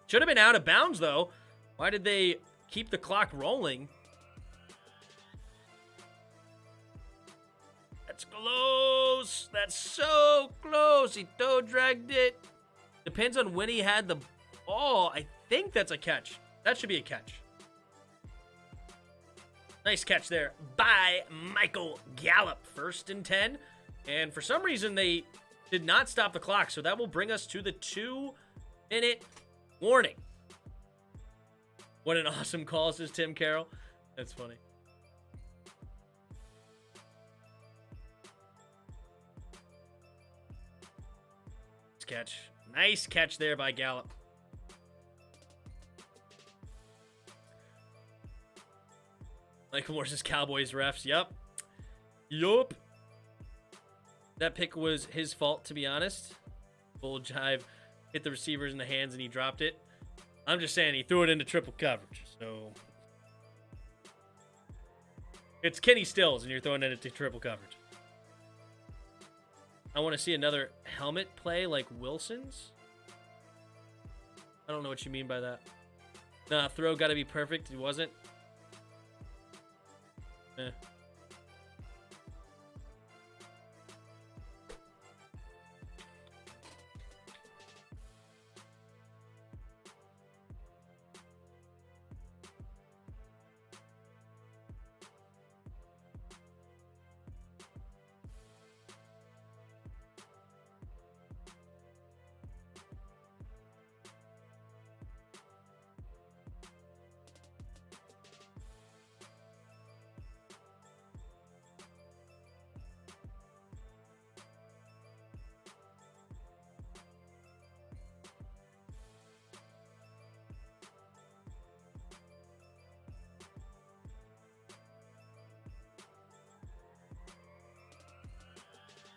Should have been out of bounds, though. Why did they keep the clock rolling? That's close. That's so close. He toe dragged it. Depends on when he had the ball. I think that's a catch. That should be a catch. Nice catch there by Michael Gallup. 1st and 10. And for some reason, they did not stop the clock. So that will bring us to the 2-minute warning. What an awesome call, says Tim Carroll. That's funny. Catch. Nice catch there by Gallup. Michael Morris's Cowboys refs. Yup. That pick was his fault, to be honest. Full jive. Hit the receivers in the hands and he dropped it. I'm just saying he threw it into triple coverage. So it's Kenny Stills and you're throwing it into triple coverage. I want to see another helmet play like Wilson's. I don't know what you mean by that. Nah, throw got to be perfect. It wasn't.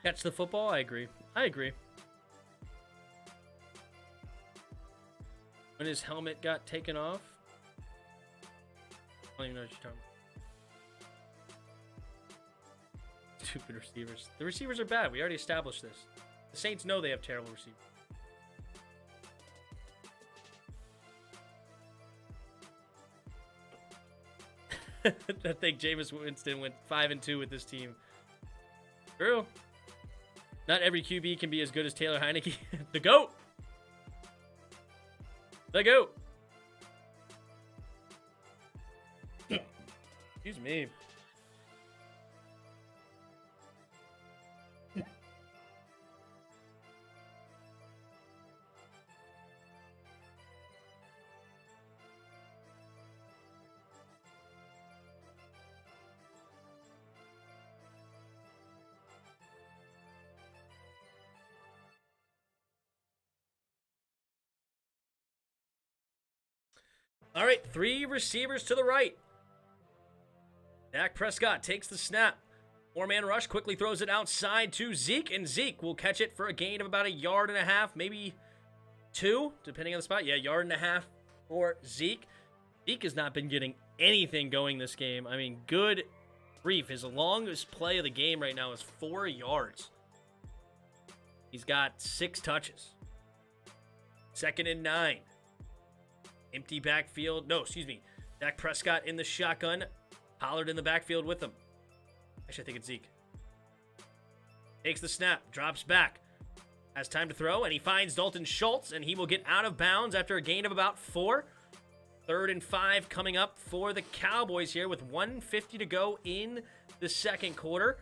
Catch the football? I agree. when his helmet got taken off. I don't even know what you're talking about. Stupid receivers. The receivers are bad. We already established this. The Saints know they have terrible receivers. I think Jameis Winston went 5-2 with this team. True. Not every QB can be as good as Taylor Heineke. The GOAT. The GOAT. Excuse me. All right, 3 receivers to the right. Dak Prescott takes the snap. 4-man rush, quickly throws it outside to Zeke, and Zeke will catch it for a gain of about 1.5 yards, maybe 2, depending on the spot. Yeah, 1.5 yards for Zeke. Zeke has not been getting anything going this game. I mean, good grief. His longest play of the game right now is 4 yards. He's got 6 touches. 2nd and 9. Empty backfield. No, excuse me. Dak Prescott in the shotgun. Pollard in the backfield with him. Actually, I think it's Zeke. Takes the snap. Drops back. Has time to throw, and he finds Dalton Schultz, and he will get out of bounds after a gain of about 4. 3rd and 5 coming up for the Cowboys here with 1:50 to go in the second quarter.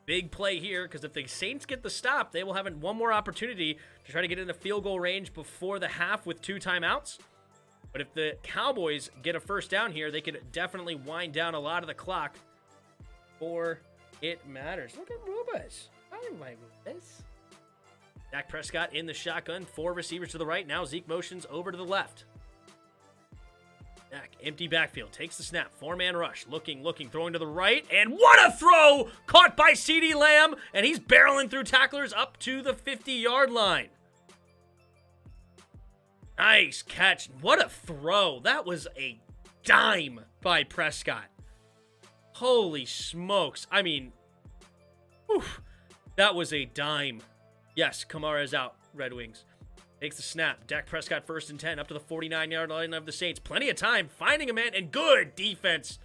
Big play here, because if the Saints get the stop, they will have one more opportunity to try to get in the field goal range before the half with 2 timeouts. But if the Cowboys get a first down here, they could definitely wind down a lot of the clock before it matters. Look at Rubas. I like Rubas. Dak Prescott in the shotgun. 4 receivers to the right. Now Zeke motions over to the left. Dak, empty backfield. Takes the snap. 4-man rush. Looking, throwing to the right. And what a throw! Caught by CeeDee Lamb. And he's barreling through tacklers up to the 50-yard line. Nice catch. What a throw. That was a dime by Prescott. Holy smokes. I mean, whew, that was a dime. Yes, Kamara's out, Red Wings. Takes the snap. Dak Prescott 1st and 10 up to the 49-yard line of the Saints. Plenty of time finding a man, and good defense.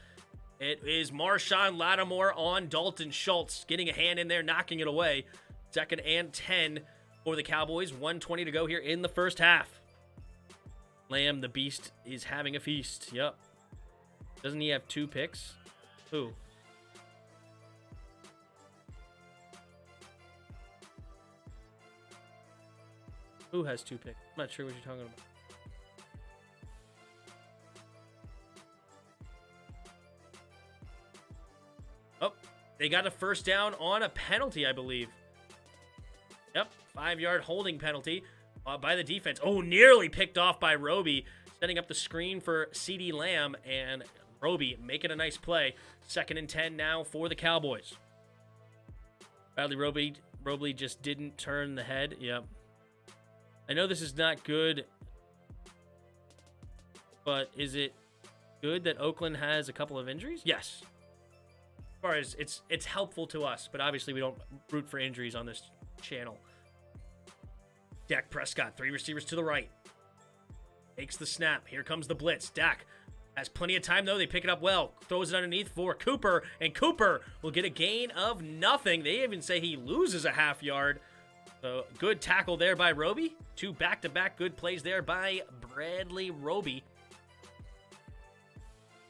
It is Marshawn Lattimore on Dalton Schultz. Getting a hand in there, knocking it away. 2nd and 10 for the Cowboys. 1:20 to go here in the first half. Lamb, the beast, is having a feast. Yep. Doesn't he have 2 picks? Who? Who has 2 picks? I'm not sure what you're talking about. Oh, they got a first down on a penalty, I believe. Yep, 5-yard holding penalty by the defense. Oh, nearly picked off by Roby, setting up the screen for CeeDee Lamb, and Roby making a nice play. 2nd and 10 now for the Cowboys. Bradley Roby just didn't turn the head. Yep. I know this is not good, but is it good that Oakland has a couple of injuries? Yes. As far as it's helpful to us, but obviously we don't root for injuries on this channel. Dak Prescott, 3 receivers to the right. Takes the snap. Here comes the blitz. Dak has plenty of time, though. They pick it up well. Throws it underneath for Cooper, and Cooper will get a gain of nothing. They even say he loses a half yard. So good tackle there by Roby. 2 back-to-back good plays there by Bradley Roby.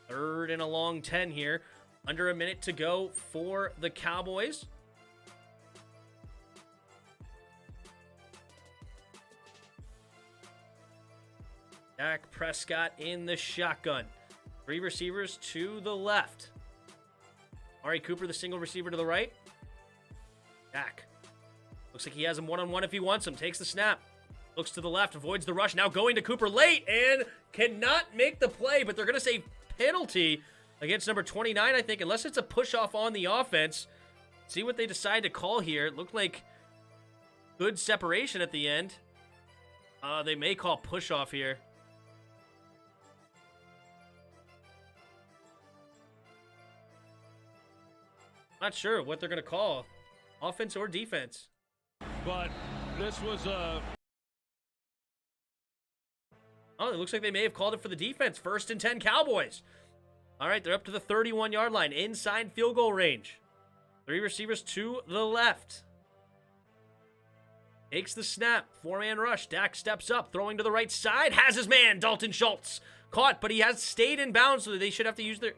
3rd and a long 10 here. Under a minute to go for the Cowboys. Dak Prescott in the shotgun. 3 receivers to the left. Amari Cooper, the single receiver to the right. Dak. Looks like he has him one-on-one if he wants him. Takes the snap. Looks to the left, avoids the rush. Now going to Cooper late and cannot make the play, but they're going to say penalty against number 29, I think, unless it's a push-off on the offense. See what they decide to call here. It looked like good separation at the end. They may call push-off here. Not sure what they're going to call, offense or defense. But this was a... Oh, it looks like they may have called it for the defense. 1st and 10 Cowboys. All right, they're up to the 31-yard line, inside field goal range. 3 receivers to the left. Takes the snap. 4-man rush. Dak steps up, throwing to the right side. Has his man, Dalton Schultz. Caught, but he has stayed in bounds, so they should have to use their...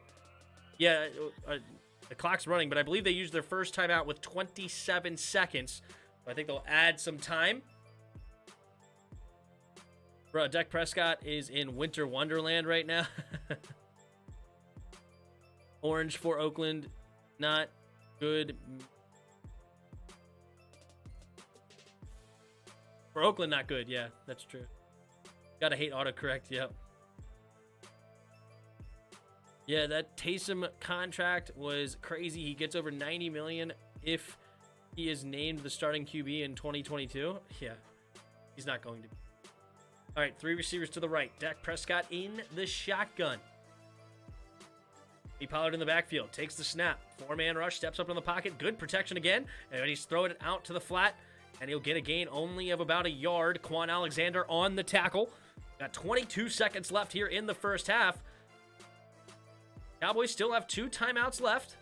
Yeah, the clock's running, but I believe they used their first timeout with 27 seconds. So I think they'll add some time. Bro, Dak Prescott is in winter wonderland right now. Orange for Oakland, not good. For Oakland, not good. Yeah, that's true. Gotta hate autocorrect, yep. Yeah, that Taysom contract was crazy. He gets over $90 million if he is named the starting QB in 2022. Yeah, he's not going to be. All right, 3 receivers to the right. Dak Prescott in the shotgun. He Pollard in the backfield, takes the snap. 4-man rush, steps up in the pocket. Good protection again. And he's throwing it out to the flat. And he'll get a gain only of about a yard. Quan Alexander on the tackle. Got 22 seconds left here in the first half. Cowboys still have 2 timeouts left.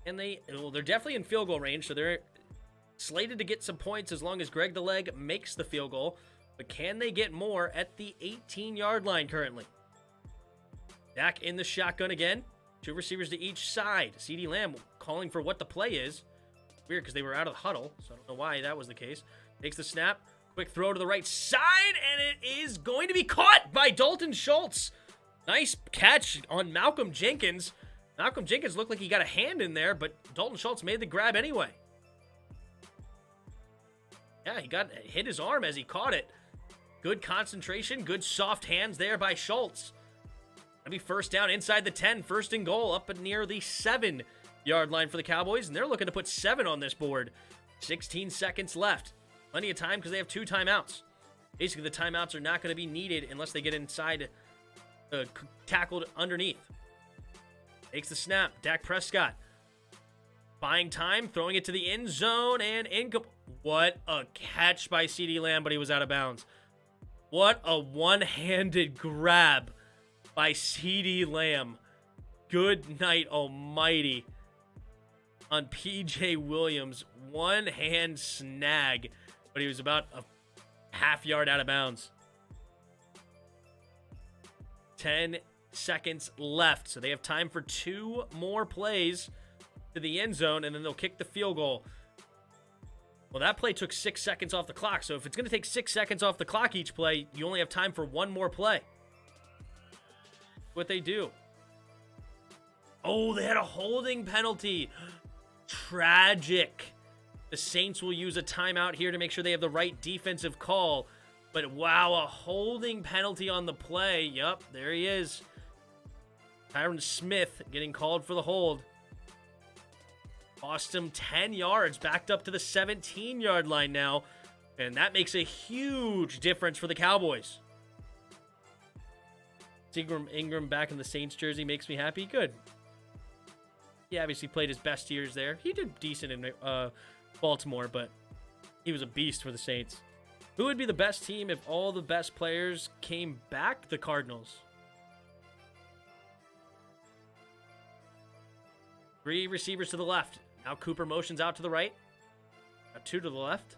And they're definitely in field goal range, so they're slated to get some points as long as Greg the Leg makes the field goal. But can they get more at the 18-yard line currently? Dak in the shotgun again. 2 receivers to each side. CeeDee Lamb calling for what the play is. Weird because they were out of the huddle, so I don't know why that was the case. Takes the snap. Quick throw to the right side, and it is going to be caught by Dalton Schultz. Nice catch on Malcolm Jenkins. Malcolm Jenkins looked like he got a hand in there, but Dalton Schultz made the grab anyway. Yeah, he hit his arm as he caught it. Good concentration, good soft hands there by Schultz. That'll be first down inside the 10, 1st and goal up near the 7-yard line for the Cowboys, and they're looking to put 7 on this board. 16 seconds left. Plenty of time because they have 2 timeouts. Basically, the timeouts are not going to be needed unless they get inside, tackled underneath. Takes the snap. Dak Prescott buying time, throwing it to the end zone, and what a catch by CeeDee Lamb, but he was out of bounds. What a one-handed grab by CeeDee Lamb. Good night, almighty. On P.J. Williams, one-hand snag, but he was about a half yard out of bounds. 10 seconds left, so they have time for 2 more plays to the end zone, and then they'll kick the field goal. Well, that play took 6 seconds off the clock, so if it's going to take 6 seconds off the clock each play, you only have time for 1 more play. What they do. Oh, they had a holding penalty. Tragic. The Saints will use a timeout here to make sure they have the right defensive call. But wow, a holding penalty on the play. Yup, there he is. Tyron Smith getting called for the hold. Cost him 10 yards, backed up to the 17-yard line now. And that makes a huge difference for the Cowboys. Ingram back in the Saints jersey makes me happy. Good. He obviously played his best years there. He did decent in Baltimore, but he was a beast for the Saints. Who would be the best team if all the best players came back? The Cardinals. 3 receivers to the left. Now Cooper motions out to the right. Got 2 to the left.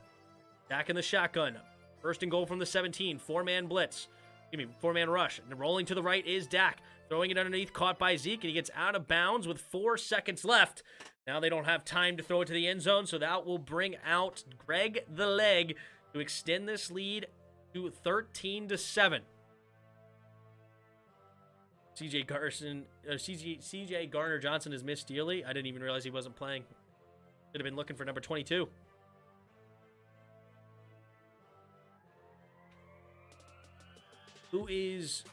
Back in the shotgun. 1st and goal from the 17. 4-man blitz. 4-man rush. And rolling to the right is Dak. Throwing it underneath, caught by Zeke, and he gets out of bounds with 4 seconds left. Now they don't have time to throw it to the end zone, so that will bring out Greg the Leg to extend this lead to 13-7. CJ Garner Johnson has missed dearly. I didn't even realize he wasn't playing. Should have been looking for number 22. Who is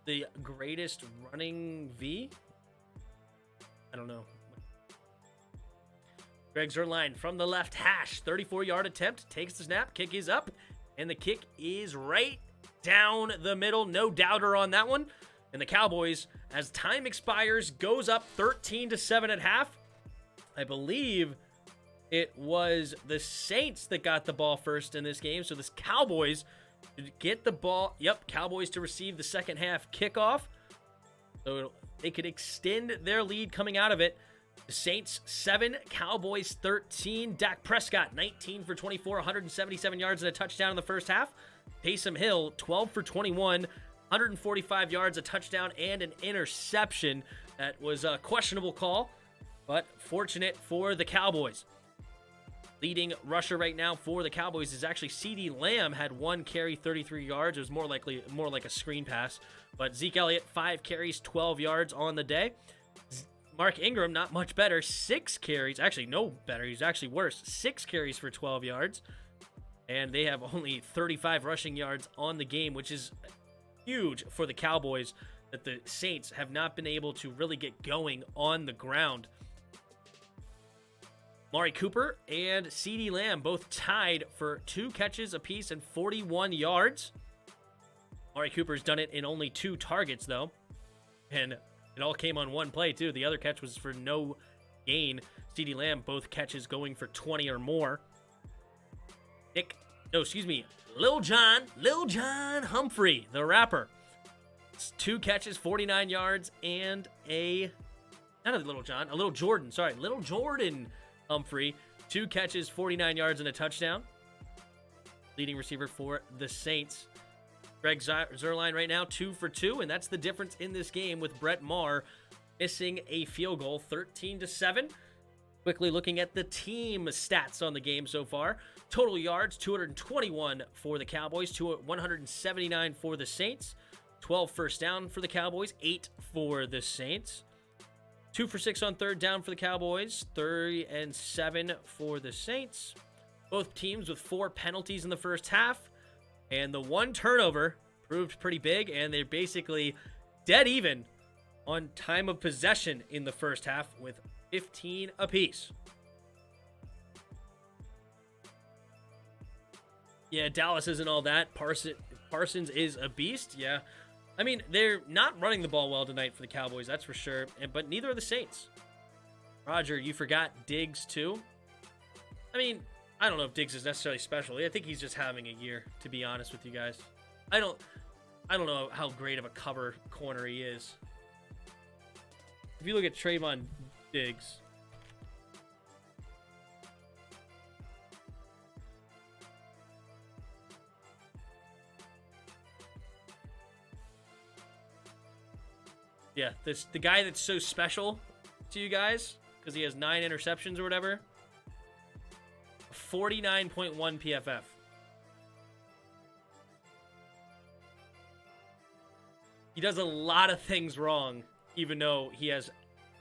the greatest running V? I don't know. Greg Zuerlein from the left hash. 34-yard attempt. Takes the snap. Kick is up. And the kick is right down the middle. No doubter on that one. And the Cowboys, as time expires, goes up 13-7 at half. I believe it was the Saints that got the ball first in this game. So this Cowboys get the ball. Yep, Cowboys to receive the second half kickoff. So they could extend their lead coming out of it. The Saints 7, Cowboys 13. Dak Prescott 19 for 24, 177 yards and a touchdown in the first half. Taysom Hill 12 for 21, 145 yards, a touchdown, and an interception. That was a questionable call, but fortunate for the Cowboys. Leading rusher right now for the Cowboys is actually CeeDee Lamb, had 1 carry, 33 yards. It was more like a screen pass. But Zeke Elliott, 5 carries, 12 yards on the day. Mark Ingram, not much better, 6 carries. Actually, no better. He's actually worse. 6 carries for 12 yards. And they have only 35 rushing yards on the game, which is huge for the Cowboys, that the Saints have not been able to really get going on the ground. Amari Cooper and CeeDee Lamb both tied for 2 catches apiece and 41 yards. Amari Cooper's done it in only 2 targets, though. And it all came on 1 play, too. The other catch was for no gain. CeeDee Lamb, both catches going for 20 or more. Lil John Humphrey, the rapper. 2 catches, 49 yards, and Little Jordan Humphrey, 2 catches, 49 yards, and a touchdown. Leading receiver for the Saints. Greg Zuerlein right now, 2 for 2, and that's the difference in this game with Brett Maher missing a field goal, 13-7. Quickly looking at the team stats on the game so far. Total yards, 221 for the Cowboys, 179 for the Saints. 12 first down for the Cowboys, 8 for the Saints. 2 for 6 on third down for the Cowboys, 3 and 7 for the Saints. Both teams with 4 penalties in the first half. And the 1 turnover proved pretty big, and they're basically dead even on time of possession in the first half with 15 apiece. Yeah, Dallas isn't all that. Parsons is a beast, yeah. I mean, they're not running the ball well tonight for the Cowboys, that's for sure. But neither are the Saints. Roger, you forgot Diggs too? I mean, I don't know if Diggs is necessarily special. I think he's just having a year, to be honest with you guys. I don't know how great of a cover corner he is. If you look at Trayvon Diggs, yeah, the guy that's so special to you guys because he has 9 interceptions or whatever. 49.1 PFF. He does a lot of things wrong, even though he has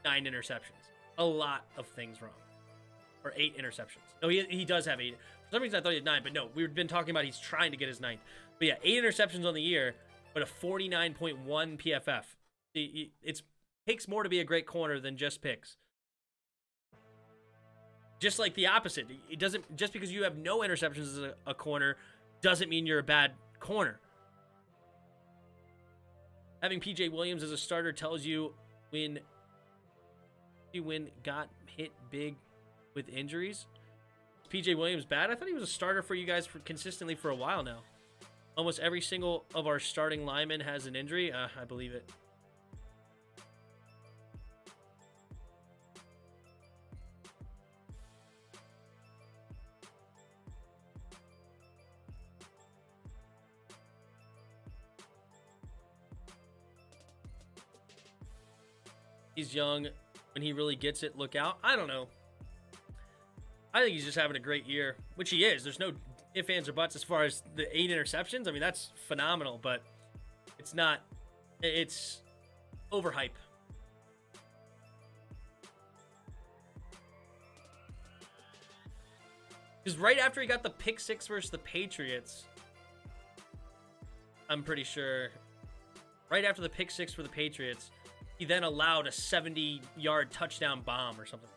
9 interceptions. A lot of things wrong. Or 8 interceptions. No, he does have 8. For some reason, I thought he had 9, but no, we've been talking about he's trying to get his 9th. But yeah, 8 interceptions on the year, but a 49.1 PFF. It takes more to be a great corner than just picks. Just like the opposite. It doesn't, just because you have no interceptions as a corner doesn't mean you're a bad corner. Having PJ Williams as a starter tells you when got hit big with injuries. Is PJ Williams bad? I thought he was a starter for you guys consistently for a while now. Almost every single of our starting linemen has an injury. I believe it. He's young. When he really gets it, look out. I don't know. I think he's just having a great year, which he is. There's no ifs, ands, or buts as far as the 8 interceptions. I mean, that's phenomenal, but it's not. It's overhype. Because right after he got the pick 6 versus the Patriots, I'm pretty sure, right after the pick 6 for the Patriots, he then allowed a 70-yard touchdown bomb or something.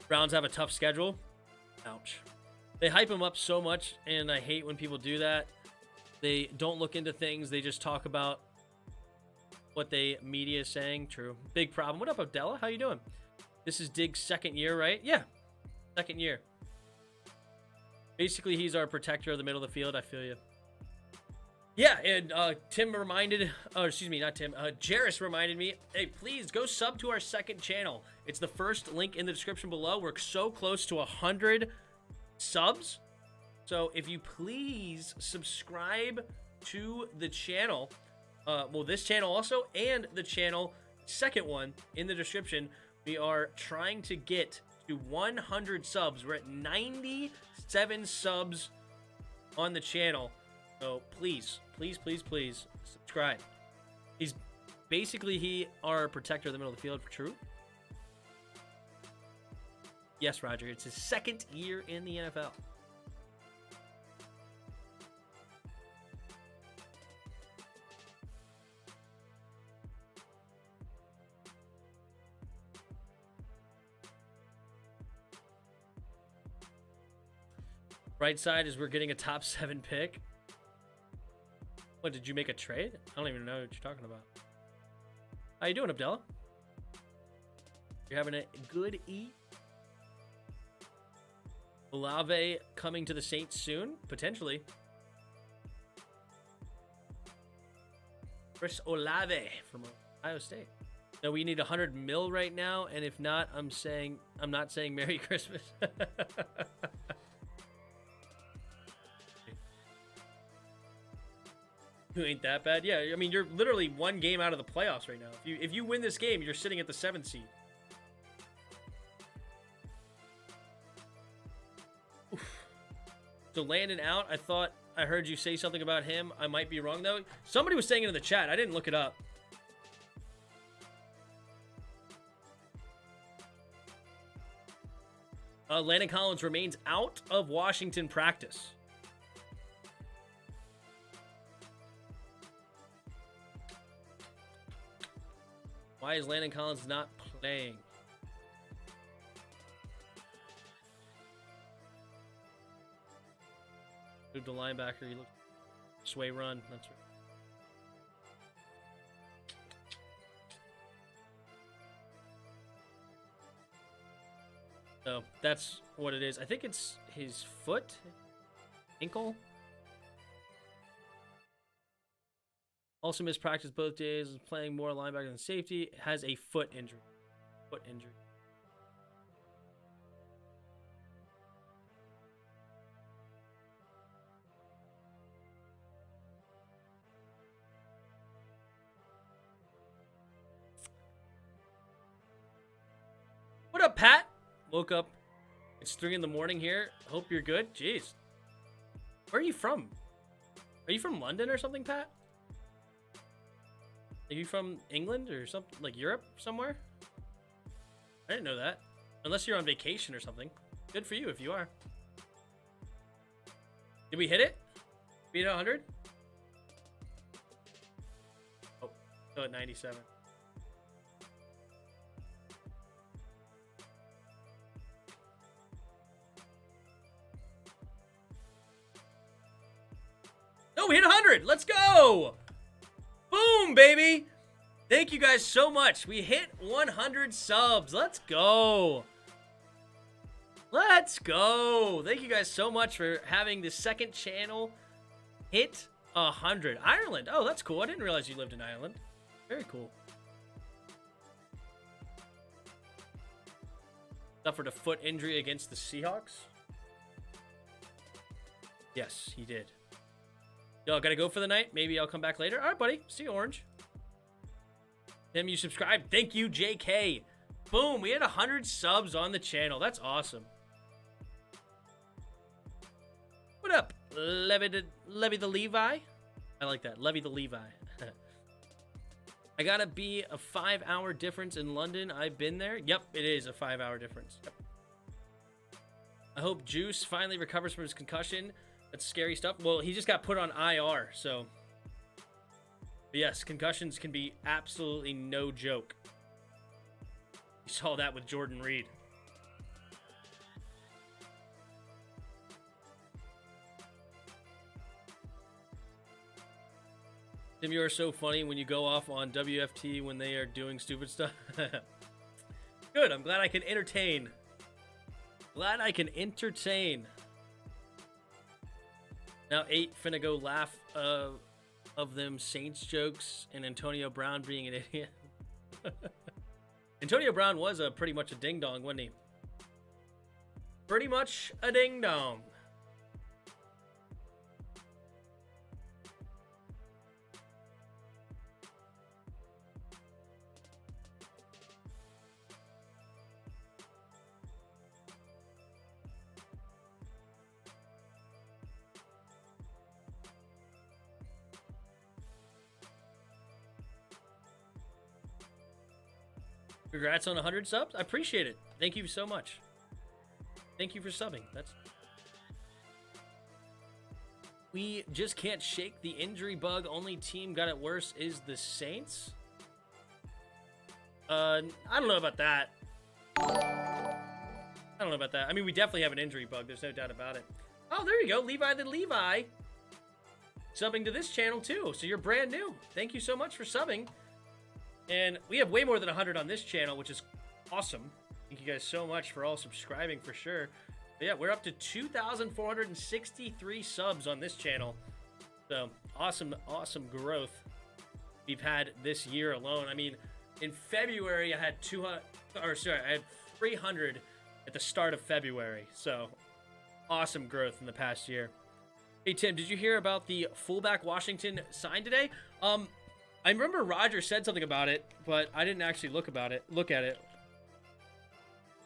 Browns have a tough schedule. Ouch. They hype him up so much, and I hate when people do that. They don't look into things. They just talk about what they media is saying. True. Big problem. What up, Abdella? How you doing? This is Dig's second year, right? Yeah. Second year. Basically, he's our protector of the middle of the field. I feel you. Yeah, and Tim reminded, oh, excuse me, not Tim, Jarris reminded me, hey, please go sub to our second channel. It's the first link in the description below. We're so close to 100 subs. So if you please subscribe to the channel, well, this channel also, and the channel, second one in the description, we are trying to get to 100 subs. We're at 97 subs on the channel. So please, please, please, please subscribe. He's basically our protector of the middle of the field. True. Yes, Roger. It's his second year in the NFL. Right side is we're getting a top 7 pick. What, did you make a trade? I don't even know what you're talking about. How you doing, Abdella? You're having a good eat? Olave coming to the Saints soon? Potentially. Chris Olave from Ohio State. No, we need 100 mil right now, and if not, I'm not saying Merry Christmas. You ain't that bad. Yeah, I mean, you're literally one game out of the playoffs right now. If you win this game, you're sitting at the 7th seed. Oof. So Landon out. I thought I heard you say something about him. I might be wrong, though. Somebody was saying it in the chat. I didn't look it up. Landon Collins remains out of Washington practice. Why is Landon Collins not playing? Moved to linebacker. He looked sway run. That's right. So that's what it is. I think it's his foot, ankle. Also missed practice both days. Was playing more linebacker than safety. Has a foot injury. Foot injury. What up, Pat? Woke up. It's 3 in the morning here. Hope you're good. Jeez. Where are you from? Are you from London or something, Pat? Are you from England or something, like Europe somewhere? I didn't know that. Unless you're on vacation or something. Good for you if you are. Did we hit it? We hit 100? Oh, still at 97. Oh, we hit 100. Let's go. Boom, baby. Thank you guys so much. We hit 100 subs. Let's go. Let's go. Thank you guys so much for having the second channel hit 100. Ireland. Oh, that's cool. I didn't realize you lived in Ireland. Very cool. Suffered a foot injury against the Seahawks. Yes, he did. Yo, gotta go for the night. Maybe I'll come back later. All right, buddy. See you, Orange. Tim, you subscribed. Thank you, JK. Boom. We had 100 subs on the channel. That's awesome. What up, Levy the Levi? I like that. Levy the Levi. I gotta be a 5-hour difference in London. I've been there. Yep, it is a 5-hour difference. Yep. I hope Juice finally recovers from his concussion. That's scary stuff. Well, he just got put on IR, so. But yes, concussions can be absolutely no joke. You saw that with Jordan Reed. Tim, you are so funny when you go off on WFT when they are doing stupid stuff. Good. I'm glad I can entertain. Glad I can entertain. Now 8 finna go laugh of them Saints jokes and Antonio Brown being an idiot. Antonio Brown was pretty much a ding-dong, wasn't he? Pretty much a ding-dong. Congrats on 100 subs. I appreciate it. Thank you so much. Thank you for subbing. We just can't shake the injury bug. Only team got it worse is the Saints. I don't know about that. I mean, we definitely have an injury bug. There's no doubt about it. Oh, there you go. Levi the Levi. Subbing to this channel, too. So you're brand new. Thank you so much for subbing. And we have way more than 100 on this channel, which is awesome. Thank you guys so much for all subscribing for sure. But yeah, we're up to 2,463 subs on this channel. So awesome, awesome growth we've had this year alone. I mean, in February, I had 300 at the start of February. So awesome growth in the past year. Hey, Tim, did you hear about the fullback Washington signed today? I remember Roger said something about it, but I didn't actually look at it.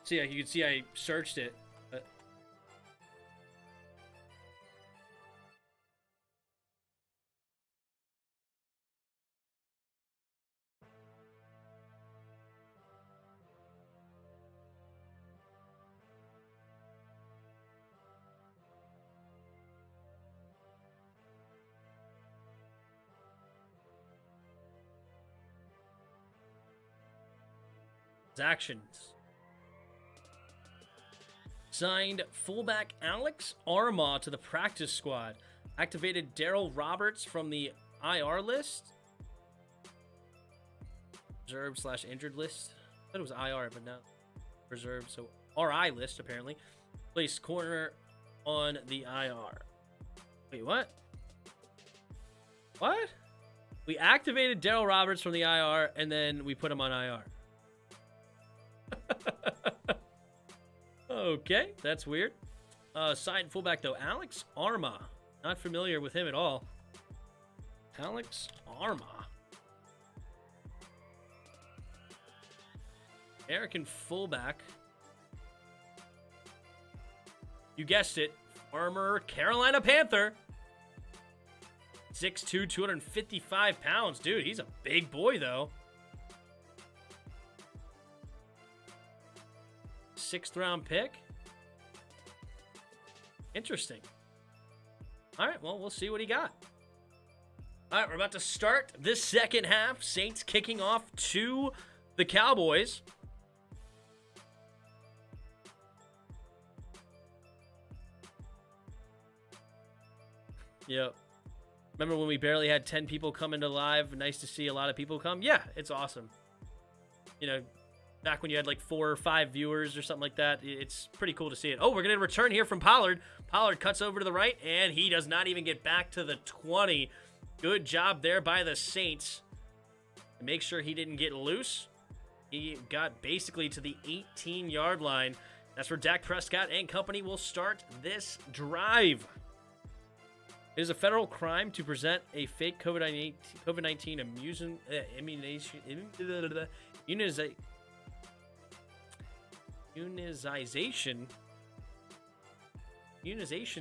See, you can see I searched it. Actions. Signed fullback Alex Armah to the practice squad. Activated Daryl Roberts from the IR list. Reserved/injured list. I thought it was IR, but not reserved. So RI list, apparently. Placed corner on the IR. Wait, what? What? We activated Daryl Roberts from the IR, and then we put him on IR. Okay, that's weird. Signed fullback, though, Alex Armah. Not familiar with him at all. Alex Armah. American fullback. You guessed it. Former Carolina Panther. 6'2", 255 pounds. Dude, he's a big boy, though. 6th round pick. Interesting. All right, well, we'll see what he got. All right, we're about to start this second half. Saints kicking off to the Cowboys. Yep. Remember when we barely had 10 people come into live? Nice to see a lot of people come. Yeah, it's awesome. You know, back when you had like 4 or 5 viewers or something like that, it's pretty cool to see it. Oh, we're going to return here from Pollard. Pollard cuts over to the right, and he does not even get back to the 20. Good job there by the Saints. Make sure he didn't get loose. He got basically to the 18-yard line. That's where Dak Prescott and company will start this drive. It is a federal crime to present a fake COVID-19 immunization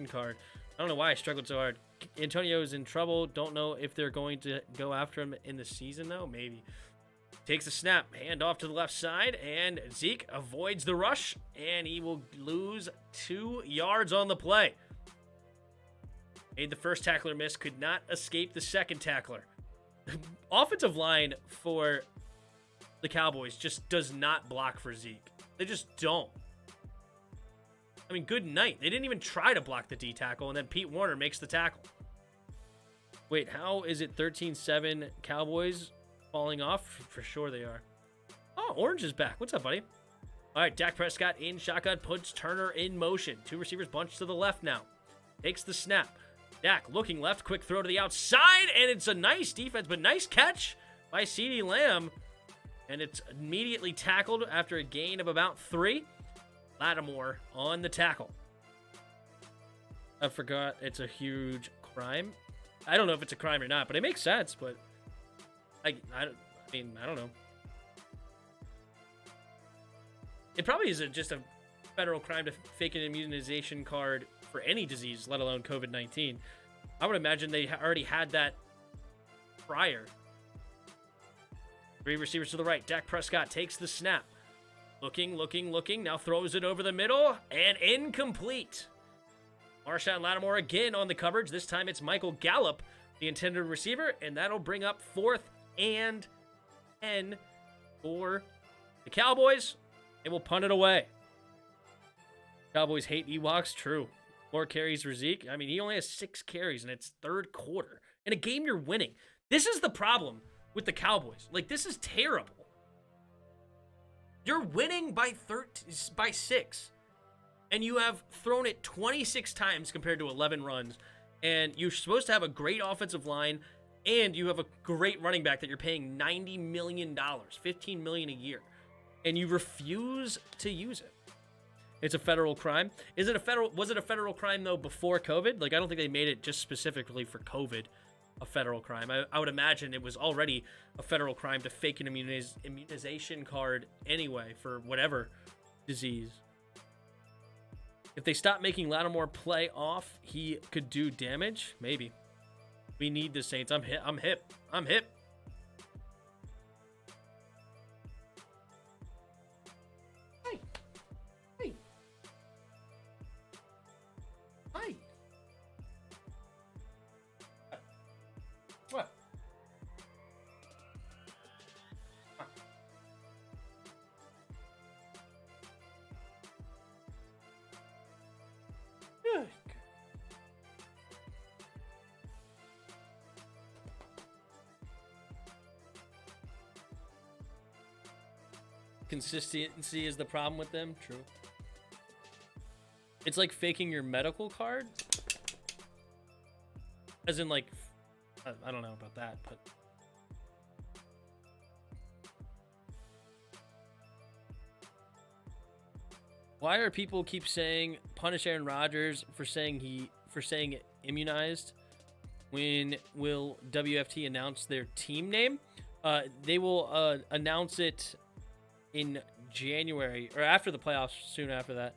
card. I don't know why I struggled so hard. Antonio is in trouble. Don't know if they're going to go after him in the season, though. Maybe. Takes a snap. Hand off to the left side, and Zeke avoids the rush, and he will lose 2 yards on the play. Made the first tackler miss. Could not escape the second tackler. Offensive line for the Cowboys just does not block for Zeke. They just don't. I mean, good night. They didn't even try to block the D tackle, and then Pete Warner makes the tackle. Wait, how is it 13-7 Cowboys falling off? For sure they are. Oh, Orange is back. What's up, buddy? All right, Dak Prescott in shotgun, puts Turner in motion. Two receivers bunched to the left now. Takes the snap. Dak looking left, quick throw to the outside, and it's a nice defense, but nice catch by CeeDee Lamb. And it's immediately tackled after a gain of about 3. Lattimore on the tackle. I forgot it's a huge crime. I don't know if it's a crime or not, but it makes sense, but I don't know. It probably isn't just a federal crime to fake an immunization card for any disease, let alone COVID-19. I would imagine they already had that prior. 3 receivers to the right. Dak Prescott takes the snap. Looking. Now throws it over the middle and incomplete. Marshawn Lattimore again on the coverage. This time it's Michael Gallup, the intended receiver, and that'll bring up 4th and 10 for the Cowboys. They will punt it away. Cowboys hate Ewoks. True. More carries for Zeke. I mean, he only has 6 carries, and it's third quarter. In a game you're winning. This is the problem with the Cowboys. Like, this is terrible. You're winning by 6. And you have thrown it 26 times compared to 11 runs. And you're supposed to have a great offensive line. And you have a great running back that you're paying $90 million. $15 million a year. And you refuse to use it. It's a federal crime. Was it a federal crime though before COVID? Like, I don't think they made it just specifically for COVID a federal crime. I would imagine it was already a federal crime to fake an immunization card anyway for whatever disease. If they stop making Lattimore play off, he could do damage. Maybe. We need the Saints. I'm hip. What? Good. Consistency is the problem with them. True. It's like faking your medical card. As in, like, I don't know about that, but why are people keep saying punish Aaron Rodgers for saying immunized? When will WFT announce their team name? They will announce it in January or after the playoffs. Soon after that.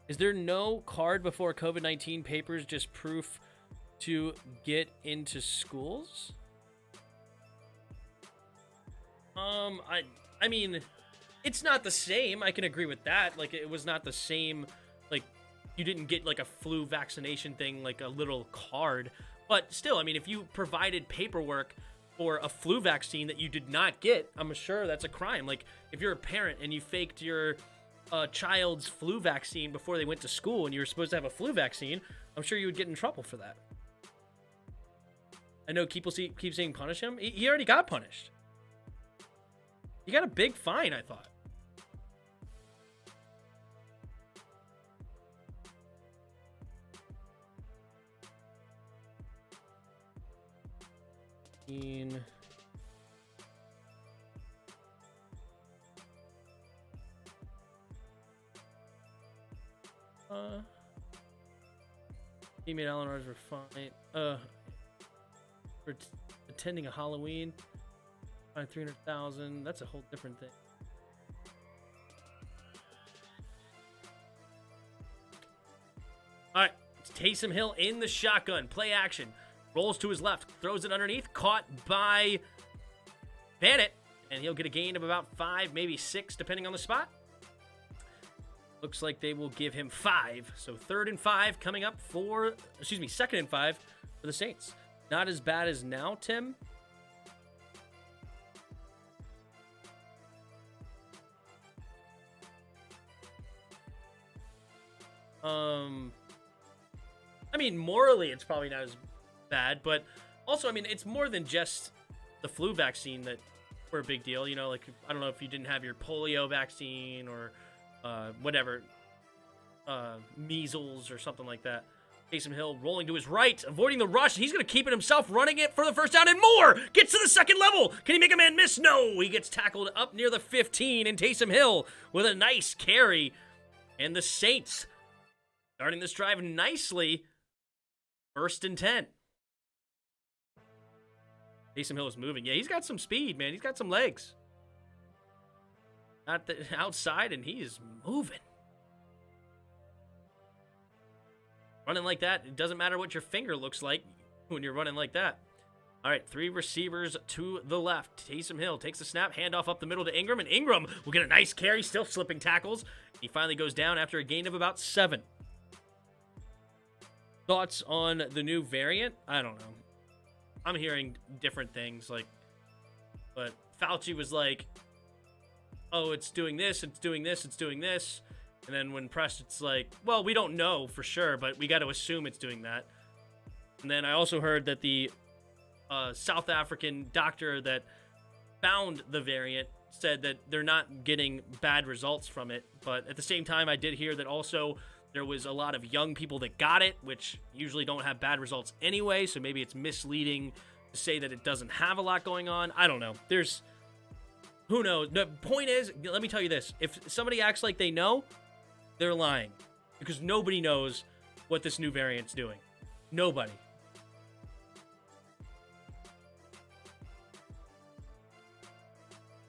Is there no card before COVID-19 papers? Just proof to get into schools? I mean, it's not the same. I can agree with that. Like, it was not the same. Like, you didn't get like a flu vaccination thing, like a little card. But still, I mean, if you provided paperwork for a flu vaccine that you did not get, I'm sure that's a crime. Like, if you're a parent and you faked your child's flu vaccine before they went to school and you were supposed to have a flu vaccine, I'm sure you would get in trouble for that. I know people keep saying punish him. He already got punished. He got a big fine, I thought. Teammate Allen Rogers were fine. For attending a Halloween, fine $300,000. That's a whole different thing. All right, it's Taysom Hill in the shotgun, play action, rolls to his left, throws it underneath, caught by Bennett, and he'll get a gain of about 5, maybe 6, depending on the spot. Looks like they will give him 5. So 3rd and 5 coming up for, 2nd and 5 for the Saints. Not as bad as now, Tim. I mean, morally, it's probably not as bad, but Also, I mean, it's more than just the flu vaccine that were a big deal. You know, like, I don't know if you didn't have your polio vaccine or whatever, measles or something like that. Taysom Hill rolling to his right, avoiding the rush. He's going to keep it himself, running it for the first down and more. Gets to the second level. Can he make a man miss? No. He gets tackled up near the 15, and Taysom Hill with a nice carry. And the Saints starting this drive nicely. 1st and 10. Taysom Hill is moving. Yeah, he's got some speed, man. He's got some legs. Not the outside, and he is moving. Running like that, it doesn't matter what your finger looks like when you're running like that. All right, 3 receivers to the left. Taysom Hill takes the snap, handoff up the middle to Ingram, and Ingram will get a nice carry, still slipping tackles. He finally goes down after a gain of about 7. Thoughts on the new variant? I don't know. I'm hearing different things, but Fauci was like, oh, it's doing this, it's doing this, it's doing this. And then when pressed, it's like, well, we don't know for sure, but we got to assume it's doing that. And then I also heard that the South African doctor that found the variant said that they're not getting bad results from it. But at the same time, I did hear that also there was a lot of young people that got it, which usually don't have bad results anyway. So maybe it's misleading to say that it doesn't have a lot going on. I don't know. Who knows? The point is, let me tell you this. If somebody acts like they know, they're lying, because nobody knows what this new variant's doing. Nobody.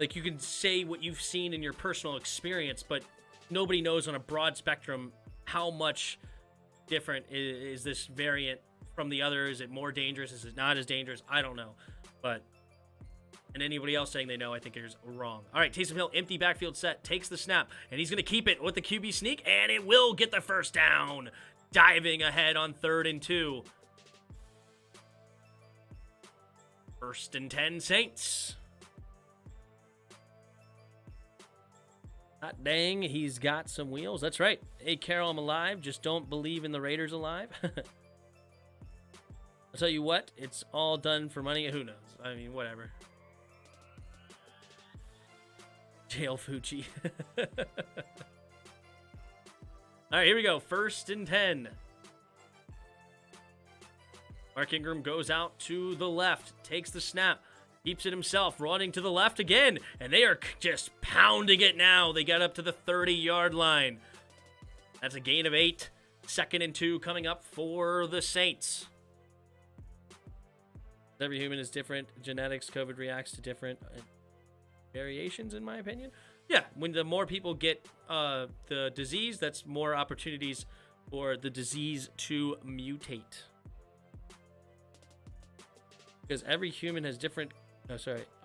Like, you can say what you've seen in your personal experience, but nobody knows on a broad spectrum how much different is this variant from the other. Is it more dangerous? Is it not as dangerous? I don't know. And anybody else saying they know, I think is wrong. All right, Taysom Hill, empty backfield set, takes the snap, and he's going to keep it with the QB sneak, and it will get the first down. Diving ahead on 3rd and 2. 1st and 10, Saints. Hot dang, he's got some wheels. That's right. Hey, Carol, I'm alive. Just don't believe in the Raiders alive. I'll tell you what, it's all done for money. Who knows? I mean, whatever. Jail Fucci. All right, here we go. 1st and 10. Mark Ingram goes out to the left, takes the snap, keeps it himself, running to the left again, and they are just pounding it now. They got up to the 30-yard line. That's a gain of 8. 2nd and 2 coming up for the Saints. Every human is different. Genetics, COVID reacts to different variations, in my opinion. Yeah, when the more people get the disease, that's more opportunities for the disease to mutate. Because every human has different...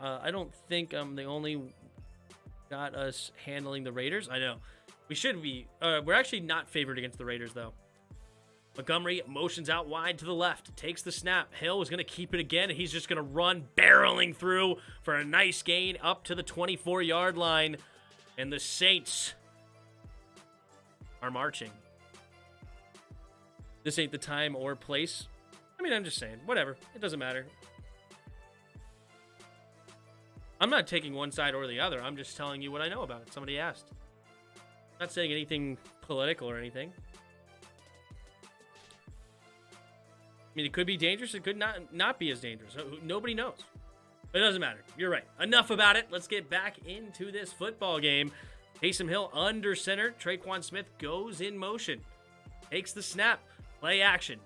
I don't think I'm the only got us handling the Raiders. I know. We should be. We're actually not favored against the Raiders, though. Montgomery motions out wide to the left, takes the snap. Hill is going to keep it again, and he's just going to run barreling through for a nice gain up to the 24-yard line. And the Saints are marching. This ain't the time or place. I mean, I'm just saying. Whatever. It doesn't matter. I'm not taking one side or the other. I'm just telling you what I know about it. Somebody asked. I'm not saying anything political or anything. I mean, it could be dangerous. It could not be as dangerous. Nobody knows. But it doesn't matter. You're right. Enough about it. Let's get back into this football game. Taysom Hill under center. Traquan Smith goes in motion. Takes the snap. Play action.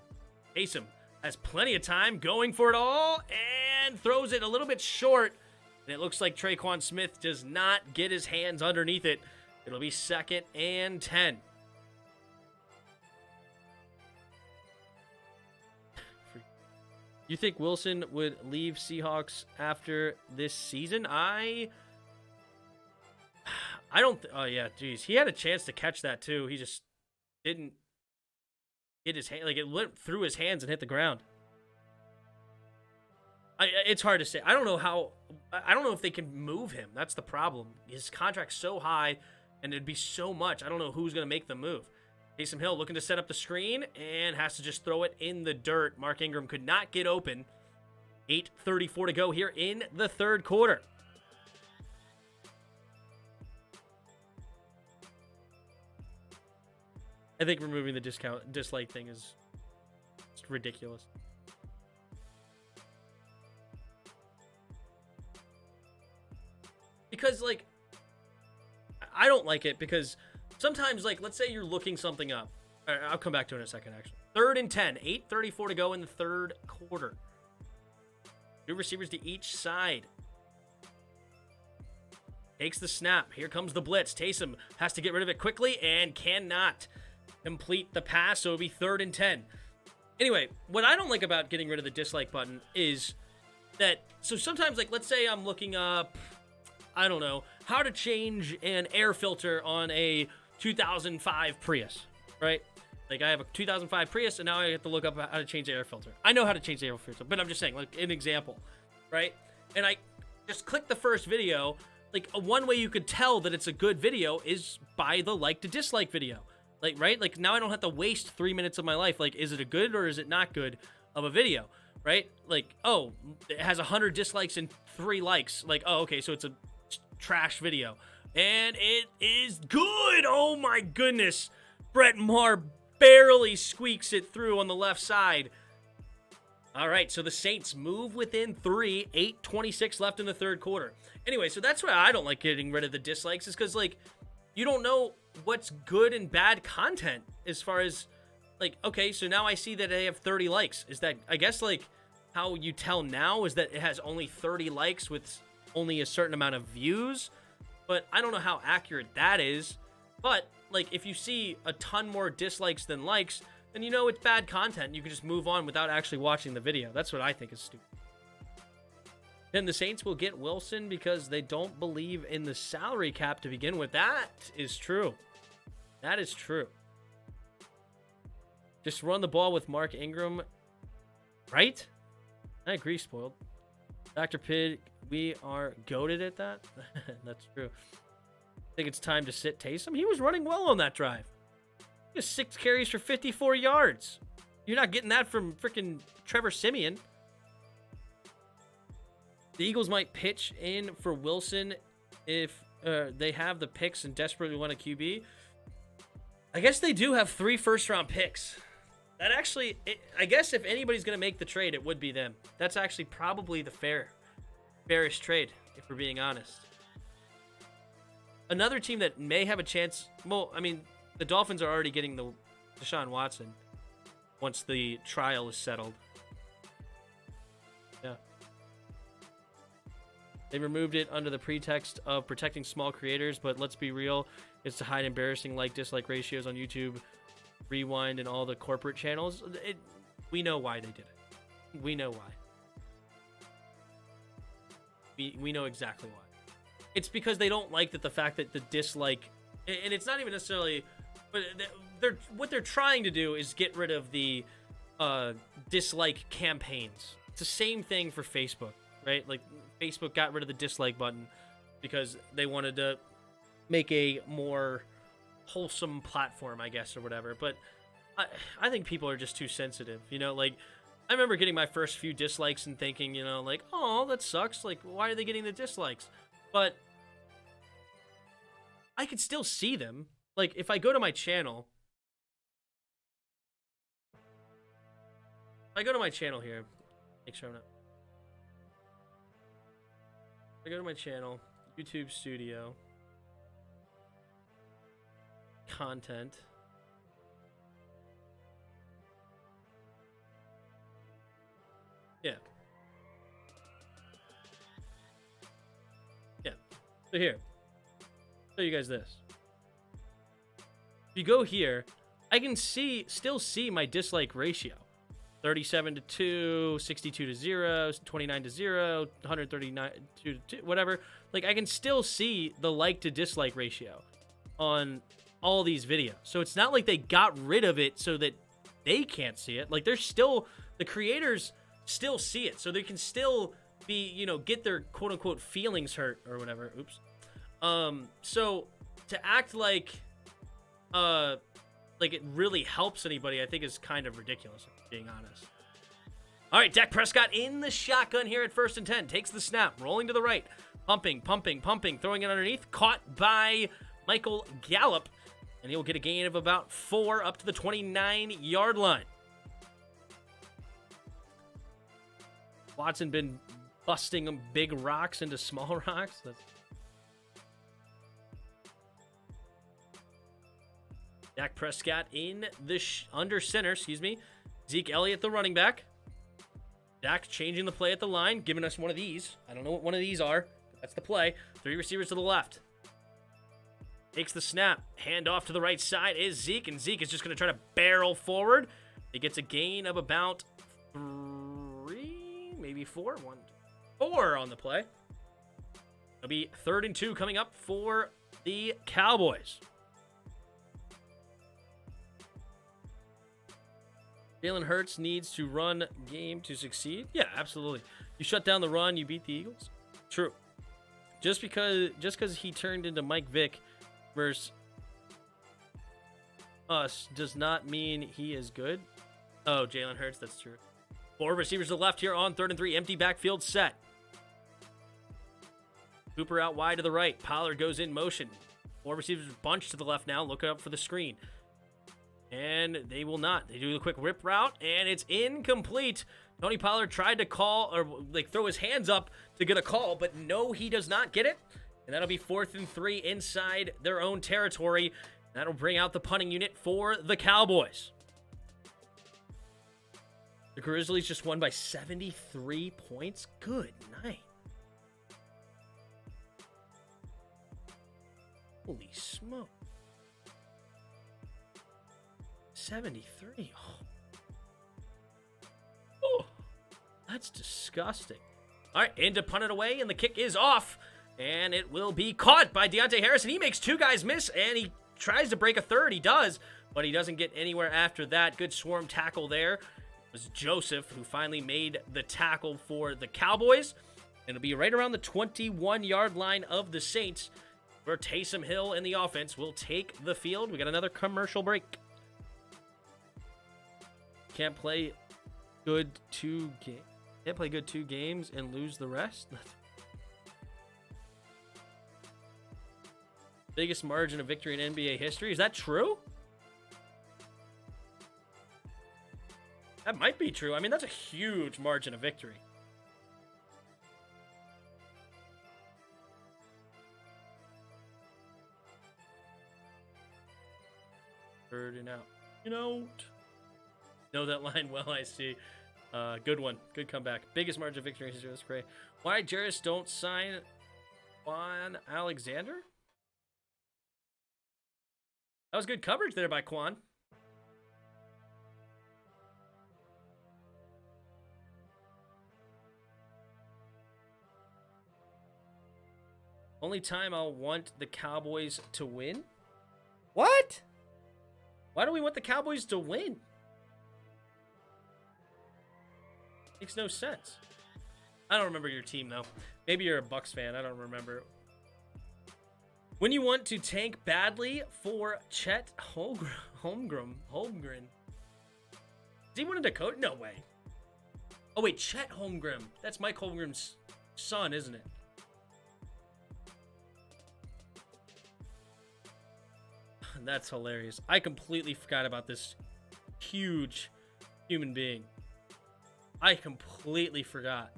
Taysom has plenty of time going for it all and throws it a little bit short. And it looks like Traquan Smith does not get his hands underneath it. It'll be 2nd and 10. You think Wilson would leave Seahawks after this season? I don't. Oh yeah, geez, he had a chance to catch that too. He just didn't get his hand. Like, it went through his hands and hit the ground. It's hard to say. I don't know how. I don't know if they can move him. That's the problem. His contract's so high, and it'd be so much. I don't know who's going to make the move. Taysom Hill looking to set up the screen and has to just throw it in the dirt. Mark Ingram could not get open. 8:34 to go here in the third quarter. I think removing the dislike thing is just ridiculous. Because, like, I don't like it because sometimes, like, let's say you're looking something up. I'll come back to it in a second, actually. 3rd and 10, 8:34 to go in the third quarter. 2 receivers to each side. Takes the snap. Here comes the blitz. Taysom has to get rid of it quickly and cannot complete the pass, so it'll be 3rd and 10. Anyway, what I don't like about getting rid of the dislike button is that, so sometimes, like, let's say I'm looking up, I don't know, how to change an air filter on a 2005 Prius, right? Like, I have a 2005 Prius, and now I have to look up how to change the air filter. I know how to change the air filter, but I'm just saying, like, an example, right? And I just click the first video. Like, one way you could tell that it's a good video is by the like to dislike video. Like, right? Like, now I don't have to waste 3 minutes of my life. Like, is it a good or is it not good of a video, right? Like, oh, it has 100 dislikes and 3 likes. Like, oh, okay, so it's a trash video. And it is good! Oh, my goodness. Brett Maher barely squeaks it through on the left side. All right, so the Saints move within 3, 8:26 left in the third quarter. Anyway, so that's why I don't like getting rid of the dislikes, is because, like, you don't know what's good and bad content as far as, like, okay, so now I see that they have 30 likes. Is that, I guess, like, how you tell now is that it has only 30 likes with only a certain amount of views? But I don't know how accurate that is. But, like, if you see a ton more dislikes than likes, then you know it's bad content. You can just move on without actually watching the video. That's what I think is stupid. Then the Saints will get Wilson because they don't believe in the salary cap to begin with. That is true. That is true. Just run the ball with Mark Ingram. Right? I agree, Spoiled. Dr. Pidd, we are goated at that. That's true. I think it's time to sit Taysom. He was running well on that drive. He has 6 carries for 54 yards. You're not getting that from freaking Trevor Siemian. The Eagles might pitch in for Wilson if they have the picks and desperately want a QB. I guess they do have 3 first-round picks. That actually, I guess if anybody's going to make the trade, it would be them. That's actually probably the fairest trade, if we're being honest. Another team that may have a chance, well, I mean, the Dolphins are already getting the Deshaun Watson once the trial is settled. Yeah. They removed it under the pretext of protecting small creators, but let's be real, it's to hide embarrassing like-dislike ratios on YouTube, Rewind, and all the corporate channels. We know why they did it. We know why. We know exactly why. It's because they don't like the fact that the dislike, and it's not even necessarily, but what they're trying to do is get rid of the dislike campaigns. It's the same thing for Facebook, right? Like, Facebook got rid of the dislike button because they wanted to make a more wholesome platform, I guess, or whatever. But I think people are just too sensitive, you know? Like, I remember getting my first few dislikes and thinking, you know, like, oh, that sucks. Like, why are they getting the dislikes? But I could still see them. Like, if I go to my channel, here, make sure I'm not. I go to my channel, YouTube Studio, content. Yeah. Yeah. So here, show you guys this. If you go here, I can still see my dislike ratio. 37 to 2, 62 to 0, 29 to 0, 139 to 2, whatever. Like, I can still see the like to dislike ratio on all these videos. So it's not like they got rid of it so that they can't see it. Like, the creators still see it. So they can still be, you know, get their quote unquote feelings hurt or whatever. Oops. So to act like it really helps anybody, I think is kind of ridiculous, if I'm being honest. All right, Dak Prescott in the shotgun here at 1st and 10. Takes the snap, rolling to the right. Pumping, throwing it underneath. Caught by Michael Gallup. And he'll get a gain of about 4 up to the 29-yard line. Watson been busting big rocks into small rocks. Dak Prescott in the under center, Zeke Elliott, the running back. Dak changing the play at the line, giving us one of these. I don't know what one of these are. That's the play. 3 receivers to the left. Takes the snap. Hand off to the right side is Zeke, and Zeke is just going to try to barrel forward. He gets a gain of about 3, maybe 4. 4 on the play. It'll be 3rd and 2 coming up for the Cowboys. Jalen Hurts needs to run game to succeed. Yeah, absolutely. You shut down the run, you beat the Eagles. True. Just because he turned into Mike Vick versus us does not mean he is good. Oh, Jalen Hurts, that's true. 4 receivers to the left here on 3rd and 3. Empty backfield set. Cooper out wide to the right. Pollard goes in motion. 4 receivers bunched to the left now. Look up for the screen. And they will not. They do the quick rip route, and it's incomplete. Tony Pollard tried to call or throw his hands up to get a call, but no, he does not get it. And that'll be 4th and 3 inside their own territory. That'll bring out the punting unit for the Cowboys. The Grizzlies just won by 73 points. Good night. Holy smoke. 73. Oh, that's disgusting. All right, in to punt it away, and the kick is off. And it will be caught by Deontay Harris, and he makes 2 guys miss, and he tries to break a third. He does, but he doesn't get anywhere after that. Good swarm tackle there. It was Joseph who finally made the tackle for the Cowboys. And it'll be right around the 21-yard line of the Saints, where Taysom Hill and the offense will take the field. We got another commercial break. Can't play good 2 games and lose the rest. Biggest margin of victory in NBA history. Is that true? That might be true. I mean, that's a huge margin of victory. Third and out. You know that line well, I see. Good one. Good comeback. Biggest margin of victory in history. That's great. Why Jarris don't sign Quan Alexander? That was good coverage there by Quan. Only time I'll want the Cowboys to win? What? Why do we want the Cowboys to win? Makes no sense. I don't remember your team, though. Maybe you're a Bucks fan. I don't remember. When you want to tank badly for Chet Holmgren. Is he one in Dakota? No way. Oh, wait. Chet Holmgren. That's Mike Holmgren's son, isn't it? That's hilarious. I completely forgot about this huge human being. I completely forgot.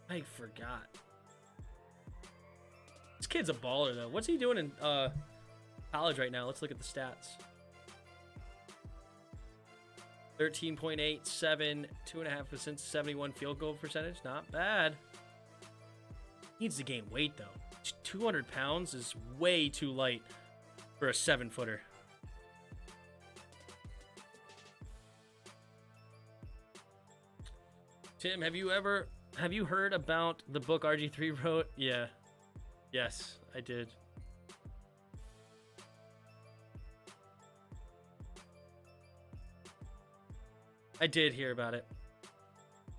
I forgot. This kid's a baller, though. What's he doing in college right now? Let's look at the stats. 13.87, 2.5%, 71 field goal percentage. Not bad. Needs to gain weight, though. 200 pounds is way too light for a 7-footer. Tim, have you heard about the book RG3 wrote? Yeah. Yes, I did. I did hear about it.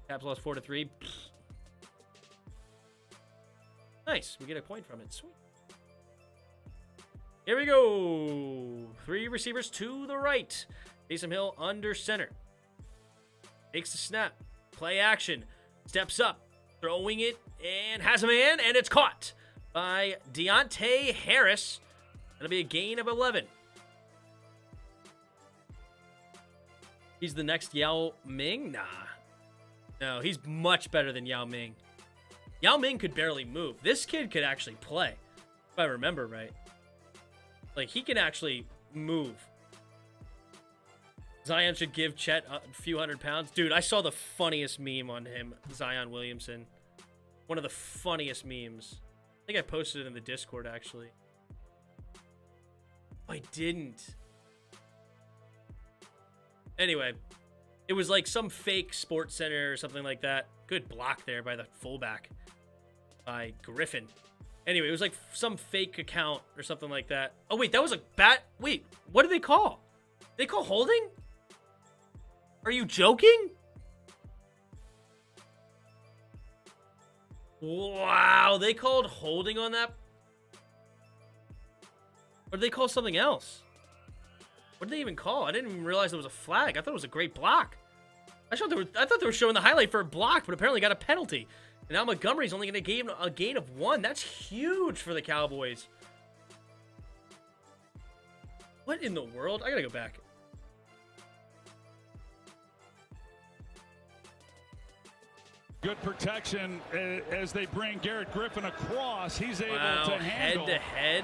Caps lost 4-3. Nice. We get a point from it. Sweet. Here we go. 3 receivers to the right. Taysom Hill under center. Takes the snap. Play action. Steps up. Throwing it and has a man. And it's caught by Deontay Harris. That'll be a gain of 11. He's the next Yao Ming? Nah. No, he's much better than Yao Ming. Yao Ming could barely move. This kid could actually play, if I remember right. Like, he can actually move. Zion should give Chet a few £100. Dude, I saw the funniest meme on him, Zion Williamson. One of the funniest memes. I think I posted it in the Discord, actually. I didn't. Anyway, it was like some fake Sports Center or something like that. Good block there by the fullback. By Griffin. Anyway, it was like some fake account or something like that. Oh, wait, that was a bat. Wait, what did they call? They call holding? Are you joking? Wow, they called holding on that? Or did they call something else? What did they even call? I didn't even realize there was a flag. I thought it was a great block. I thought they were showing the highlight for a block, but apparently got a penalty. And now Montgomery's only going to gain a gain of 1. That's huge for the Cowboys. What in the world? I got to go back. Good protection as they bring Garrett Griffin across. He's able to handle. Head-to-head.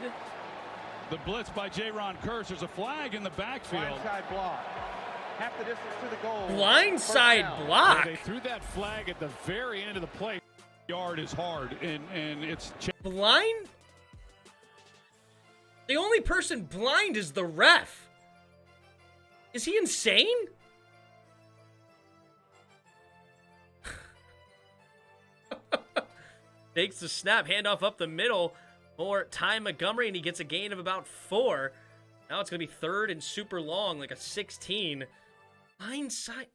The blitz by J-Ron Kearse. There's a flag in the backfield. Blindside block. Half the distance to the goal. Blindside block. Yeah, they threw that flag at the very end of the play. Yard is hard, and it's... Blind? The only person blind is the ref. Is he insane? Takes the snap, handoff up the middle for Ty Montgomery, and he gets a gain of about 4. Now it's going to be third and super long, like a 16. Blindside.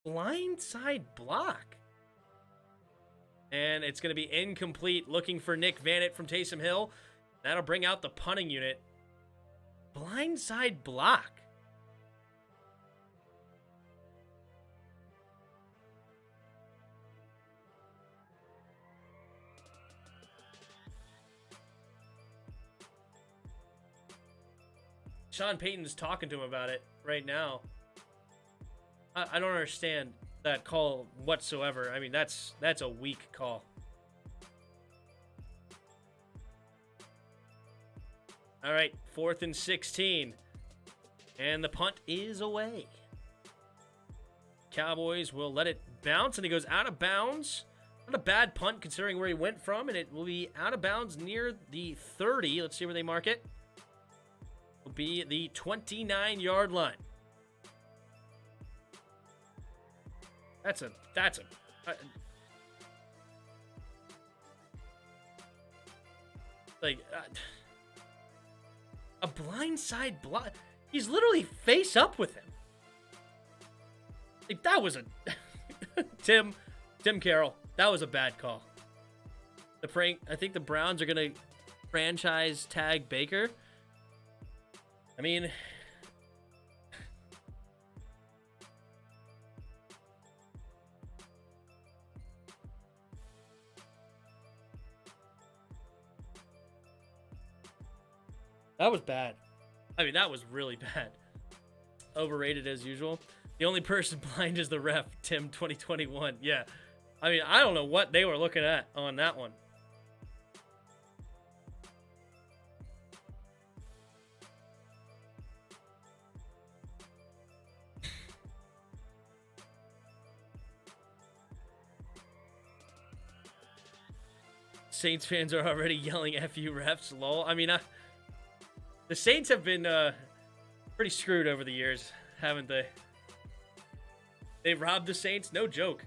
Blindside block. And it's going to be incomplete, looking for Nick Vannett from Taysom Hill. That'll bring out the punting unit. Blindside block. Sean Payton's talking to him about it right now. I don't understand that call whatsoever. I mean, that's a weak call. All right, 4th and 16. And the punt is away. Cowboys will let it bounce, and he goes out of bounds. Not a bad punt considering where he went from, and it will be out of bounds near the 30. Let's see where they mark it. Will be the 29-yard line. That's a blindside block. He's literally face up with him. Like, that was a Tim Carroll. That was a bad call. The prank. I think the Browns are gonna franchise tag Baker. I mean, that was bad. I mean, that was really bad. Overrated as usual. The only person blind is the ref, Tim 2021. Yeah. I mean, I don't know what they were looking at on that one. Saints fans are already yelling "F you refs," lol. I mean, the Saints have been pretty screwed over the years, haven't they? They robbed the Saints, no joke.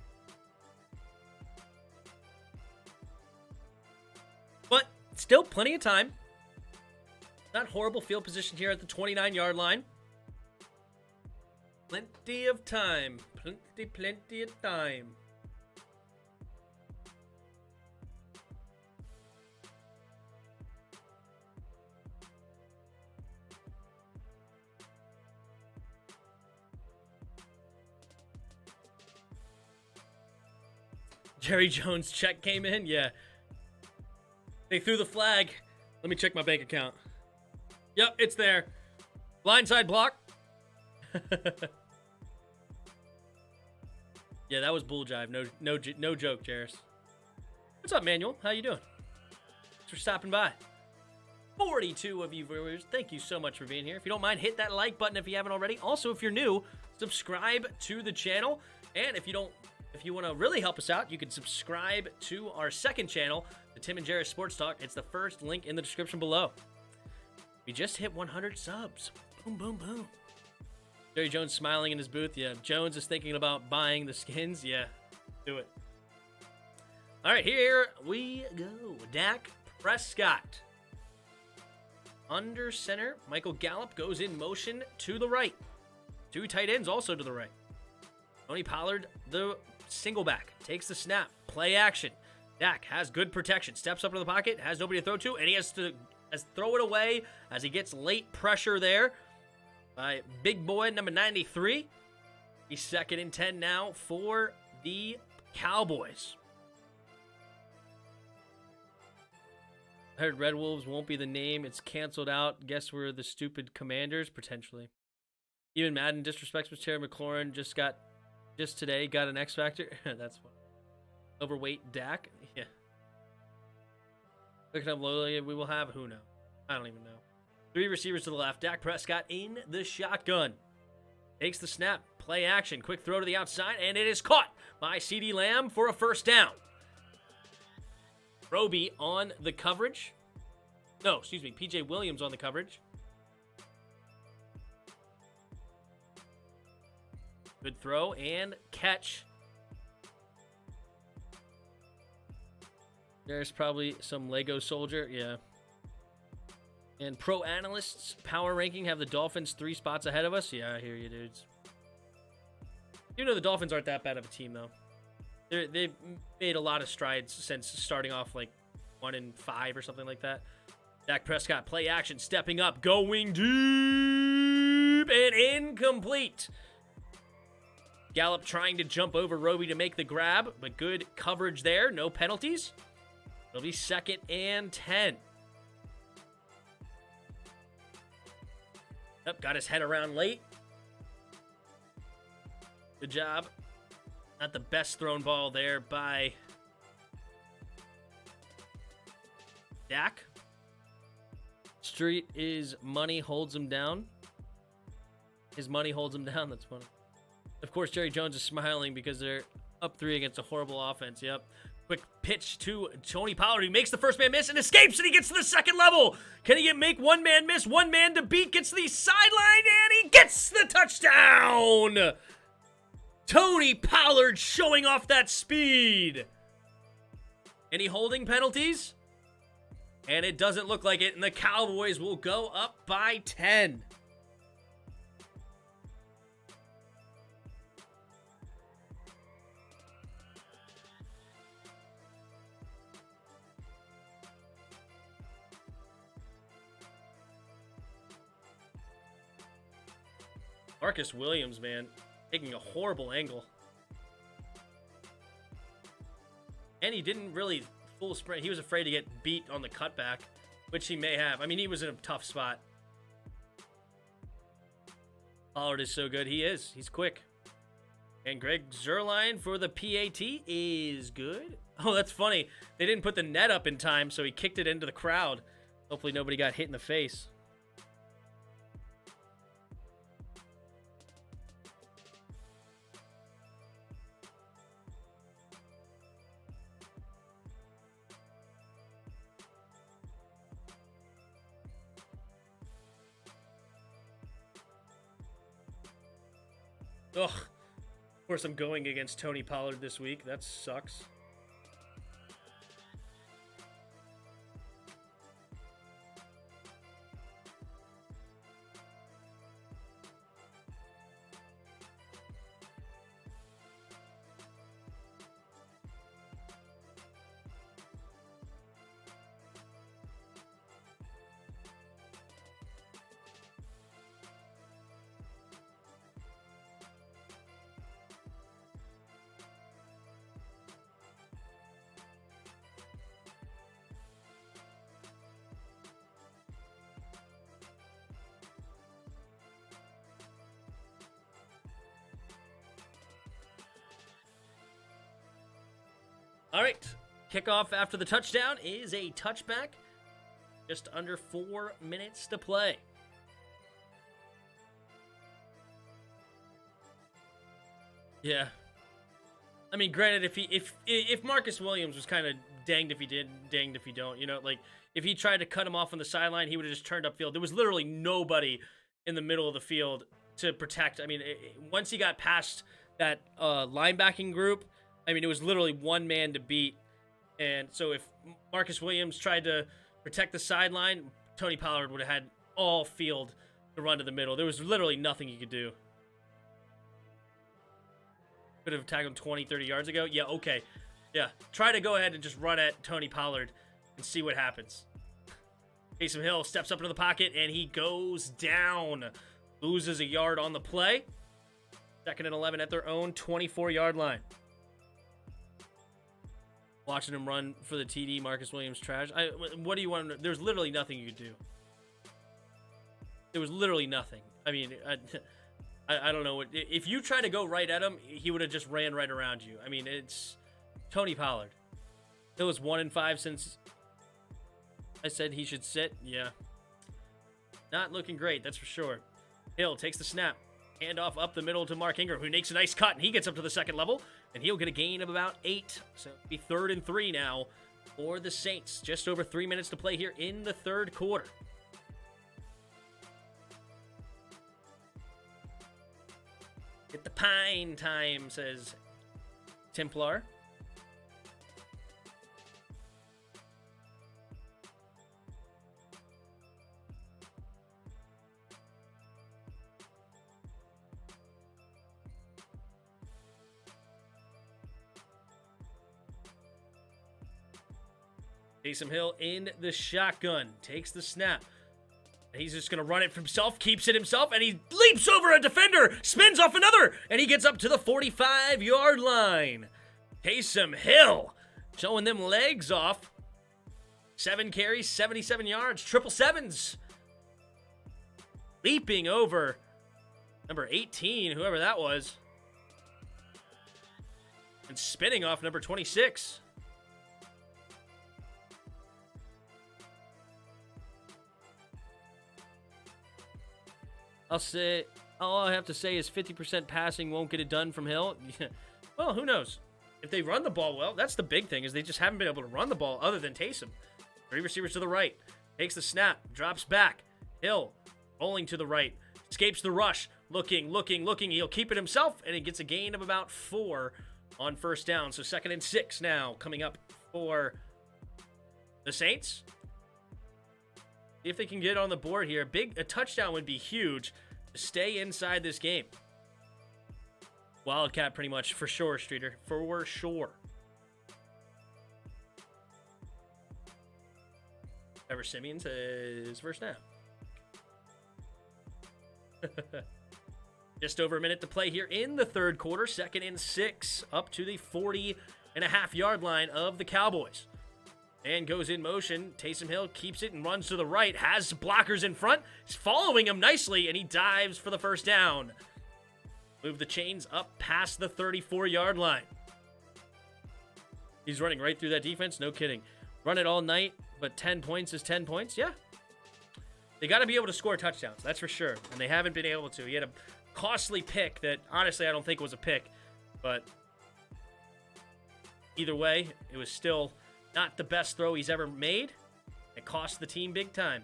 But still plenty of time. Not horrible field position here at the 29-yard line. Plenty of time. Plenty of time. Jerry Jones check came in? Yeah. They threw the flag. Let me check my bank account. Yep, it's there. Blindside block. Yeah, that was bull jive. No joke, Jairus. What's up, Manuel? How you doing? Thanks for stopping by. 42 of you viewers, thank you so much for being here. If you don't mind, hit that like button if you haven't already. Also, if you're new, subscribe to the channel. And if you want to really help us out, you can subscribe to our second channel, the Tim and Jairus Sports Talk. It's the first link in the description below. We just hit 100 subs. Boom, boom, boom. Jerry Jones smiling in his booth. Yeah, Jones is thinking about buying the skins. Yeah, do it. All right, here we go. Dak Prescott. Under center, Michael Gallup goes in motion to the right. Two tight ends also to the right. Tony Pollard, the single back, takes the snap. Play action. Dak has good protection. Steps up to the pocket, has nobody to throw to, and he has to throw it away as he gets late pressure there by big boy number 93. He's 2nd and 10 now for the Cowboys. I heard Red Wolves won't be the name. It's canceled out. Guess we're the stupid Commanders, potentially. Even Madden disrespects Terry McLaurin just today got an X Factor. That's fun. Overweight Dak. Yeah. Looking up lowly, we will have who knows? I don't even know. 3 receivers to the left. Dak Prescott in the shotgun. Takes the snap. Play action. Quick throw to the outside, and it is caught by CeeDee Lamb for a first down. Roby on the coverage. No, excuse me. PJ Williams on the coverage. Good throw and catch. There's probably some Lego soldier. Yeah. And pro analysts power ranking have the Dolphins 3 spots ahead of us. Yeah, I hear you, dudes. You know the Dolphins aren't that bad of a team, though. They've made a lot of strides since starting off like 1-5 or something like that. Dak Prescott, play action, stepping up, going deep, and incomplete. Gallup trying to jump over Roby to make the grab, but good coverage there. No penalties. It'll be 2nd and 10. Yep, got his head around late. Good job. Not the best thrown ball there by Dak. Street is money holds him down. His money holds him down. That's funny. Of course, Jerry Jones is smiling because they're up 3 against a horrible offense. Yep. Quick pitch to Tony Pollard. He makes the first man miss and escapes, and he gets to the second level. Can he make one man miss, one man to beat, gets to the sideline, and he gets the touchdown. Tony Pollard showing off that speed. Any holding penalties? And it doesn't look like it, and the Cowboys will go up by 10. Marcus Williams, man, taking a horrible angle. And he didn't really full sprint. He was afraid to get beat on the cutback, which he may have. I mean, he was in a tough spot. Pollard is so good. He is. He's quick. And Greg Zuerlein for the PAT is good. Oh, that's funny. They didn't put the net up in time, so he kicked it into the crowd. Hopefully nobody got hit in the face. Ugh. Of course, I'm going against Tony Pollard this week. That sucks. All right. Kickoff after the touchdown is a touchback. Just under 4 minutes to play. Yeah. I mean, granted, if Marcus Williams was kind of danged if he did, danged if he don't, you know, like if he tried to cut him off on the sideline, he would have just turned upfield. There was literally nobody in the middle of the field to protect. I mean, once he got past that linebacking group, I mean, it was literally one man to beat. And so if Marcus Williams tried to protect the sideline, Tony Pollard would have had all field to run to the middle. There was literally nothing he could do. Could have tackled 20, 30 yards ago. Yeah, okay. Yeah, try to go ahead and just run at Tony Pollard and see what happens. Taysom Hill steps up into the pocket, and he goes down. Loses a yard on the play. 2nd and 11 at their own 24-yard line. Watching him run for the TD, Marcus Williams trash. What do you want him to, there's literally nothing you could do. There was literally nothing. I mean, I don't know. If you try to go right at him, he would have just ran right around you. I mean, it's Tony Pollard. It was 1-5 since I said he should sit. Yeah. Not looking great, that's for sure. Hill takes the snap. Handoff up the middle to Mark Ingram, who makes a nice cut, and he gets up to the second level, and he'll get a gain of about 8. So it'll be 3rd and 3 now for the Saints. Just over 3 minutes to play here in the third quarter. Hit the pine time, says Templar. Taysom Hill in the shotgun. Takes the snap. He's just going to run it for himself. Keeps it himself. And he leaps over a defender. Spins off another. And he gets up to the 45-yard line. Taysom Hill showing them legs off. 7 carries, 77 yards. 777s. Leaping over number 18, whoever that was. And spinning off number 26. All I have to say is 50% passing won't get it done from Hill. Well, who knows? If they run the ball well, that's the big thing, is they just haven't been able to run the ball other than Taysom. 3 receivers to the right. Takes the snap. Drops back. Hill rolling to the right. Escapes the rush. Looking. He'll keep it himself, and he gets a gain of about 4 on first down. So 2nd and 6 now coming up for the Saints. See if they can get on the board here. A touchdown would be huge to stay inside this game. Wildcat pretty much, for sure, Streeter. For sure. Trevor Simeon says first down. Just over a minute to play here in the third quarter. 2nd and 6 up to the 40.5-yard line of the Cowboys. And goes in motion. Taysom Hill keeps it and runs to the right. Has blockers in front. He's following him nicely, and he dives for the first down. Move the chains up past the 34-yard line. He's running right through that defense. No kidding. Run it all night, but 10 points is 10 points. Yeah. They got to be able to score touchdowns. That's for sure. And they haven't been able to. He had a costly pick that, honestly, I don't think was a pick. But either way, it was still not the best throw he's ever made. It cost the team big time.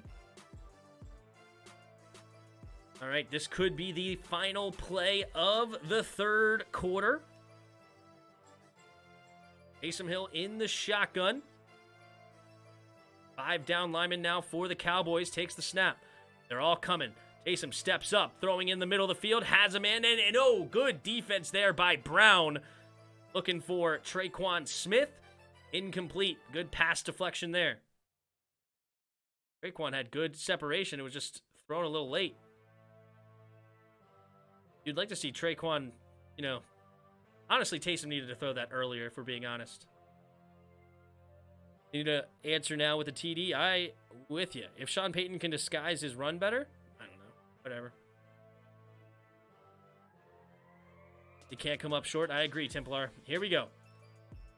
All right, this could be the final play of the third quarter. Taysom Hill in the shotgun. 5 down linemen now for the Cowboys. Takes the snap. They're all coming. Taysom steps up, throwing in the middle of the field. Has a man in, and oh, good defense there by Brown. Looking for Traquan Smith. Incomplete. Good pass deflection there. Traquan had good separation. It was just thrown a little late. You'd like to see Traquan, honestly, Taysom needed to throw that earlier, if we're being honest. Need to answer now with a TD. With you. If Sean Payton can disguise his run better, I don't know. Whatever. He can't come up short. I agree, Templar. Here we go.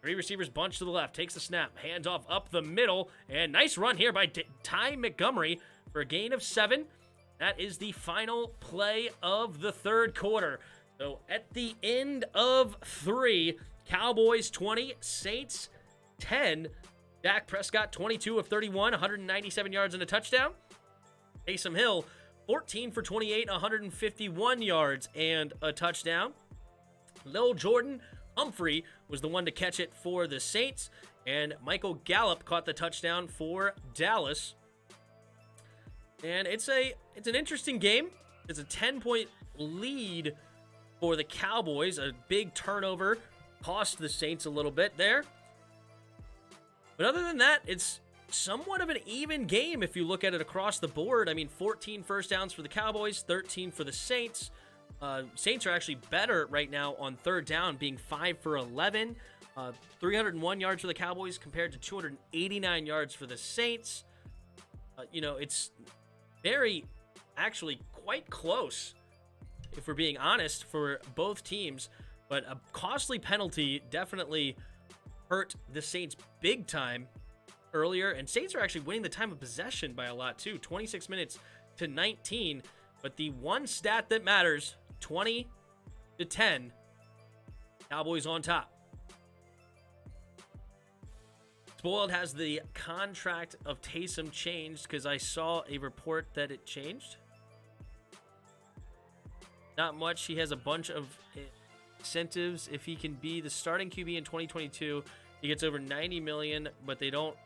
Three receivers bunch to the left. Takes the snap. Hands off up the middle. And nice run here by Ty Montgomery for a gain of 7. That is the final play of the third quarter. So at the end of 3, Cowboys 20, Saints 10. Dak Prescott 22 of 31, 197 yards and a touchdown. Taysom Hill 14 for 28, 151 yards and a touchdown. Lil Jordan Humphrey was the one to catch it for the Saints, and Michael Gallup caught the touchdown for Dallas. And it's an interesting game. It's a 10-point lead for the Cowboys. A big turnover cost the Saints a little bit there. But other than that, it's somewhat of an even game if you look at it across the board. I mean, 14 first downs for the Cowboys, 13 for the Saints. Saints are actually better right now on third down, being 5 for 11. 301 yards for the Cowboys compared to 289 yards for the Saints. It's actually quite close, if we're being honest, for both teams. But a costly penalty definitely hurt the Saints big time earlier. And Saints are actually winning the time of possession by a lot too, 26 minutes to 19. But the one stat that matters, 20-10, Cowboys on top. Spoiled has the contract of Taysom changed because I saw a report that it changed. Not much. He has a bunch of incentives. If he can be the starting QB in 2022, he gets over $90 million, but don't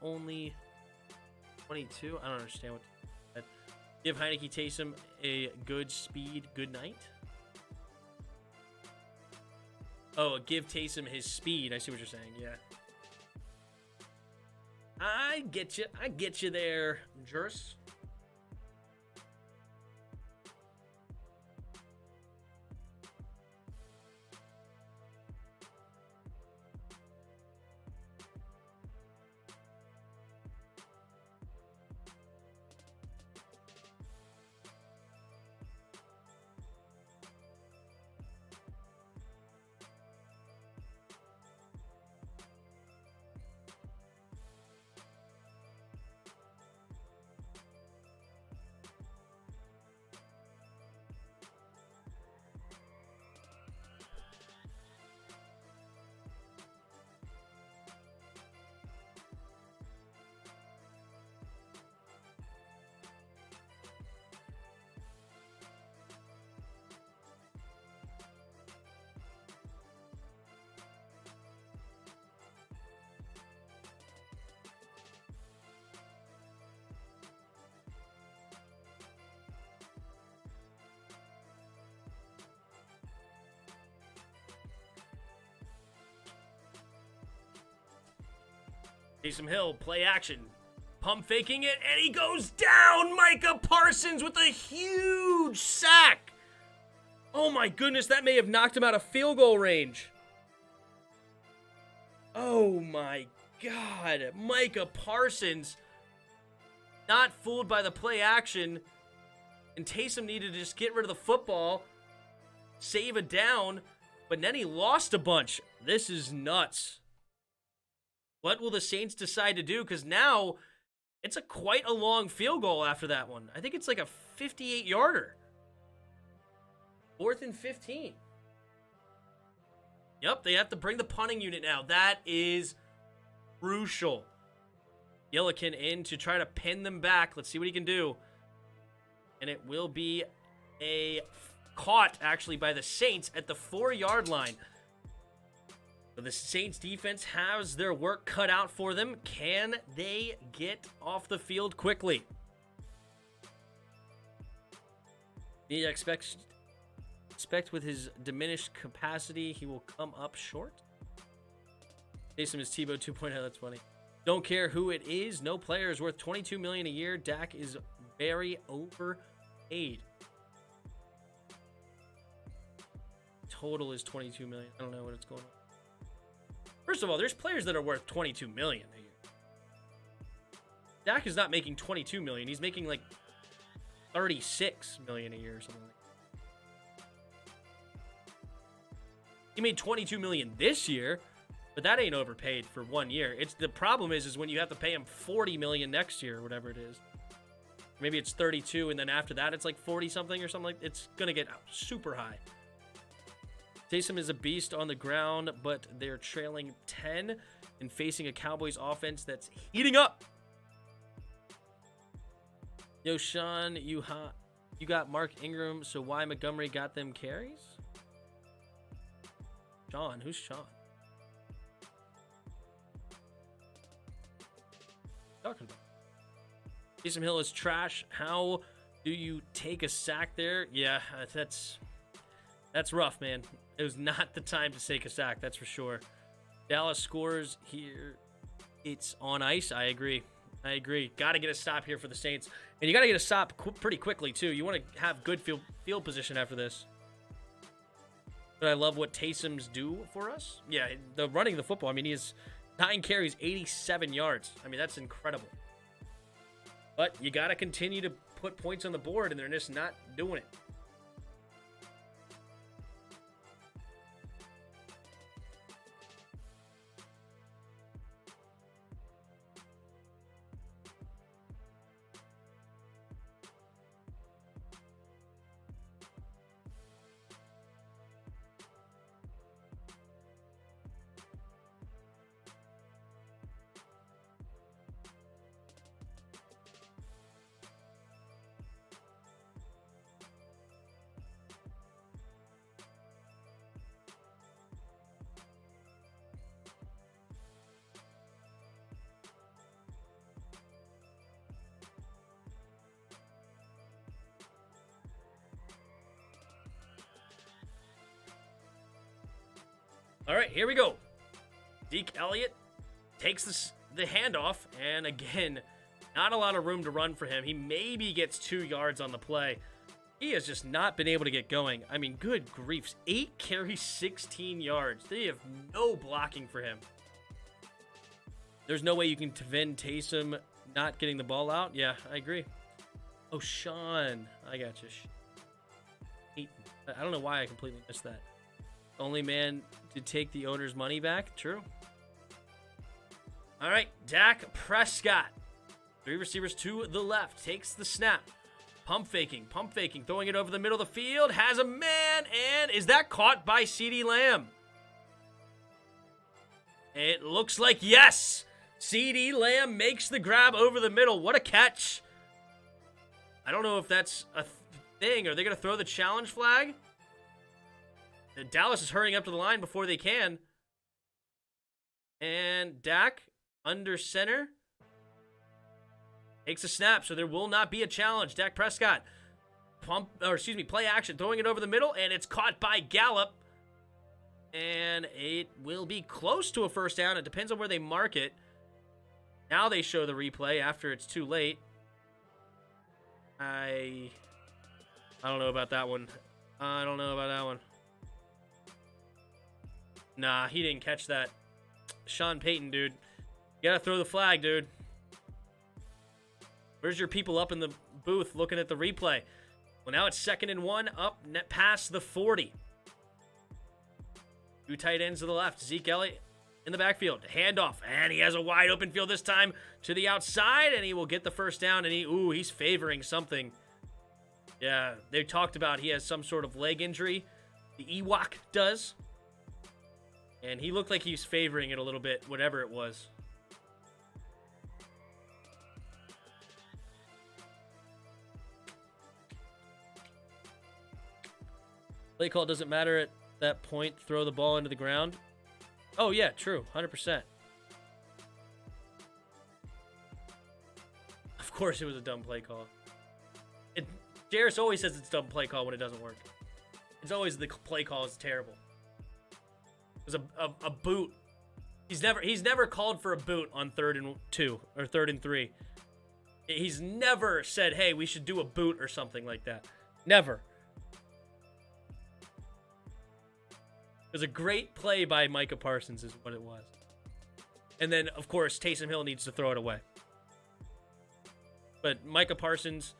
only 22. I don't understand what. Give Heineke Taysom a good speed, good night. Oh, give Taysom his speed. I see what you're saying. Yeah. I get you. I get you there, Juris. Taysom Hill, play action. Pump faking it, and he goes down! Micah Parsons with a huge sack! Oh my goodness, that may have knocked him out of field goal range. Oh my God. Micah Parsons not fooled by the play action, and Taysom needed to just get rid of the football, save a down, but then he lost a bunch. This is nuts. What will the Saints decide to do? Because now it's quite a long field goal after that one. I think it's like a 58-yarder. 4th and 15. Yep, they have to bring the punting unit now. That is crucial. Gillikin in to try to pin them back. Let's see what he can do. And it will be caught, actually, by the Saints at the 4-yard line. So the Saints defense has their work cut out for them. Can they get off the field quickly? He expect with his diminished capacity, he will come up short. Taysom is Tebow 2.0. That's funny. Don't care who it is. No player is worth $22 million a year. Dak is very overpaid. Total is $22 million. I don't know what it's going on. First of all, there's players that are worth $22 million a year. Dak is not making $22 million. He's making like $36 million a year or something like that. He made $22 million this year, but that ain't overpaid for 1 year. The problem is when you have to pay him $40 million next year or whatever it is. Maybe it's 32, and then after that it's like 40 something or something. It's gonna get super high. Taysom is a beast on the ground, but they're trailing 10 and facing a Cowboys offense that's heating up. Yo, Sean, you got Mark Ingram, so why Montgomery got them carries? Sean, who's Sean? Talking about. Taysom Hill is trash. How do you take a sack there? Yeah, that's rough, man. It was not the time to take a sack, that's for sure. Dallas scores here. It's on ice. I agree. Got to get a stop here for the Saints. And you got to get a stop pretty quickly, too. You want to have good field position after this. But I love what Taysom's do for us. Yeah, the running the football. I mean, he has 9 carries, 87 yards. I mean, that's incredible. But you got to continue to put points on the board, and they're just not doing it. All right, here we go. Zeke Elliott takes the handoff, and again, not a lot of room to run for him. He maybe gets 2 yards on the play. He has just not been able to get going. I mean, good griefs. 8 carries, 16 yards. They have no blocking for him. There's no way you can defend Taysom not getting the ball out. Yeah, I agree. Oh, Sean. I got you. I don't know why I completely missed that. Only man to take the owner's money back. True. All right, Dak Prescott. 3 receivers to the left. Takes the snap. Pump faking. Throwing it over the middle of the field. Has a man. And is that caught by CeeDee Lamb? It looks like yes. CeeDee Lamb makes the grab over the middle. What a catch. I don't know if that's a thing. Are they going to throw the challenge flag? Dallas is hurrying up to the line before they can. And Dak, under center, takes a snap, so there will not be a challenge. Dak Prescott, play action, throwing it over the middle, and it's caught by Gallup. And it will be close to a first down. It depends on where they mark it. Now they show the replay after it's too late. I don't know about that one. Nah, he didn't catch that. Sean Payton, dude. You gotta throw the flag, dude. Where's your people up in the booth looking at the replay? Well, now it's 2nd and 1, up past the 40. 2 tight ends to the left. Zeke Elliott in the backfield. Handoff, and he has a wide open field this time to the outside, and he will get the first down, and he's favoring something. Yeah, they talked about he has some sort of leg injury. The Ewok does. And he looked like he was favoring it a little bit, whatever it was. Play call doesn't matter at that point. Throw the ball into the ground. Oh, yeah, true. 100%. Of course it was a dumb play call. Jairus always says it's a dumb play call when it doesn't work. It's always the play call is terrible. It was a boot. He's never called for a boot on 3rd and 2 or 3rd and 3. He's never said, hey, we should do a boot or something like that. Never. It was a great play by Micah Parsons is what it was. And then, of course, Taysom Hill needs to throw it away. But Micah Parsons,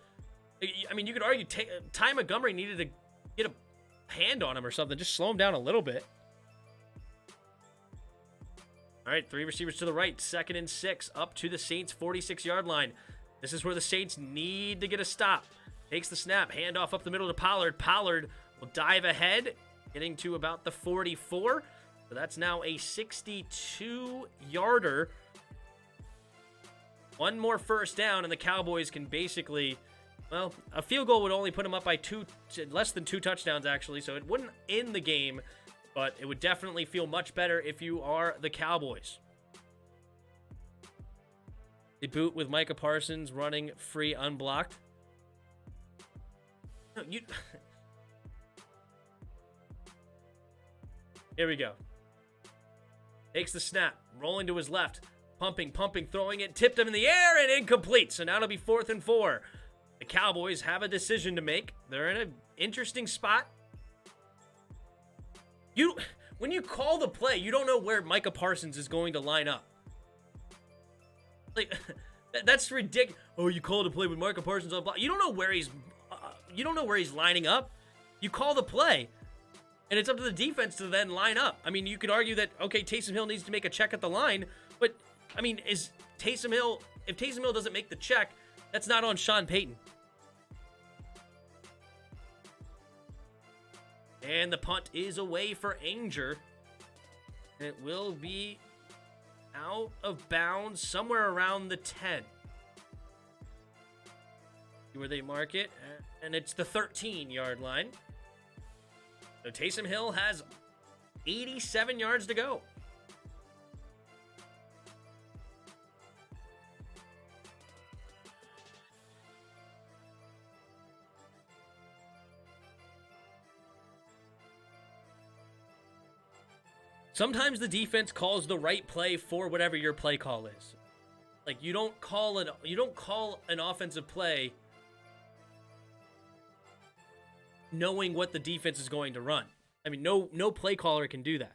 I mean, you could argue Ty Montgomery needed to get a hand on him or something. Just slow him down a little bit. All right, 3 receivers to the right, 2nd and 6, up to the Saints' 46-yard line. This is where the Saints need to get a stop. Takes the snap, handoff up the middle to Pollard. Pollard will dive ahead, getting to about the 44. So that's now a 62-yarder. One more first down, and the Cowboys can basically, well, a field goal would only put them up by less than 2 touchdowns, actually, so it wouldn't end the game, but it would definitely feel much better if you are the Cowboys. They boot with Micah Parsons running free unblocked. No, Here we go. Takes the snap, rolling to his left, pumping, throwing it, tipped him in the air, and incomplete. So now it'll be 4th and 4. The Cowboys have a decision to make. They're in an interesting spot. When you call the play, you don't know where Micah Parsons is going to line up. Like, that's ridiculous. Oh, you called a play with Micah Parsons on block. You don't know where he's lining up. You call the play, and it's up to the defense to then line up. I mean, you could argue that, okay, Taysom Hill needs to make a check at the line, but, I mean, if Taysom Hill doesn't make the check, that's not on Sean Payton. And the punt is away for Anger. It will be out of bounds somewhere around the 10. See where they mark it, and it's the 13-yard line. So Taysom Hill has 87 yards to go. Sometimes the defense calls the right play for whatever your play call is. Like, you don't call an offensive play knowing what the defense is going to run. I mean, no play caller can do that.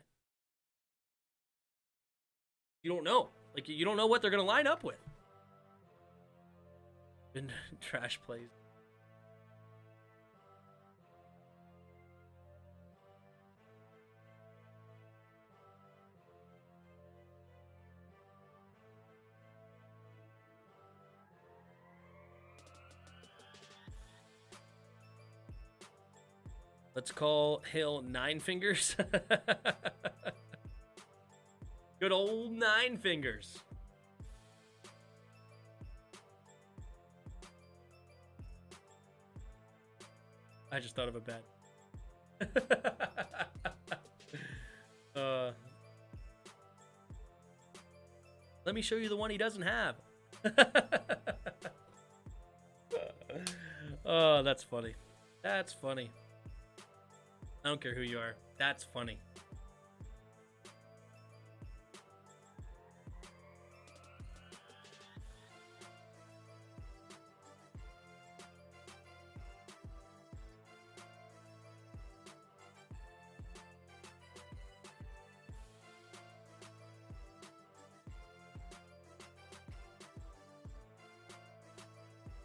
You don't know. Like, you don't know what they're going to line up with. And trash plays. Let's call Hill 9 fingers. Good old 9 fingers. I just thought of a bet. Let me show you the one he doesn't have. Oh, that's funny. That's funny. I don't care who you are. That's funny.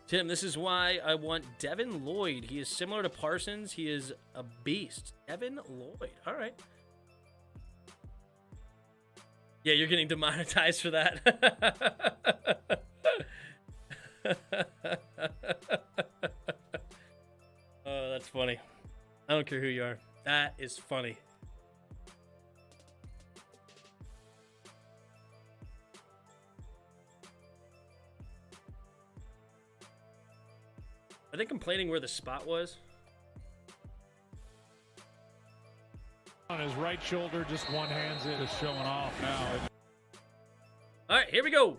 Tim, this is why I want Devin Lloyd. He is similar to Parsons. He is a beast. Devin Lloyd. All right. Yeah, you're getting demonetized for that. Oh, that's funny. I don't care who you are. That is funny. Are they complaining where the spot was? On his right shoulder, just one hand's it. Just showing off now. All right, here we go.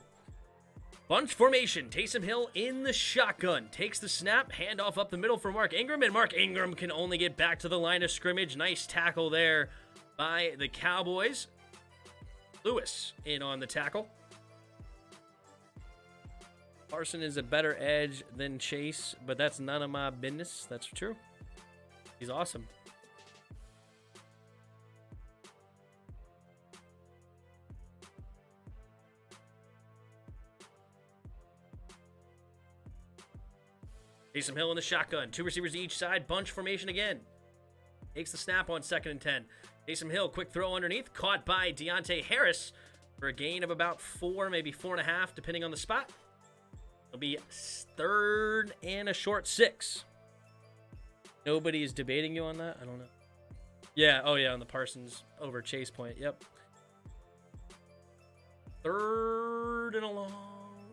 Bunch formation. Taysom Hill in the shotgun. Takes the snap. Handoff up the middle for Mark Ingram. And Mark Ingram can only get back to the line of scrimmage. Nice tackle there by the Cowboys. Lewis in on the tackle. Carson is a better edge than Chase, but that's none of my business. That's true. He's awesome. Taysom Hill in the shotgun. 2 receivers to each side. Bunch formation again. Takes the snap on 2nd and 10. Taysom Hill, quick throw underneath. Caught by Deontay Harris. for a gain of about 4, maybe 4.5, depending on the spot. It'll be 3rd and a short 6. Nobody is debating you on that? I don't know. Yeah, oh yeah, on the Parsons over Chase point. Yep. 3rd and a long...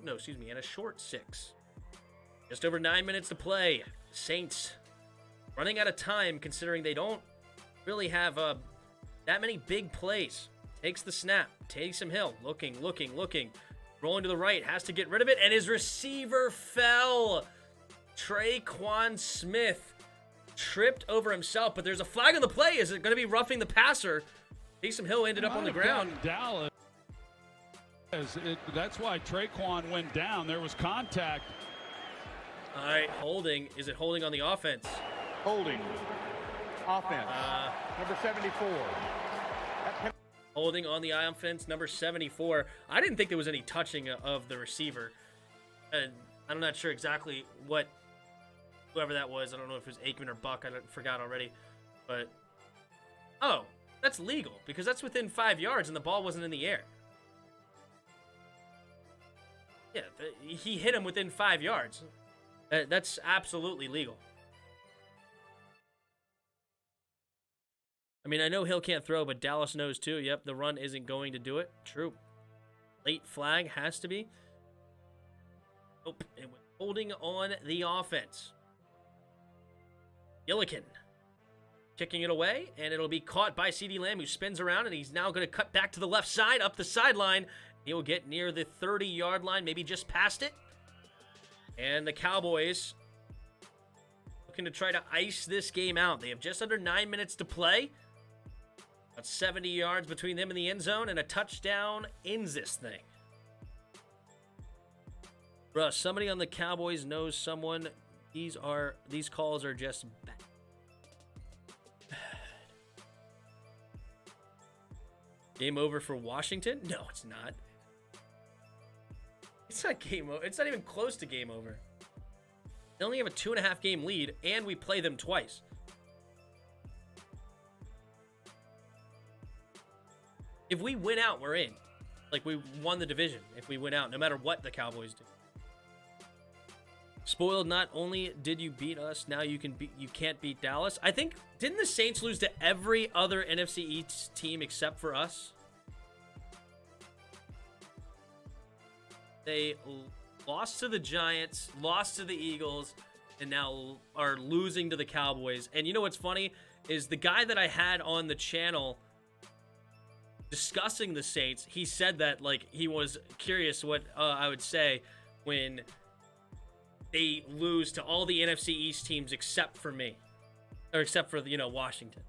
No, excuse me, and a short 6. Just over 9 minutes to play. Saints running out of time considering they don't really have that many big plays. Takes the snap. Taysom Hill looking. Rolling to the right. Has to get rid of it. And his receiver fell. Traquan Smith tripped over himself. But there's a flag on the play. Is it going to be roughing the passer? Taysom Hill ended up on the ground. Dallas. That's why Traquan went down. There was contact. All right, holding. Is it holding on the offense? Holding. Offense. Number 74. Holding on the offense, number 74. I didn't think there was any touching of the receiver. And I'm not sure exactly what whoever that was. I don't know if it was Aikman or Buck. I forgot already. But, oh, that's legal because that's within 5 yards and the ball wasn't in the air. Yeah, he hit him within 5 yards. That's absolutely legal. I mean, I know Hill can't throw, but Dallas knows too. Yep, the run isn't going to do it. True. Late flag has to be. Nope, it was holding on the offense. Gillikin kicking it away, and it'll be caught by CeeDee Lamb, who spins around, and he's now going to cut back to the left side, up the sideline. He will get near the 30-yard line, maybe just past it. And the Cowboys looking to try to ice this game out. They have just under 9 minutes to play. About 70 yards between them and the end zone, and a touchdown ends this thing. Russ, somebody on the Cowboys knows someone. These calls are just bad. Game over for Washington? No, it's not. It's not game over. It's not even close to game over. They only have a 2.5 game lead, and we play them twice. If we win out, we're in. Like, we won the division if we win out, no matter what the Cowboys do. Spoiled, not only did you beat us, now you can't beat Dallas. I think, didn't the Saints lose to every other NFC East team except for us? They lost to the Giants, lost to the Eagles, and now are losing to the Cowboys. And you know what's funny is the guy that I had on the channel discussing the Saints, he said that like he was curious what I would say when they lose to all the NFC East teams except for me, or except for Washington.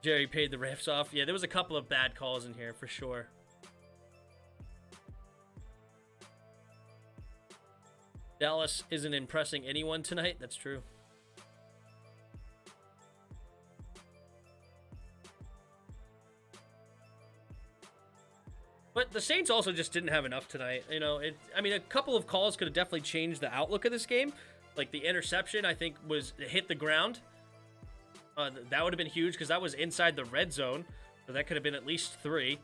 Jerry paid the refs off. Yeah, there was a couple of bad calls in here for sure. Dallas isn't impressing anyone tonight. That's true. But the Saints also just didn't have enough tonight. I mean, a couple of calls could have definitely changed the outlook of this game. Like the interception, I think, hit the ground. That would have been huge because that was inside the red zone. So that could have been at least 3.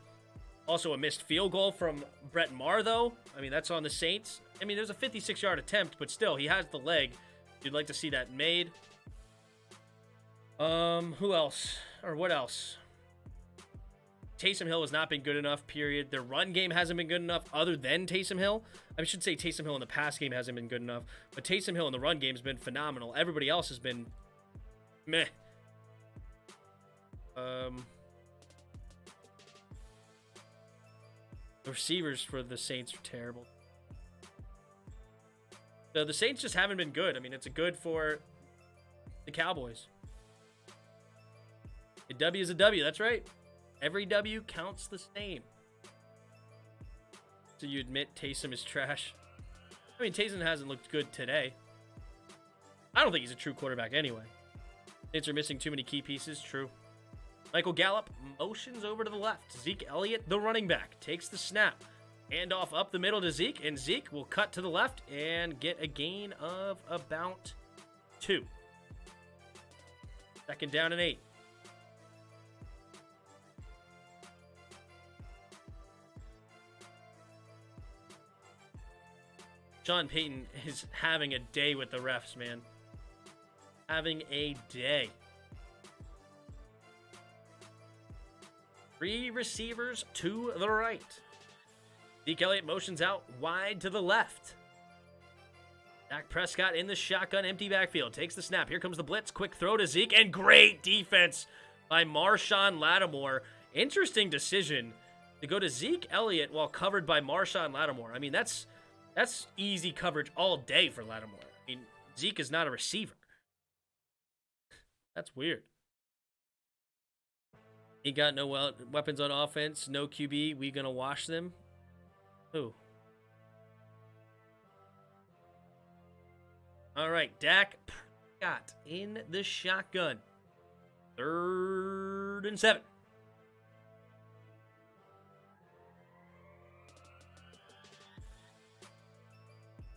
Also, a missed field goal from Brett Maher, though. I mean, that's on the Saints. I mean, there's a 56-yard attempt, but still, he has the leg. You'd like to see that made. Who else? Or what else? Taysom Hill has not been good enough, period. Their run game hasn't been good enough other than Taysom Hill. I should say Taysom Hill in the pass game hasn't been good enough. But Taysom Hill in the run game has been phenomenal. Everybody else has been meh. The receivers for the Saints are terrible. So the Saints just haven't been good. I mean, it's a good for the Cowboys. A W is a W, that's right. Every W counts the same. So you admit Taysom is trash? I mean, Taysom hasn't looked good today. I don't think he's a true quarterback anyway. Saints are missing too many key pieces, true. Michael Gallup motions over to the left. Zeke Elliott, the running back, takes the snap. Handoff up the middle to Zeke, and Zeke will cut to the left and get a gain of about 2. 2nd down and 8. Sean Payton is having a day with the refs, man. Having a day. 3 receivers to the right. Zeke Elliott motions out wide to the left. Dak Prescott in the shotgun, empty backfield. Takes the snap. Here comes the blitz. Quick throw to Zeke. And great defense by Marshon Lattimore. Interesting decision to go to Zeke Elliott while covered by Marshon Lattimore. I mean, that's easy coverage all day for Lattimore. I mean, Zeke is not a receiver. That's weird. He got no weapons on offense, no QB. We gonna wash them? Who? All right, Dak Prescott in the shotgun. 3rd and 7.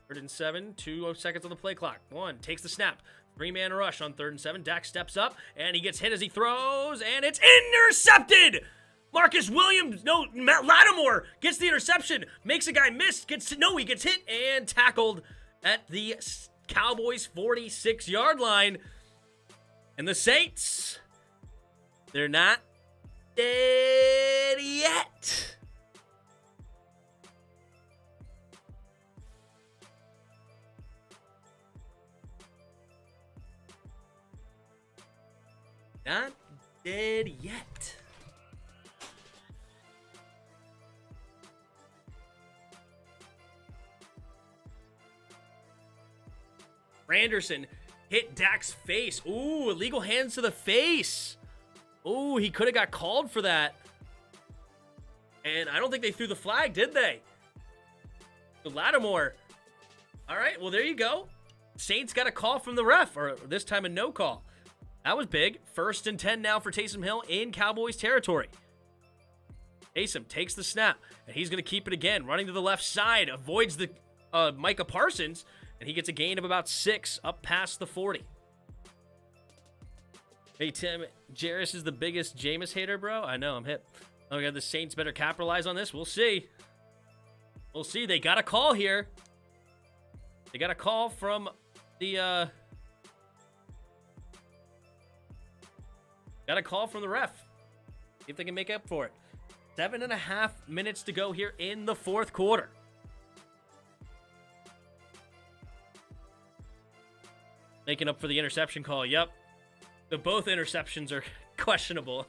Third and 7, 2 seconds on the play clock. 1 takes the snap. 3-man rush on 3rd and 7. Dak steps up, and he gets hit as he throws, and it's intercepted! Marcus Williams, Matt Lattimore gets the interception, makes a guy miss, he gets hit and tackled at the Cowboys' 46-yard line. And the Saints, they're not dead yet. Not dead yet. Randerson hit Dak's face. Ooh, illegal hands to the face. Ooh, he could have got called for that. And I don't think they threw the flag, did they? So Lattimore. All right, well, there you go. Saints got a call from the ref, or this time a no call. That was big. 1st and 10 now for Taysom Hill in Cowboys territory. Taysom takes the snap, and he's going to keep it again. Running to the left side, avoids the Micah Parsons, and he gets a gain of about 6 up past the 40. Hey, Tim, Jarris is the biggest Jameis hater, bro. I know, I'm hip. Oh, God, the Saints better capitalize on this. We'll see. We'll see. They got a call here. They got a call from the... Got a call from the ref. See if they can make up for it. 7.5 minutes to go here in the 4th quarter. Making up for the interception call. Yep. Both interceptions are questionable.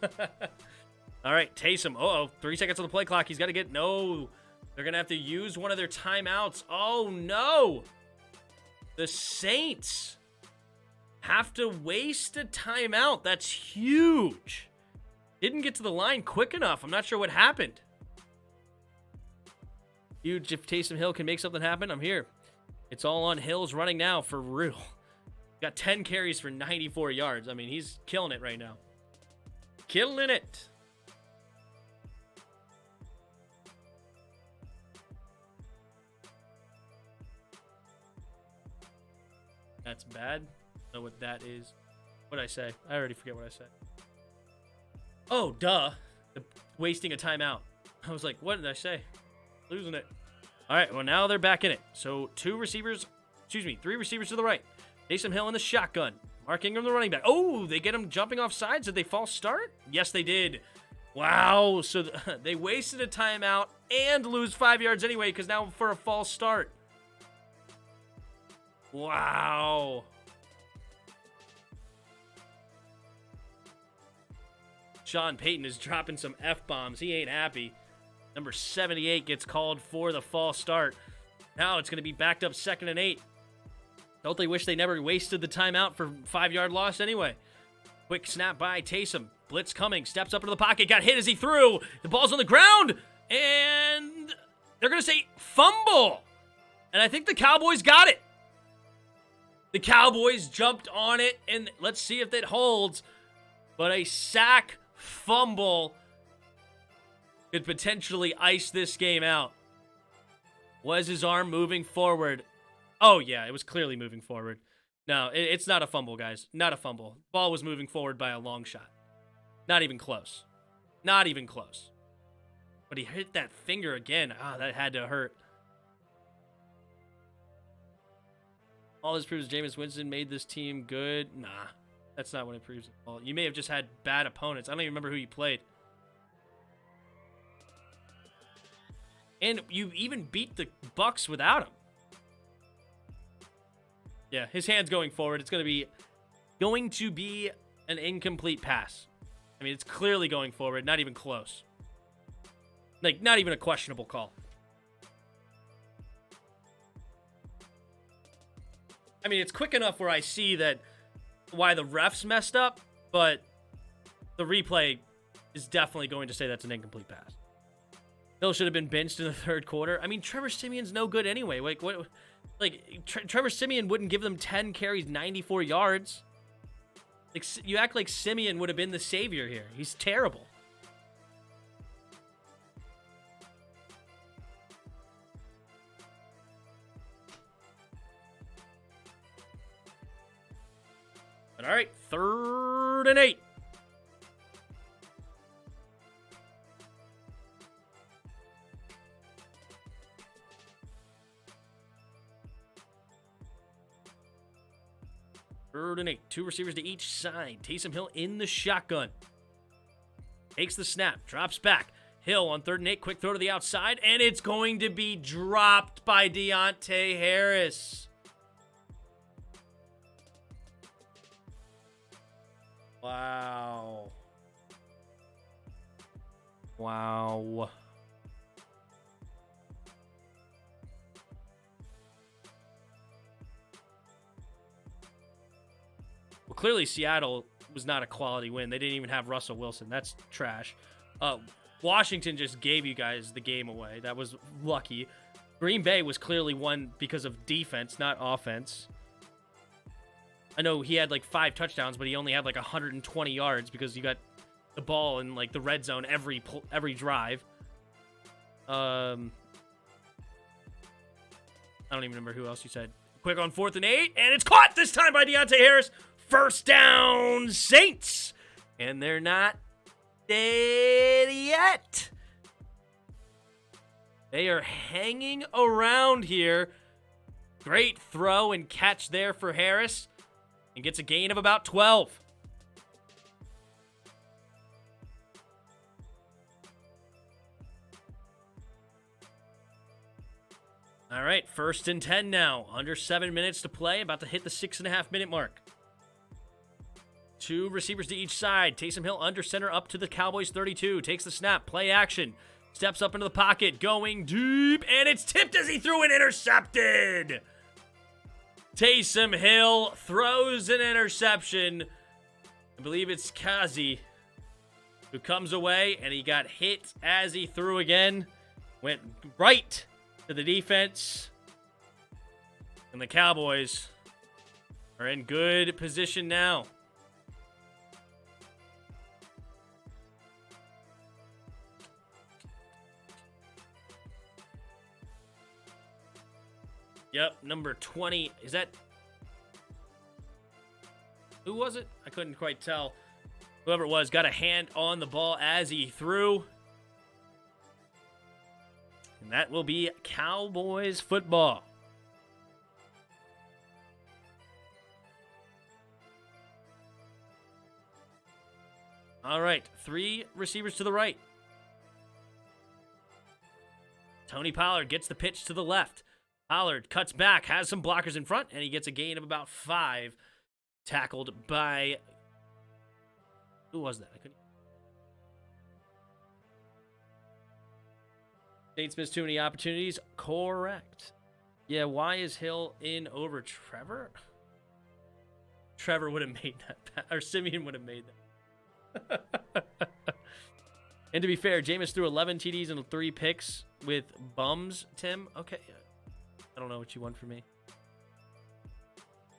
All right, Taysom. 3 seconds on the play clock. He's got to get... No. They're going to have to use one of their timeouts. Oh, no. The Saints have to waste a timeout. That's huge. Didn't get to the line quick enough. I'm not sure what happened. Huge. If Taysom Hill can make something happen, I'm here. It's all on Hill's running now for real. Got 10 carries for 94 yards. I mean, he's killing it right now. Killing it. That's bad. Know what that is. What did I say? I already forget what I said. Oh, duh. Wasting a timeout. I was like, what did I say? Losing it. All right, well, now they're back in it. So 3 receivers to the right. Taysom Hill in the shotgun. Mark Ingram, the running back. Oh, they get him jumping off sides. Did they false start? Yes, they did. Wow. So they wasted a timeout and lose 5 yards anyway because now for a false start. Wow. Sean Payton is dropping some F-bombs. He ain't happy. Number 78 gets called for the false start. Now it's going to be backed up 2nd and 8. Don't they wish they never wasted the timeout for 5-yard loss anyway? Quick snap by Taysom. Blitz coming. Steps up into the pocket. Got hit as he threw. The ball's on the ground. And they're going to say fumble. And I think the Cowboys got it. The Cowboys jumped on it. And let's see if that holds. But a sack fumble could potentially ice this game out. Was his arm moving forward? Oh, yeah, it was clearly moving forward. No, it's not a fumble, guys. Not a fumble. Ball was moving forward by a long shot. Not even close. Not even close. But he hit that finger again. Ah, that had to hurt. All this proves Jameis Winston made this team good. Nah, that's not what it proves. Well, you may have just had bad opponents. I don't even remember who you played. And you even beat the Bucs without him. Yeah, his hand's going forward. It's going to be an incomplete pass. I mean, it's clearly going forward, not even close. Like, not even a questionable call. I mean, it's quick enough where I see that why the refs messed up, but the replay is definitely going to say that's an incomplete pass. Hill should have been benched in the third quarter. I mean, Trevor Siemian's no good anyway. Like, what? Like, Trevor Siemian wouldn't give them 10 carries, 94 yards. Like, you act like Siemian would have been the savior here. He's terrible. But all right, 3rd and 8. Third and 8. 2 receivers to each side. Taysom Hill in the shotgun. Takes the snap. Drops back. Hill on 3rd and 8. Quick throw to the outside. And it's going to be dropped by Deontay Harris. Wow. Wow. Well, clearly Seattle was not a quality win. They didn't even have Russell Wilson. That's trash. Washington just gave you guys the game away. That was lucky. Green Bay was clearly won because of defense, not offense. I know he had like 5 touchdowns, but he only had like 120 yards because you got the ball in like the red zone every drive. I don't even remember who else you said. Quick on 4th and 8, and it's caught this time by Deontay Harris. First down, Saints. And they're not dead yet. They are hanging around here. Great throw and catch there for Harris. And gets a gain of about 12. All right, 1st and 10 now. Under 7 minutes to play. About to hit the 6.5-minute mark. 2 receivers to each side. Taysom Hill under center up to the Cowboys 32. Takes the snap. Play action. Steps up into the pocket. Going deep. And it's tipped as he threw it, intercepted. Taysom Hill throws an interception. I believe it's Kazi who comes away, and he got hit as he threw again. Went right to the defense. And the Cowboys are in good position now. Yep, number 20. Is that... Who was it? I couldn't quite tell. Whoever it was got a hand on the ball as he threw. And that will be Cowboys football. All right, 3 receivers to the right. Tony Pollard gets the pitch to the left. Pollard cuts back, has some blockers in front, and he gets a gain of about 5. Tackled by... Who was that? I couldn't... Saints missed too many opportunities. Correct. Yeah, why is Hill in over Trevor? Trevor would have made that. Or Simeon would have made that. And to be fair, Jameis threw 11 TDs and 3 picks with bums, Tim. Okay. I don't know what you want from me.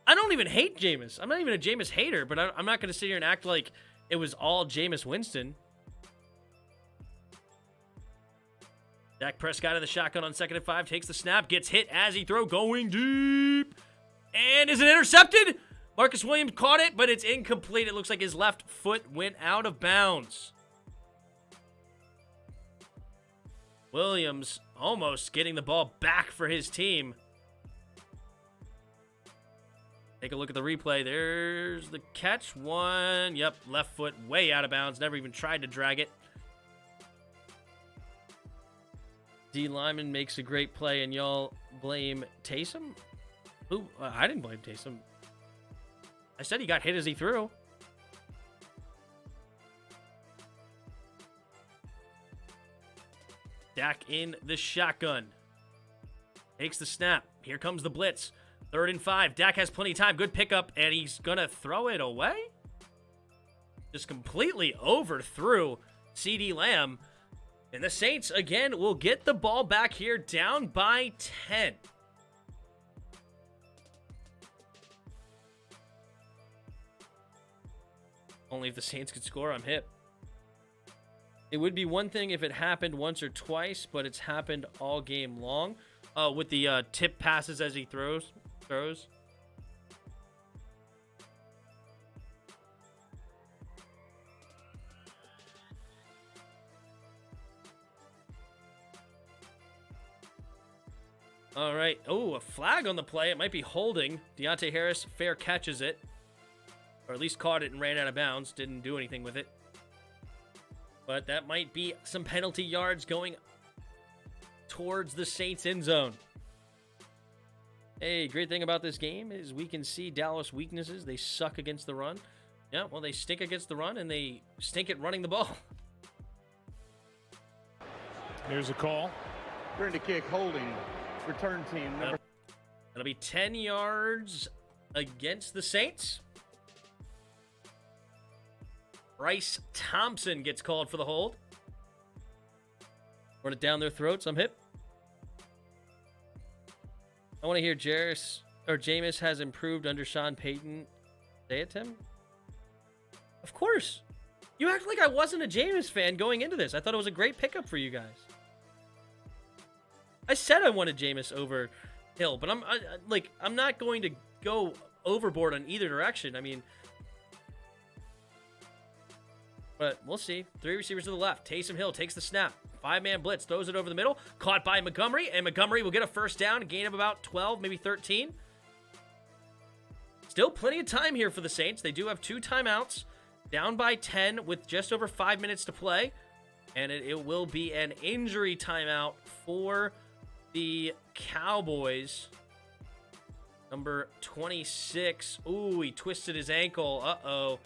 I don't even hate Jameis. I'm not even a Jameis hater, but I'm not going to sit here and act like it was all Jameis Winston. Dak Prescott of the shotgun on 2nd and 5. Takes the snap. Gets hit as he throws. Going deep. And is it intercepted? Marcus Williams caught it, but it's incomplete. It looks like his left foot went out of bounds. Williams almost getting the ball back for his team. Take a look at the replay. There's the catch. One. Yep, left foot way out of bounds. Never even tried to drag it. D. Lyman makes a great play, and y'all blame Taysom? Who? I didn't blame Taysom. I said he got hit as he threw. Dak in the shotgun. Takes the snap. Here comes the blitz. 3rd and 5. Dak has plenty of time. Good pickup, and he's going to throw it away? Just completely overthrew CeeDee Lamb. And the Saints, again, will get the ball back here down by 10. Only if the Saints could score, I'm hip. It would be one thing if it happened once or twice, but it's happened all game long. With the tip passes as he throws. All right. Oh, a flag on the play. It might be holding. Deontay Harris fair catches it. Or at least caught it and ran out of bounds. Didn't do anything with it. But that might be some penalty yards going towards the Saints end zone. Hey, great thing about this game is we can see Dallas' weaknesses. They suck against the run. Yeah, well, they stink against the run, and they stink at running the ball. Here's a call. Return to kick, holding. Return team. It'll be 10 yards against the Saints. Bryce Thompson gets called for the hold. Run it down their throats. I'm hip. I want to hear Jameis has improved under Sean Payton. Say it, Tim. Of course. You act like I wasn't a Jameis fan going into this. I thought it was a great pickup for you guys. I said I wanted Jameis over Hill, but I'm not going to go overboard on either direction. I mean, but we'll see. 3 receivers to the left. Taysom Hill takes the snap. 5-man blitz, throws it over the middle. Caught by Montgomery, and Montgomery will get a first down. A gain of about 12, maybe 13. Still plenty of time here for the Saints. They do have 2 timeouts. Down by 10 with just over 5 minutes to play. And it will be an injury timeout for the Cowboys. Number 26. Ooh, he twisted his ankle. Uh-oh.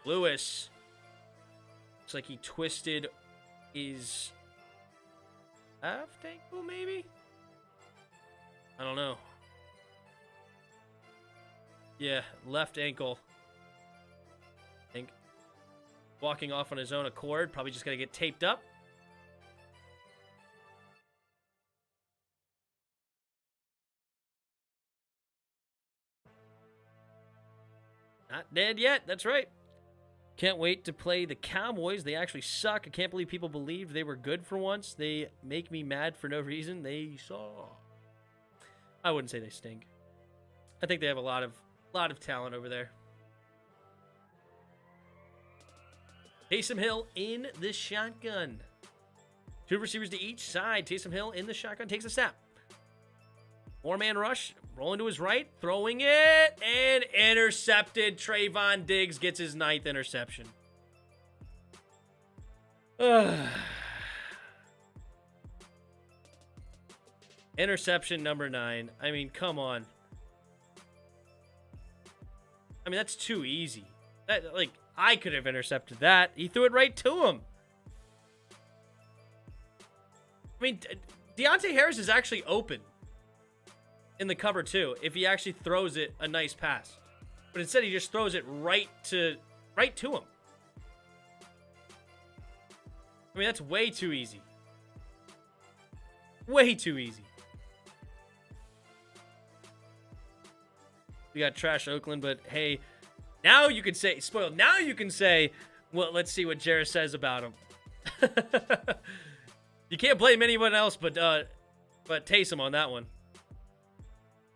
Lewis. Looks like he twisted his left ankle, maybe? I don't know. Yeah, left ankle. I think. Walking off on his own accord. Probably just got to get taped up. Not dead yet. That's right. Can't wait to play the Cowboys. They actually suck. I can't believe people believed they were good for once. They make me mad for no reason. They suck. I wouldn't say they stink. I think they have a lot of talent over there. Taysom Hill in the shotgun. 2 receivers to each side. Taysom Hill in the shotgun takes a snap. 4-man rush. Rolling to his right. Throwing it. And intercepted. Trayvon Diggs gets his 9th interception. Interception number 9. I mean, come on. I mean, that's too easy. I could have intercepted that. He threw it right to him. I mean, Deontay Harris is actually open in the cover too, if he actually throws it a nice pass. But instead, he just throws it right to him. I mean, that's way too easy. Way too easy. We got trash Oakland, but hey, now you can say, spoiled. Now you can say, well, let's see what Jarrett says about him. You can't blame anyone else but Taysom on that one.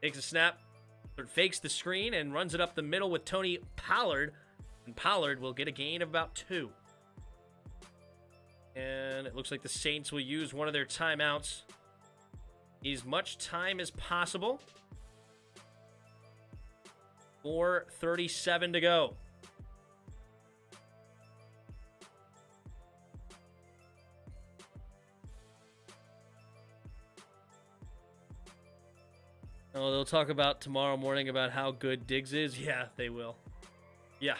Takes a snap, fakes the screen, and runs it up the middle with Tony Pollard. And Pollard will get a gain of about 2. And it looks like the Saints will use one of their timeouts. Need as much time as possible. 4:37 to go. Oh, they'll talk about tomorrow morning about how good Diggs is. Yeah, they will. Yeah.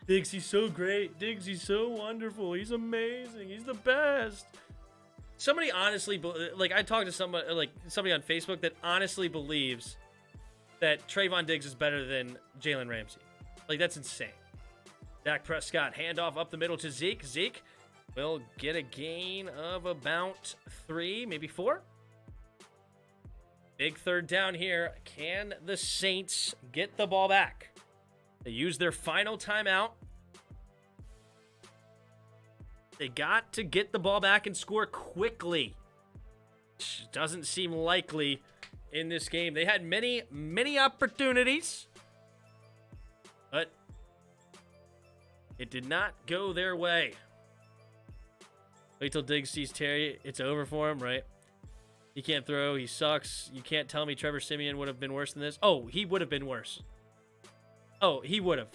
Diggs, he's so great. Diggs, he's so wonderful. He's amazing. He's the best. Somebody honestly, like I talked to somebody on Facebook that honestly believes that Trayvon Diggs is better than Jalen Ramsey. Like, that's insane. Dak Prescott, handoff up the middle to Zeke. Zeke will get a gain of about 3, maybe 4. Big third down here. Can the Saints get the ball back? They use their final timeout. They got to get the ball back and score quickly. Which doesn't seem likely in this game. They had many, many opportunities, but it did not go their way. Wait till Diggs sees Terry. It's over for him, right? He can't throw. He sucks. You can't tell me Trevor Siemian would have been worse than this. Oh, he would have been worse. Oh, he would have.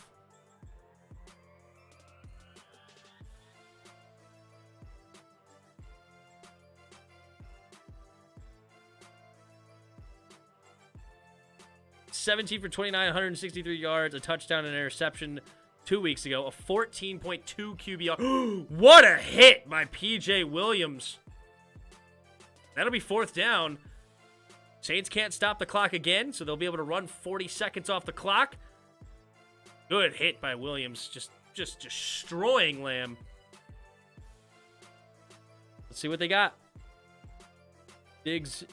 $17 for 29, 163 yards, a touchdown and interception 2 weeks ago. A 14.2 QBR. What a hit by P.J. Williams. That'll be 4th down. Saints can't stop the clock again, so they'll be able to run 40 seconds off the clock. Good hit by Williams. Just destroying Lamb. Let's see what they got. Diggs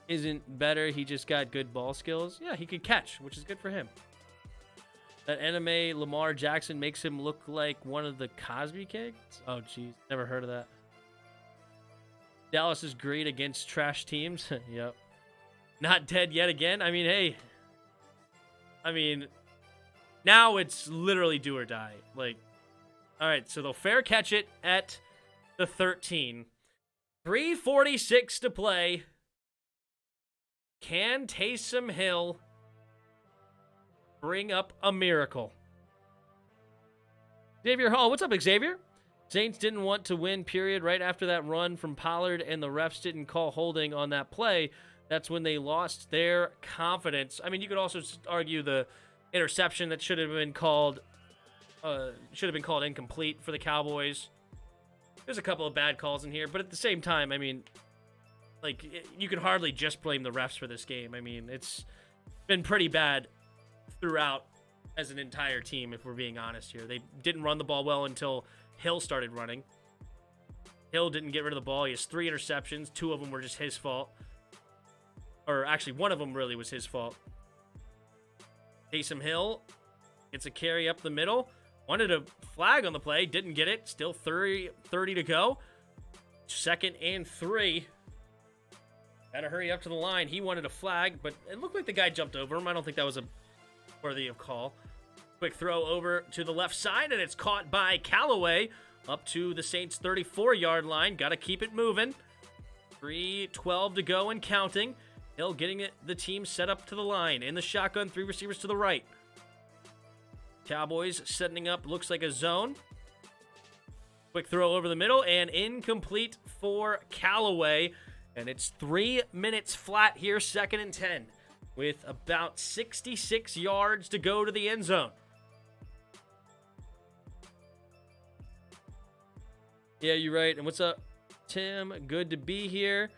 isn't better. He just got good ball skills. Yeah, he could catch, which is good for him. That anime Lamar Jackson makes him look like one of the Cosby kids. Oh, jeez. Never heard of that. Dallas is great against trash teams. Yep. Not dead yet again. I mean, hey. I mean, now it's literally do or die. Like, all right, so they'll fair catch it at the 13. 3:46 to play. Can Taysom Hill bring up a miracle? Xavier Hall, what's up, Xavier? Saints didn't want to win, period, right after that run from Pollard, and the refs didn't call holding on that play. That's when they lost their confidence. I mean, you could also argue the interception that should have been called incomplete for the Cowboys. There's a couple of bad calls in here, but at the same time, I mean, like, you can hardly just blame the refs for this game. I mean, it's been pretty bad throughout as an entire team, if we're being honest here. They didn't run the ball well until Hill started running. Hill didn't get rid of the ball. He has 3 interceptions. 2 of them were just his fault. Or actually, one of them really was his fault. Taysom Hill gets a carry up the middle. Wanted a flag on the play. Didn't get it. Still 30 to go. 2nd and 3. Gotta hurry up to the line. He wanted a flag, but it looked like the guy jumped over him. I don't think that was a worthy of call. Quick throw over to the left side, and it's caught by Callaway up to the Saints' 34-yard line. Got to keep it moving. 3:12 to go and counting. Hill getting the team set up to the line. In the shotgun, 3 receivers to the right. Cowboys setting up, looks like a zone. Quick throw over the middle, and incomplete for Callaway. And it's 3 minutes flat here, 2nd and 10. With about 66 yards to go to the end zone. Yeah, you're right. And what's up, Tim? Good to be here.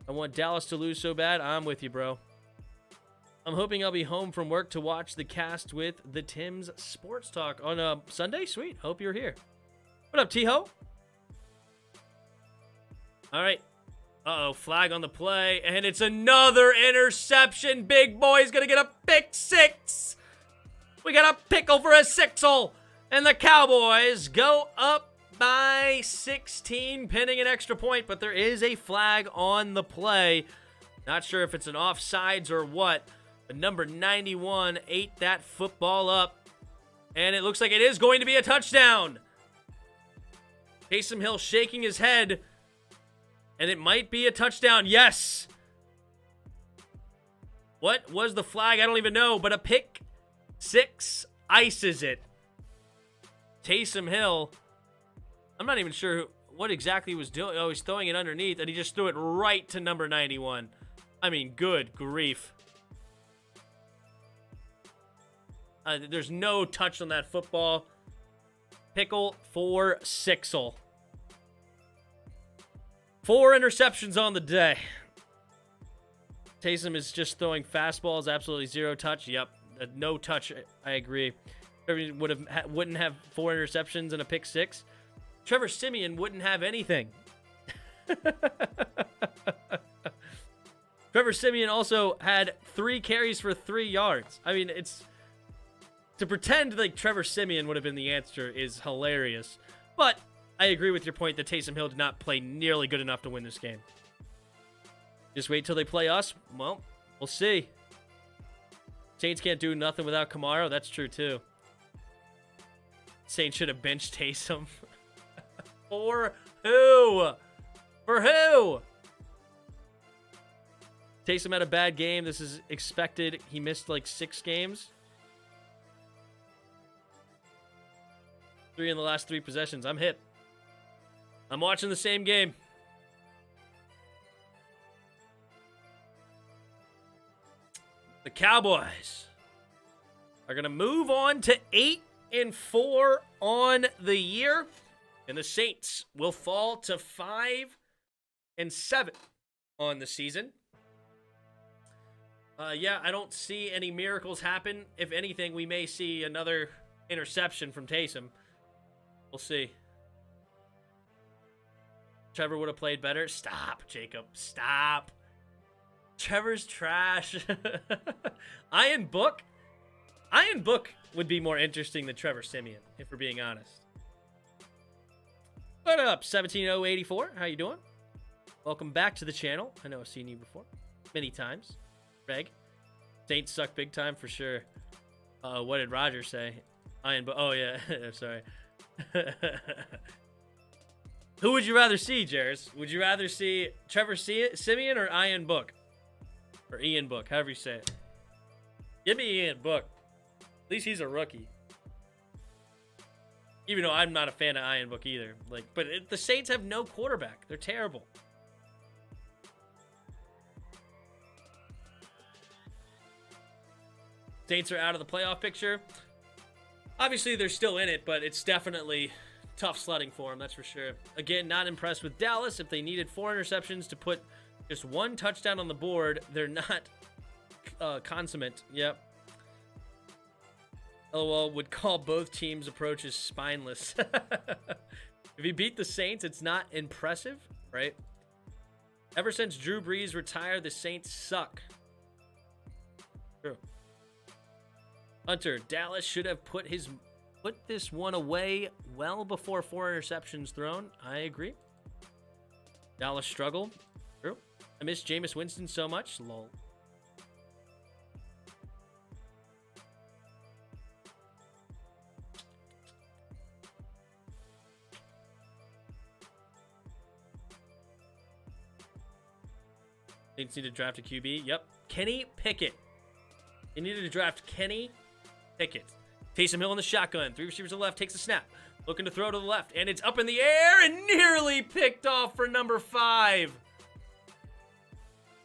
I want Dallas to lose so bad. I'm with you, bro. I'm hoping I'll be home from work to watch the cast with the Tim's Sports Talk on Sunday. Sweet. Hope you're here. What up, T-Ho? All right. Uh-oh, flag on the play, and it's another interception. Big boy's going to get a pick 6. We got a pickle for a 6-hole, and the Cowboys go up by 16, pinning an extra point, but there is a flag on the play. Not sure if it's an offsides or what, but number 91 ate that football up, and it looks like it is going to be a touchdown. Taysom Hill shaking his head, and it might be a touchdown. Yes. What was the flag? I don't even know, but a pick 6 ices it. Taysom Hill, I'm not even sure what exactly he was doing. Oh, he's throwing it underneath, and he just threw it right to number 91. I mean, good grief. There's no touch on that football. Pickle for Sixel. 4 interceptions on the day. Taysom is just throwing fastballs, absolutely 0 touch. Yep, no touch. I agree. Wouldn't have 4 interceptions and a pick 6. Trevor Siemian wouldn't have anything. Trevor Siemian also had 3 carries for 3 yards. I mean, it's to pretend like Trevor Siemian would have been the answer is hilarious. But I agree with your point that Taysom Hill did not play nearly good enough to win this game. Just wait till they play us. Well, we'll see. Saints can't do nothing without Kamara. That's true, too. Saints should have benched Taysom. For who? For who? Taysom had a bad game. This is expected. He missed like 6 games. 3 in the last 3 possessions. I'm hit. I'm watching the same game. The Cowboys are going to move on to 8-4 on the year. And the Saints will fall to 5-7 on the season. Yeah, I don't see any miracles happen. If anything, we may see another interception from Taysom. We'll see. Trevor would have played better. Stop, Jacob. Stop. Trevor's trash. Ian Book would be more interesting than Trevor Siemian, if we're being honest. What up, 17084? How you doing? Welcome back to the channel. I know I've seen you before. Many times. Greg. Saints suck big time for sure. What did Roger say? Oh, yeah. Sorry. Who would you rather see, Jairus? Would you rather see Trevor Siemian or Ian Book? Or Ian Book, however you say it. Give me Ian Book. At least he's a rookie. Even though I'm not a fan of Ian Book either. But the Saints have no quarterback. They're terrible. Saints are out of the playoff picture. Obviously, they're still in it, but it's definitely tough sledding for them, that's for sure. Again, not impressed with Dallas. If they needed 4 interceptions to put just 1 touchdown on the board, they're not consummate. Yep. LOL would call both teams' approaches spineless. If you beat the Saints, it's not impressive, right? Ever since Drew Brees retired, the Saints suck. True. Hunter, Dallas should have put this one away well before 4 interceptions thrown. I agree. Dallas struggled. True. I miss Jameis Winston so much. Lol. Saints need to draft a QB. Yep. Kenny Pickett. They needed to draft Kenny Pickett. Taysom Hill in the shotgun. 3 receivers to the left. Takes a snap. Looking to throw to the left. And it's up in the air and nearly picked off for number 5.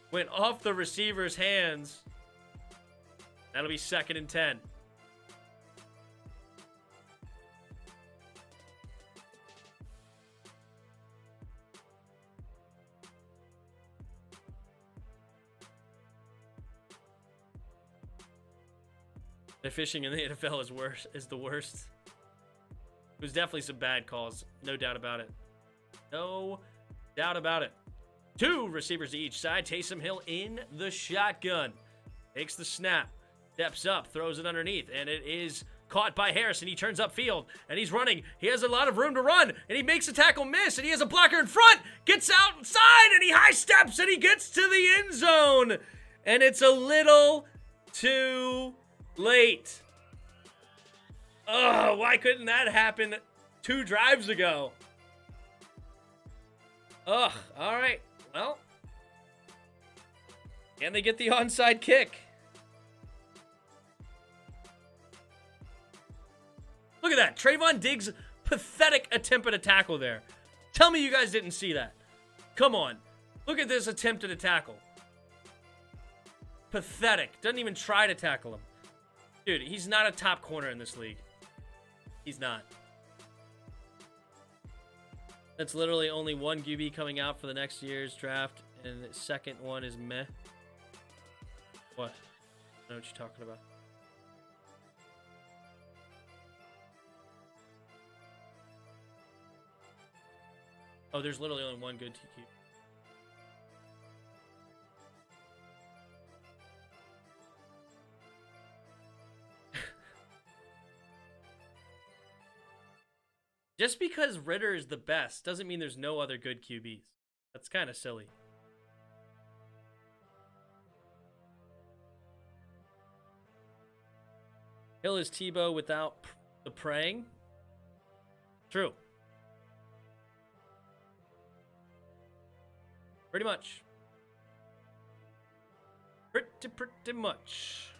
Went off the receiver's hands. That'll be 2nd and 10. The fishing in the NFL is the worst. It was definitely some bad calls. No doubt about it. No doubt about it. 2 receivers to each side. Taysom Hill in the shotgun. Takes the snap. Steps up. Throws it underneath. And it is caught by Harrison. He turns upfield. And he's running. He has a lot of room to run. And he makes a tackle miss. And he has a blocker in front. Gets outside. And he high steps. And he gets to the end zone. And it's a little too late. Oh, why couldn't that happen 2 drives ago? Ugh, all right. Well, can they get the onside kick? Trayvon Diggs' pathetic attempt at a tackle there. Tell me you guys didn't see that. Come on. Look at this attempt at a tackle. Pathetic. Doesn't even try to tackle him. Dude, he's not a top corner in this league. He's not. That's literally only one QB coming out for the next year's draft, and the second one is meh. What? I know what you're talking about. Oh, there's literally only one good TQ. Just because Ritter is the best doesn't mean there's no other good QBs. That's kind of silly. Hill is Tebow without the praying. True. Pretty much. Pretty much.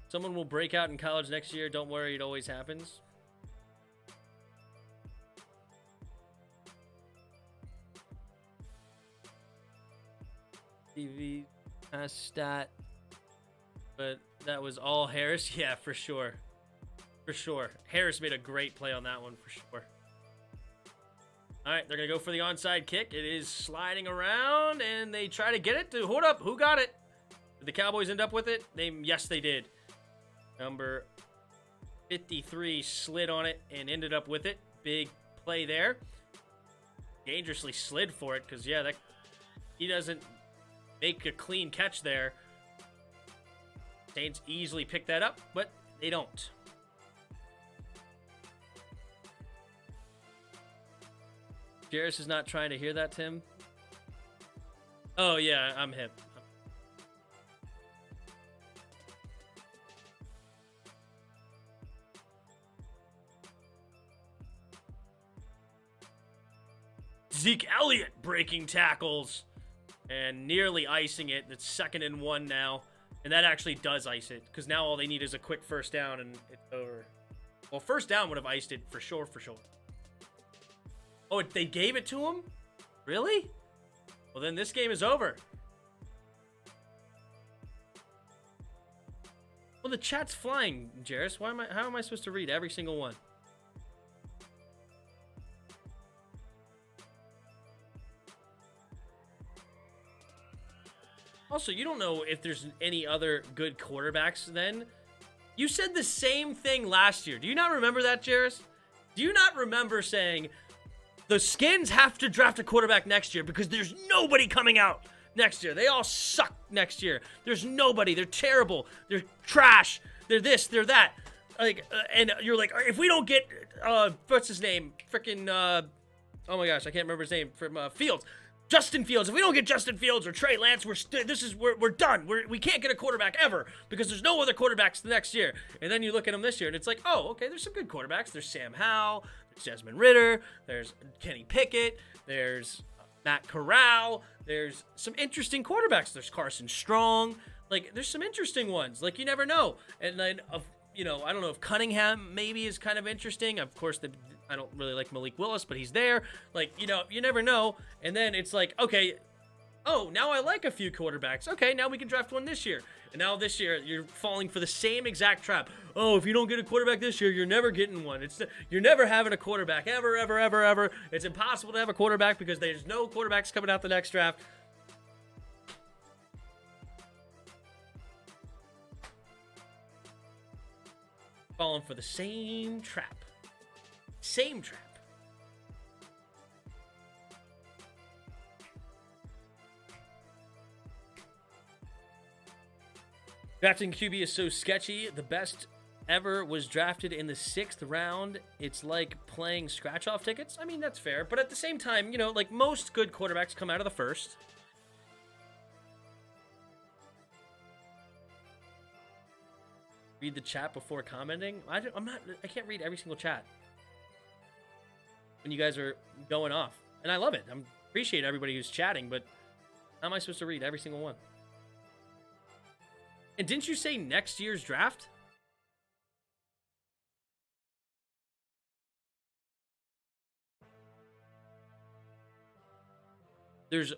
Someone will break out in college next year. Don't worry, it always happens. TV stat. But that was all Harris? Yeah, for sure. For sure. Harris made a great play on that one, for sure. All right, they're going to go for the onside kick. It is sliding around, and they try to get it. Hold up. Who got it? Did the Cowboys end up with it? Yes, they did. Number 53 slid on it and ended up with it. Big play there. Dangerously slid for it because, yeah, he doesn't make a clean catch there. Saints easily pick that up, but they don't. Jarris is not trying to hear that, Tim. Oh, yeah, I'm hip. Zeke Elliott breaking tackles and nearly icing it. It's 2nd and 1 now. And that actually does ice it, because now all they need is a quick first down and it's over. Well, first down would have iced it for sure, for sure. Oh, they gave it to him? Really? Well, then this game is over. Well, the chat's flying, Jarris. How am I supposed to read every single one? Also, you don't know if there's any other good quarterbacks then. You said the same thing last year. Do you not remember that, Jarris? Do you not remember saying the Skins have to draft a quarterback next year because there's nobody coming out next year? They all suck next year. There's nobody. They're terrible. They're trash. They're this. They're that. And you're like, if we don't get, what's his name? Freaking, oh my gosh, I can't remember his name from Fields. Justin Fields. If we don't get Justin Fields or Trey Lance, we're done. We can't get a quarterback ever because there's no other quarterbacks the next year. And then you look at them this year, and it's like, oh, okay, there's some good quarterbacks. There's Sam Howell. There's Desmond Ridder. There's Kenny Pickett. There's Matt Corral. There's some interesting quarterbacks. There's Carson Strong. There's some interesting ones. You never know. And then, I don't know if Cunningham maybe is kind of interesting. Of course, I don't really like Malik Willis, but he's there. You never know. And then it's like, okay, oh, now I like a few quarterbacks. Okay, now we can draft one this year. And now this year, you're falling for the same exact trap. Oh, if you don't get a quarterback this year, you're never getting one. You're never having a quarterback, ever, ever, ever, ever. It's impossible to have a quarterback because there's no quarterbacks coming out the next draft. Falling for the same trap. Same trap. Drafting QB is so sketchy. The best ever was drafted in the 6th round. It's like playing scratch-off tickets. I mean, that's fair. But at the same time, most good quarterbacks come out of the 1st. Read the chat before commenting. I can't read every single chat when you guys are going off, and I love it. I appreciate everybody who's chatting, but how am I supposed to read every single one? And didn't you say next year's draft? There's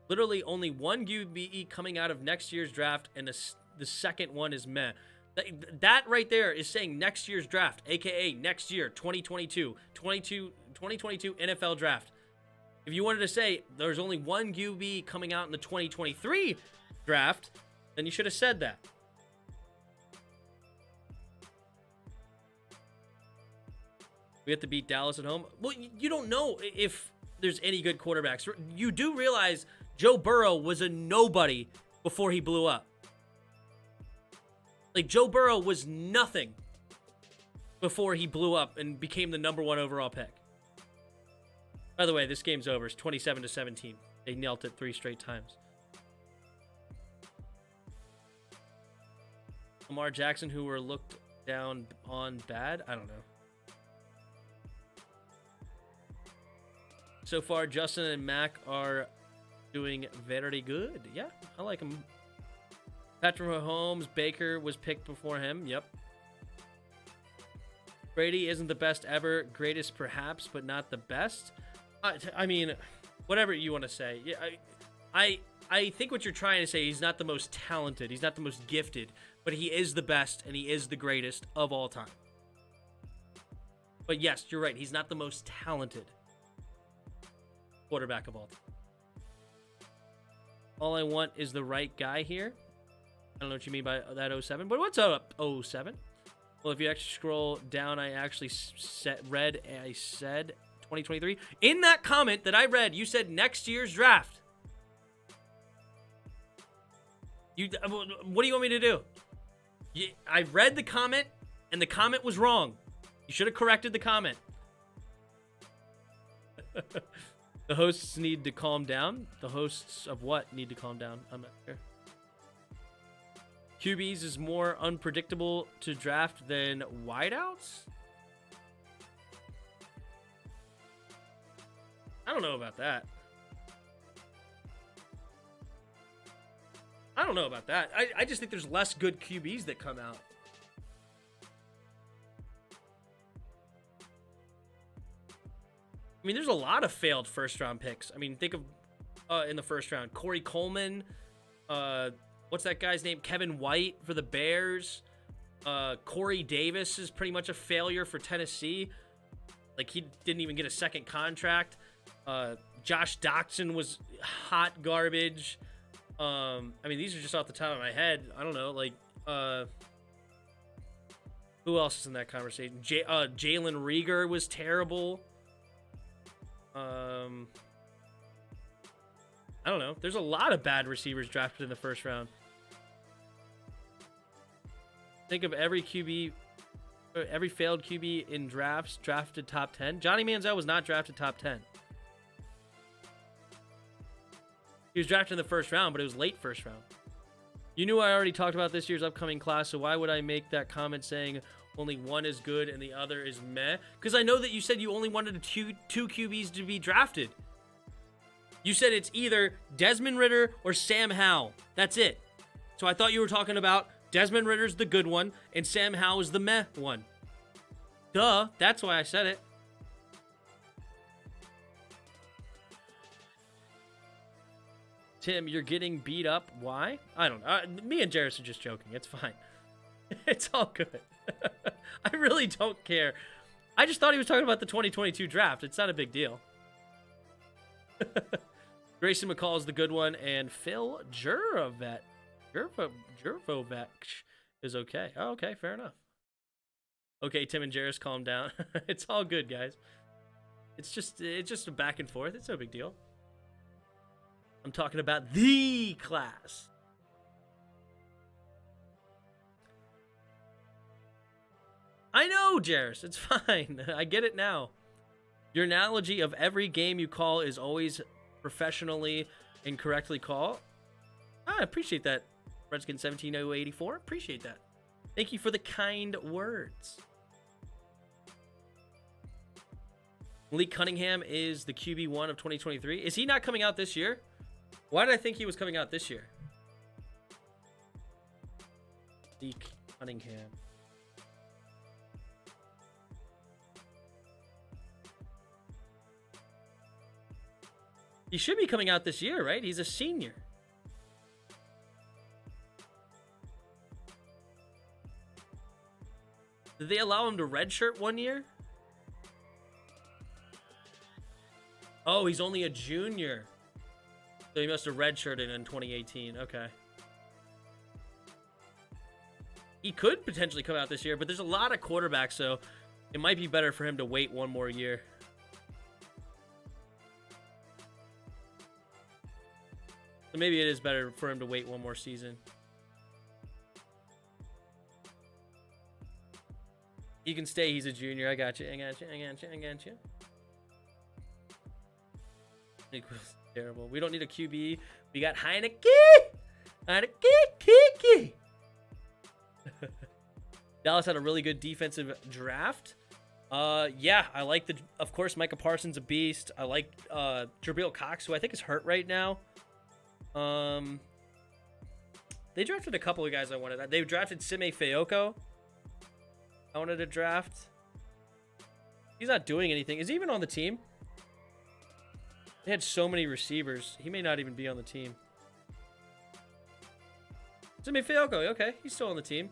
literally only one QB coming out of next year's draft, and the second one is meh. That right there is saying next year's draft, aka next year, 2022 NFL draft. If you wanted to say there's only one QB coming out in the 2023 draft, then you should have said that. We have to beat Dallas at home. Well, you don't know if there's any good quarterbacks. You do realize Joe Burrow was a nobody before he blew up. Like, Joe Burrow was nothing before he blew up and became the number 1 overall pick. By the way, this game's over. It's 27-17. They knelt it 3 straight times. Lamar Jackson, who were looked down on bad? I don't know. So far, Justin and Mac are doing very good. Yeah, I like them. Patrick Mahomes, Baker was picked before him. Yep. Brady isn't the best ever. Greatest perhaps, but not the best. I mean, whatever you want to say. Yeah, I think what you're trying to say, he's not the most talented. He's not the most gifted. But he is the best, and he is the greatest of all time. But yes, you're right. He's not the most talented quarterback of all time. All I want is the right guy here. I don't know what you mean by that 07, but what's up 07? Well, if you actually scroll down, I actually said 2023. In that comment that I read, you said next year's draft. What do you want me to do? I read the comment, and the comment was wrong. You should have corrected the comment. The hosts need to calm down. The hosts of what need to calm down? I'm not sure. QBs is more unpredictable to draft than wideouts? I don't know about that. I just think there's less good QBs that come out. I mean, there's a lot of failed first-round picks. I mean, think of in the first round, Corey Coleman, what's that guy's name? Kevin White for the Bears. Corey Davis is pretty much a failure for Tennessee. Like, he didn't even get a second contract. Josh Doctson was hot garbage. I mean, these are just off the top of my head. I don't know, like, who else is in that conversation? Jalen Reagor was terrible. I don't know. There's a lot of bad receivers drafted in the first round. Think of every failed QB in drafts drafted top 10. Johnny Manziel was not drafted top 10. He was drafted in the first round, but it was late first round. You knew I already talked about this year's upcoming class, so why would I make that comment saying only one is good and the other is meh? Because I know that you said you only wanted two QBs to be drafted. You said it's either Desmond Ridder or Sam Howell. That's it. So I thought you were talking about Desmond Ridder's the good one and Sam Howell is the meh one. Duh, that's why I said it. Tim, you're getting beat up. Why? I don't know. Me and Jarris are just joking. It's fine. It's all good. I really don't care. I just thought he was talking about the 2022 draft. It's not a big deal. Grayson McCall is the good one, and Phil Jurkovec is okay. Oh, okay, fair enough. Okay, Tim and Jarris, calm down. It's all good, guys. It's just a back and forth. It's no big deal. I'm talking about the class. I know, Jarris. It's fine. I get it now. Your analogy of every game you call is always professionally and correctly called. I appreciate that, Redskin 17084. Appreciate that. Thank you for the kind words. Malik Cunningham is the QB1 of 2023. Is he not coming out this year? Why did I think he was coming out this year? Malik Cunningham. He should be coming out this year, right? He's a senior. Did they allow him to redshirt 1 year? Oh, he's only a junior. So he must have redshirted in 2018. Okay. He could potentially come out this year, but there's a lot of quarterbacks, so it might be better for him to wait 1 more year. So maybe it is better for him to wait 1 more season. He can stay. He's a junior. I got you. Terrible. We don't need a QB. We got Heineke. Dallas had a really good defensive draft. Yeah, I like of course, Micah Parsons a beast. I like Jabril Cox, who I think is hurt right now. They drafted a couple of guys I wanted. They drafted Sime Fayoko. I wanted to draft. He's not doing anything. Is he even on the team? They had so many receivers. He may not even be on the team. Sime Fayoko. Okay, he's still on the team.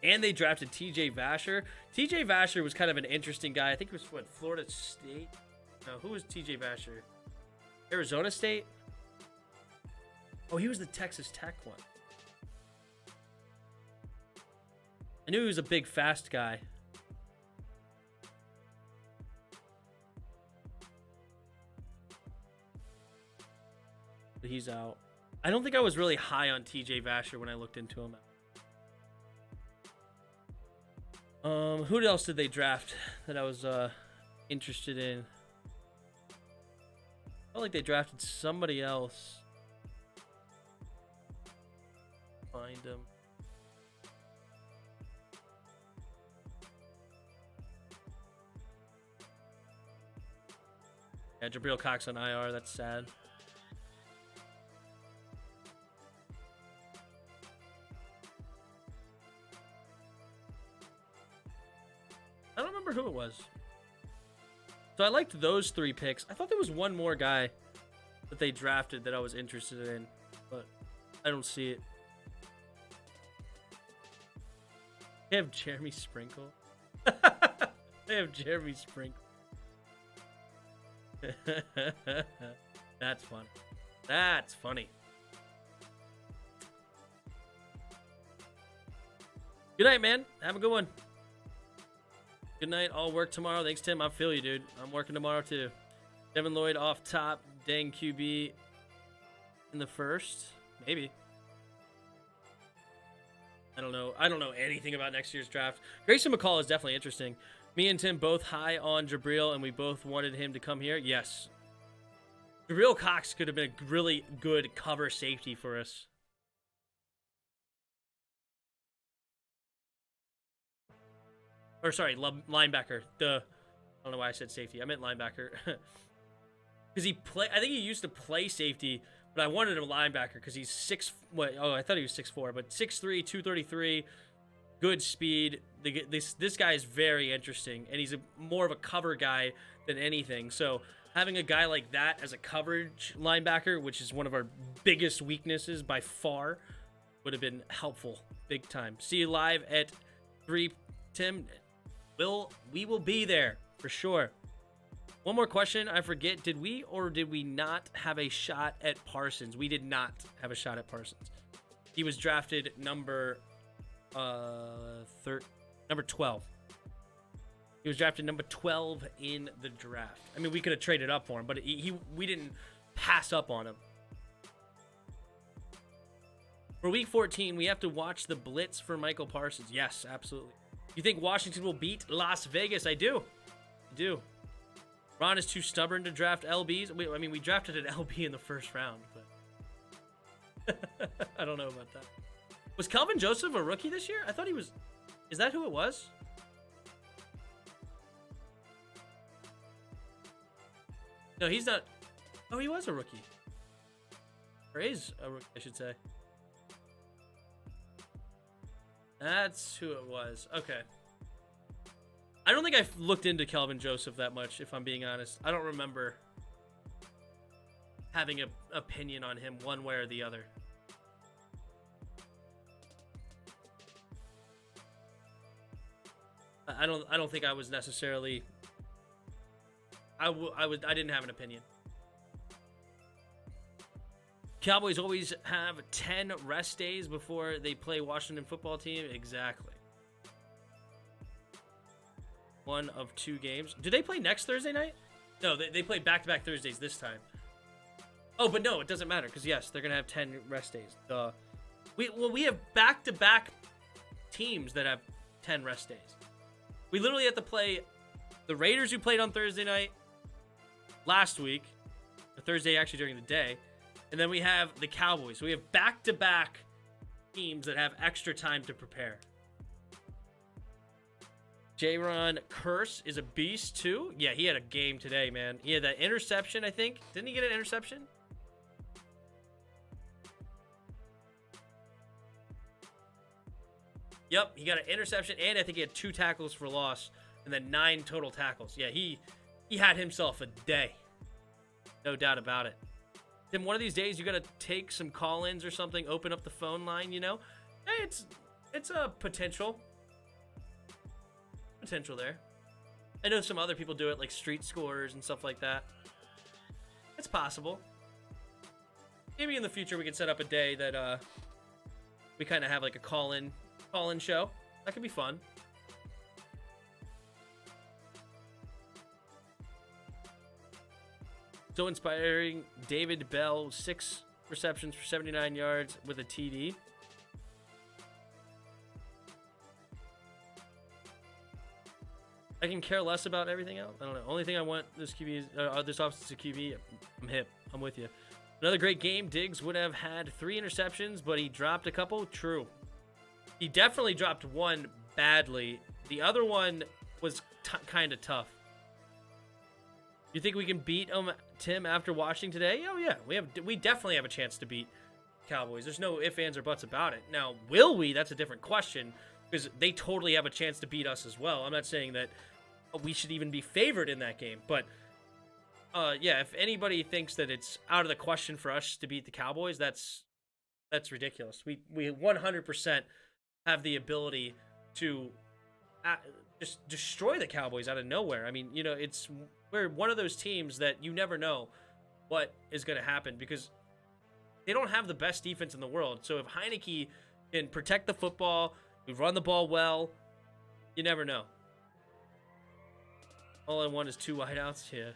And they drafted TJ Vasher. TJ Vasher was kind of an interesting guy. I think it was, what, Florida State? No, who was TJ Vasher? Arizona State? Oh, he was the Texas Tech one. I knew he was a big, fast guy. But he's out. I don't think I was really high on TJ Vasher when I looked into him. Who else did they draft that I was interested in? I felt like they drafted somebody else. Find him. Yeah, Jabril Cox on IR. That's sad. I don't remember who it was. So I liked those 3 picks. I thought there was one more guy that they drafted that I was interested in, but I don't see it. They have Jeremy Sprinkle. They have Jeremy Sprinkle. That's fun. That's funny. Good night, man. Have a good one. Good night. I'll work tomorrow. Thanks, Tim. I feel you, dude. I'm working tomorrow, too. Devin Lloyd off top. Dang QB in the first. Maybe. I don't know. I don't know anything about next year's draft. Grayson McCall is definitely interesting. Me and Tim both high on Jabril, and we both wanted him to come here. Yes. Jabril Cox could have been a really good cover safety for us. Or sorry, linebacker. I don't know why I said safety. I meant linebacker. Because I think he used to play safety, but I wanted him linebacker because he's 6. What? Oh, I thought he was 6'4", but 6'3", 233, good speed. This guy is very interesting, and he's more of a cover guy than anything. So having a guy like that as a coverage linebacker, which is one of our biggest weaknesses by far, would have been helpful, big time. See you live at 3, Tim. We will be there for sure. One more question. I forget. Did we or did we not have a shot at Parsons? We did not have a shot at Parsons. He was drafted number 12. He was drafted number 12 in the draft. I mean, we could have traded up for him, but we didn't pass up on him. For week 14, we have to watch the blitz for Michael Parsons. Yes, absolutely. You think Washington will beat Las Vegas? I do. Ron is too stubborn to draft LBs. I mean, we drafted an LB in the first round, but I don't know about that. Was Kelvin Joseph a rookie this year? I thought he was. Is that who it was? No, he's not. Oh, he was a rookie. Or is a rookie, I should say. That's who it was. Okay. I don't think I've looked into Kelvin Joseph that much, if I'm being honest. I don't remember. having an opinion on him one way or the other. I don't think I was necessarily. I didn't have an opinion. Cowboys always have 10 rest days before they play Washington football team. Exactly. One of 2 games. Do they play next Thursday night? No, they play back-to-back Thursdays this time. Oh, but no, it doesn't matter because yes, they're gonna have 10 rest days. We have back-to-back teams that have 10 rest days. We literally have to play the Raiders, who played on Thursday night last week, or Thursday actually during the day, and then we have the Cowboys. So we have back-to-back teams that have extra time to prepare. J-Ron Curse is a beast too. Yeah, he had a game today, man. He had that interception, I think. Didn't he get an interception? Yep, he got an interception, and I think he had 2 tackles for loss, and then 9 total tackles. Yeah, he had himself a day. No doubt about it. Tim, one of these days, you got to take some call-ins or something, open up the phone line, you know? Hey, it's a potential there. I know some other people do it, like street scores and stuff like that. It's possible. Maybe in the future we could set up a day that we kind of have like a call-in show. That could be fun. So inspiring. David Bell, 6 receptions for 79 yards with a TD. I can care less about everything else. I don't know. Only thing I want this QB is this offense is a QB. I'm hip. I'm with you. Another great game. Diggs would have had 3 interceptions, but he dropped a couple. True. He definitely dropped one badly. The other one was kind of tough. You think we can beat them, Tim, after watching today? Oh yeah, we definitely have a chance to beat Cowboys. There's no ifs, ands, or buts about it. Now, will we? That's a different question, because they totally have a chance to beat us as well. I'm not saying that we should even be favored in that game, but yeah, if anybody thinks that it's out of the question for us to beat the Cowboys, that's ridiculous. We 100% have the ability to just destroy the Cowboys out of nowhere. I mean, you know, we're one of those teams that you never know what is going to happen, because they don't have the best defense in the world. So if Heineke can protect the football, we run the ball well, you never know. All I want is 2 wideouts. Yeah.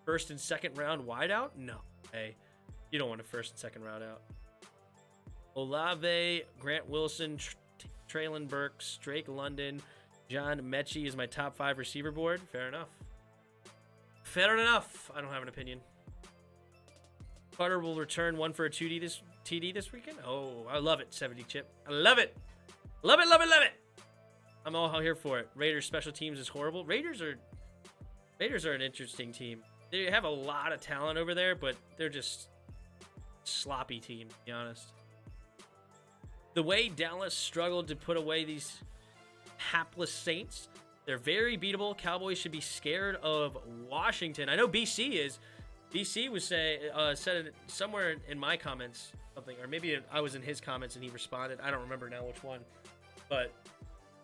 First and second round wideout? No. Hey, you don't want a first and second round out. Olave, Grant Wilson, Traylon Burks, Drake London, John Mechie is my top 5 receiver board. Fair enough. Fair enough. I don't have an opinion. Carter will return 1 for a TD this weekend. Oh, I love it, 70 chip. I love it. Love it, love it, love it. I'm all here for it. Raiders special teams is horrible. Raiders are an interesting team. They have a lot of talent over there, but they're just sloppy team, to be honest. The way Dallas struggled to put away these hapless Saints, they're very beatable. Cowboys should be scared of Washington. I know BC is. BC was said it somewhere in my comments, something, or maybe I was in his comments and he responded. I don't remember now which one, but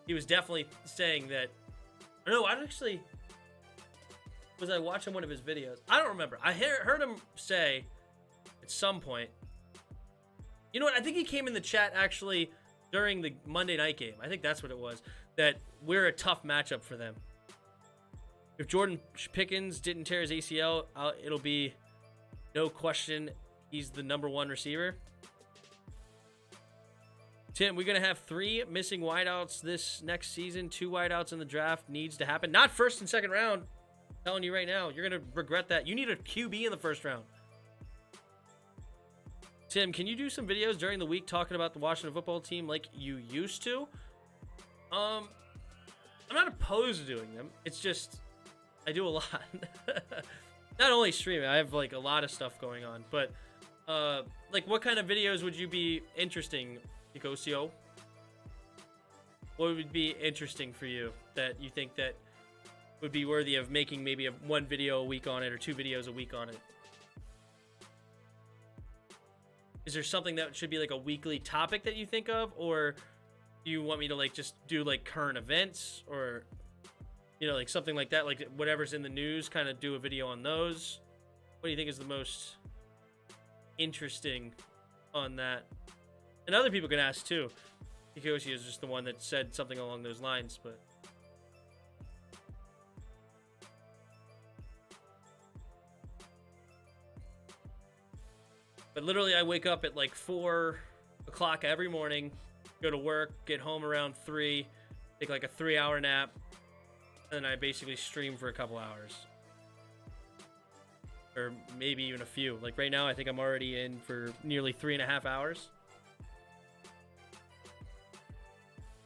he was definitely saying that. No, was I watching one of his videos? I don't remember. I heard him say at some point. You know what? I think he came in the chat actually during the Monday night game. I think that's what it was. That we're a tough matchup for them. If Jordan Pickens didn't tear his ACL, it'll be no question he's the #1 receiver. Tim, we're going to have 3 missing wideouts this next season. 2 wideouts in the draft needs to happen. Not first and second round. I'm telling you right now, you're going to regret that. You need a QB in the first round. Tim, can you do some videos during the week talking about the Washington football team like you used to? I'm not opposed to doing them. It's just I do a lot. Not only streaming, I have like a lot of stuff going on. But like, what kind of videos would you be interesting, Nicosio? What would be interesting for you that you think that would be worthy of making maybe one video a week on it or 2 videos a week on it. Is there something that should be like a weekly topic that you think of, or do you want me to like just do like current events, or like something like that, like whatever's in the news, kind of do a video on those? What do you think is the most interesting on that? And other people can ask too. Kikoshi is just the one that said something along those lines, but literally I wake up at like 4 o'clock every morning, go to work, get home around 3, take like a 3-hour nap, and then I basically stream for a couple hours. Or maybe even a few. Like right now, I think I'm already in for nearly 3.5 hours.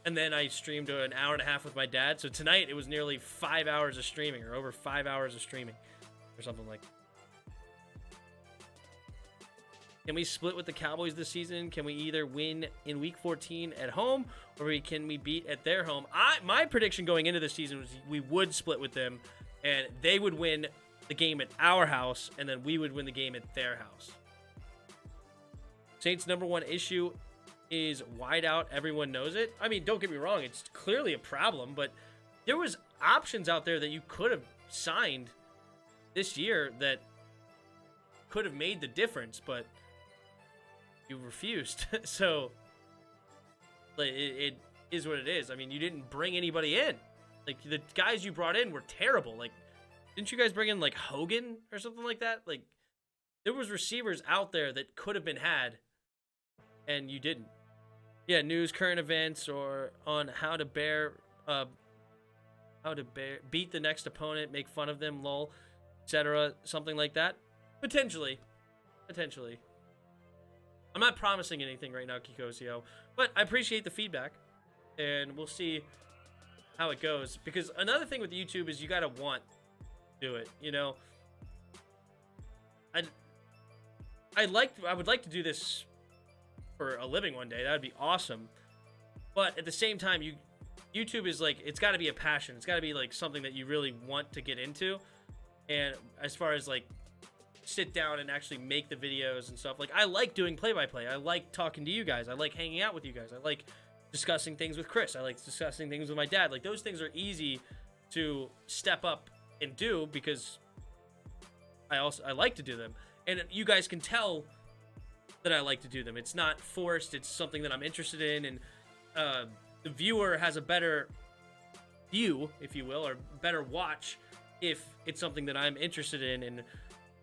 And then I streamed an hour and a half with my dad. So tonight it was nearly 5 hours of streaming, or over 5 hours of streaming, or something like that. Can we split with the Cowboys this season? Can we either win in Week 14 at home, or can we beat at their home? My prediction going into this season was we would split with them, and they would win the game at our house, and then we would win the game at their house. Saints' number one issue is wide out. Everyone knows it. I mean, don't get me wrong. It's clearly a problem, but there was options out there that you could have signed this year that could have made the difference, but you refused. So like, it is what it is. I mean, you didn't bring anybody in. Like, the guys you brought in were terrible. Like, didn't you guys bring in like Hogan or something like that? Like, there was receivers out there that could have been had, and you didn't. Yeah, news, current events, or on how to beat the next opponent, make fun of them, lol, etc. Something like that. Potentially. I'm not promising anything right now, Kikosio, but I appreciate the feedback, and we'll see how it goes. Because another thing with YouTube is you gotta want to do it. I would like to do this for a living one day. That would be awesome. But at the same time, YouTube is like, it's got to be a passion. It's got to be like something that you really want to get into. And as far as like sit down and actually make the videos and stuff, like I like doing play-by-play. I like talking to you guys. I like hanging out with you guys. I like discussing things with Chris. I like discussing things with my dad. Like, those things are easy to step up and do because I like to do them. And you guys can tell that I like to do them. It's not forced. It's something that I'm interested in, and the viewer has a better view, if you will, or better watch if it's something that I'm interested in and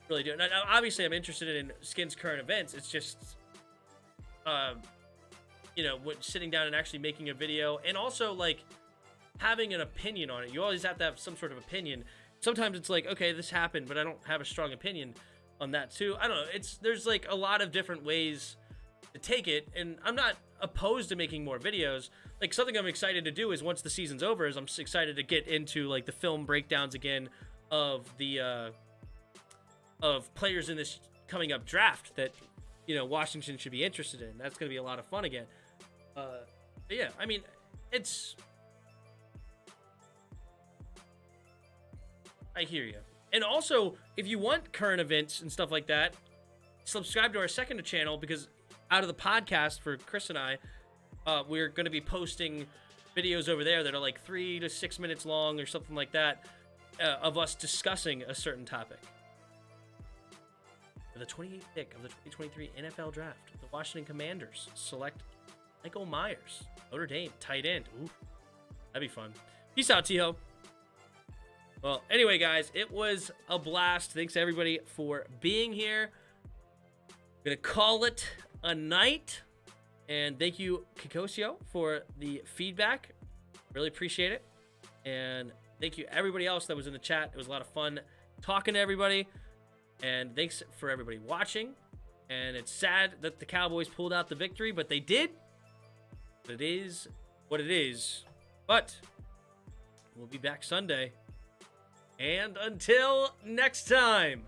really do. Now, obviously, I'm interested in Skin's current events. It's just, sitting down and actually making a video, and also like having an opinion on it. You always have to have some sort of opinion. Sometimes it's like, okay, this happened, but I don't have a strong opinion on that too. I don't know. There's like a lot of different ways to take it, and I'm not opposed to making more videos. Like, something I'm excited to do is once the season's over, is I'm excited to get into like the film breakdowns again of the of players in this coming up draft that Washington should be interested in. That's going to be a lot of fun again. But yeah, I mean, I hear you. And also, if you want current events and stuff like that, subscribe to our second channel, because out of the podcast for Chris and I, we're going to be posting videos over there that are like 3 to 6 minutes long or something like that, of us discussing a certain topic. For the 28th pick of the 2023 NFL Draft, the Washington Commanders select Michael Myers, Notre Dame, tight end. Ooh, that'd be fun. Peace out, T-Ho. Well, anyway, guys, it was a blast. Thanks, everybody, for being here. I'm going to call it a night. And thank you, Kikosio, for the feedback. Really appreciate it. And thank you, everybody else that was in the chat. It was a lot of fun talking to everybody. And thanks for everybody watching. And it's sad that the Cowboys pulled out the victory, but they did. It is what it is. But we'll be back Sunday. And until next time.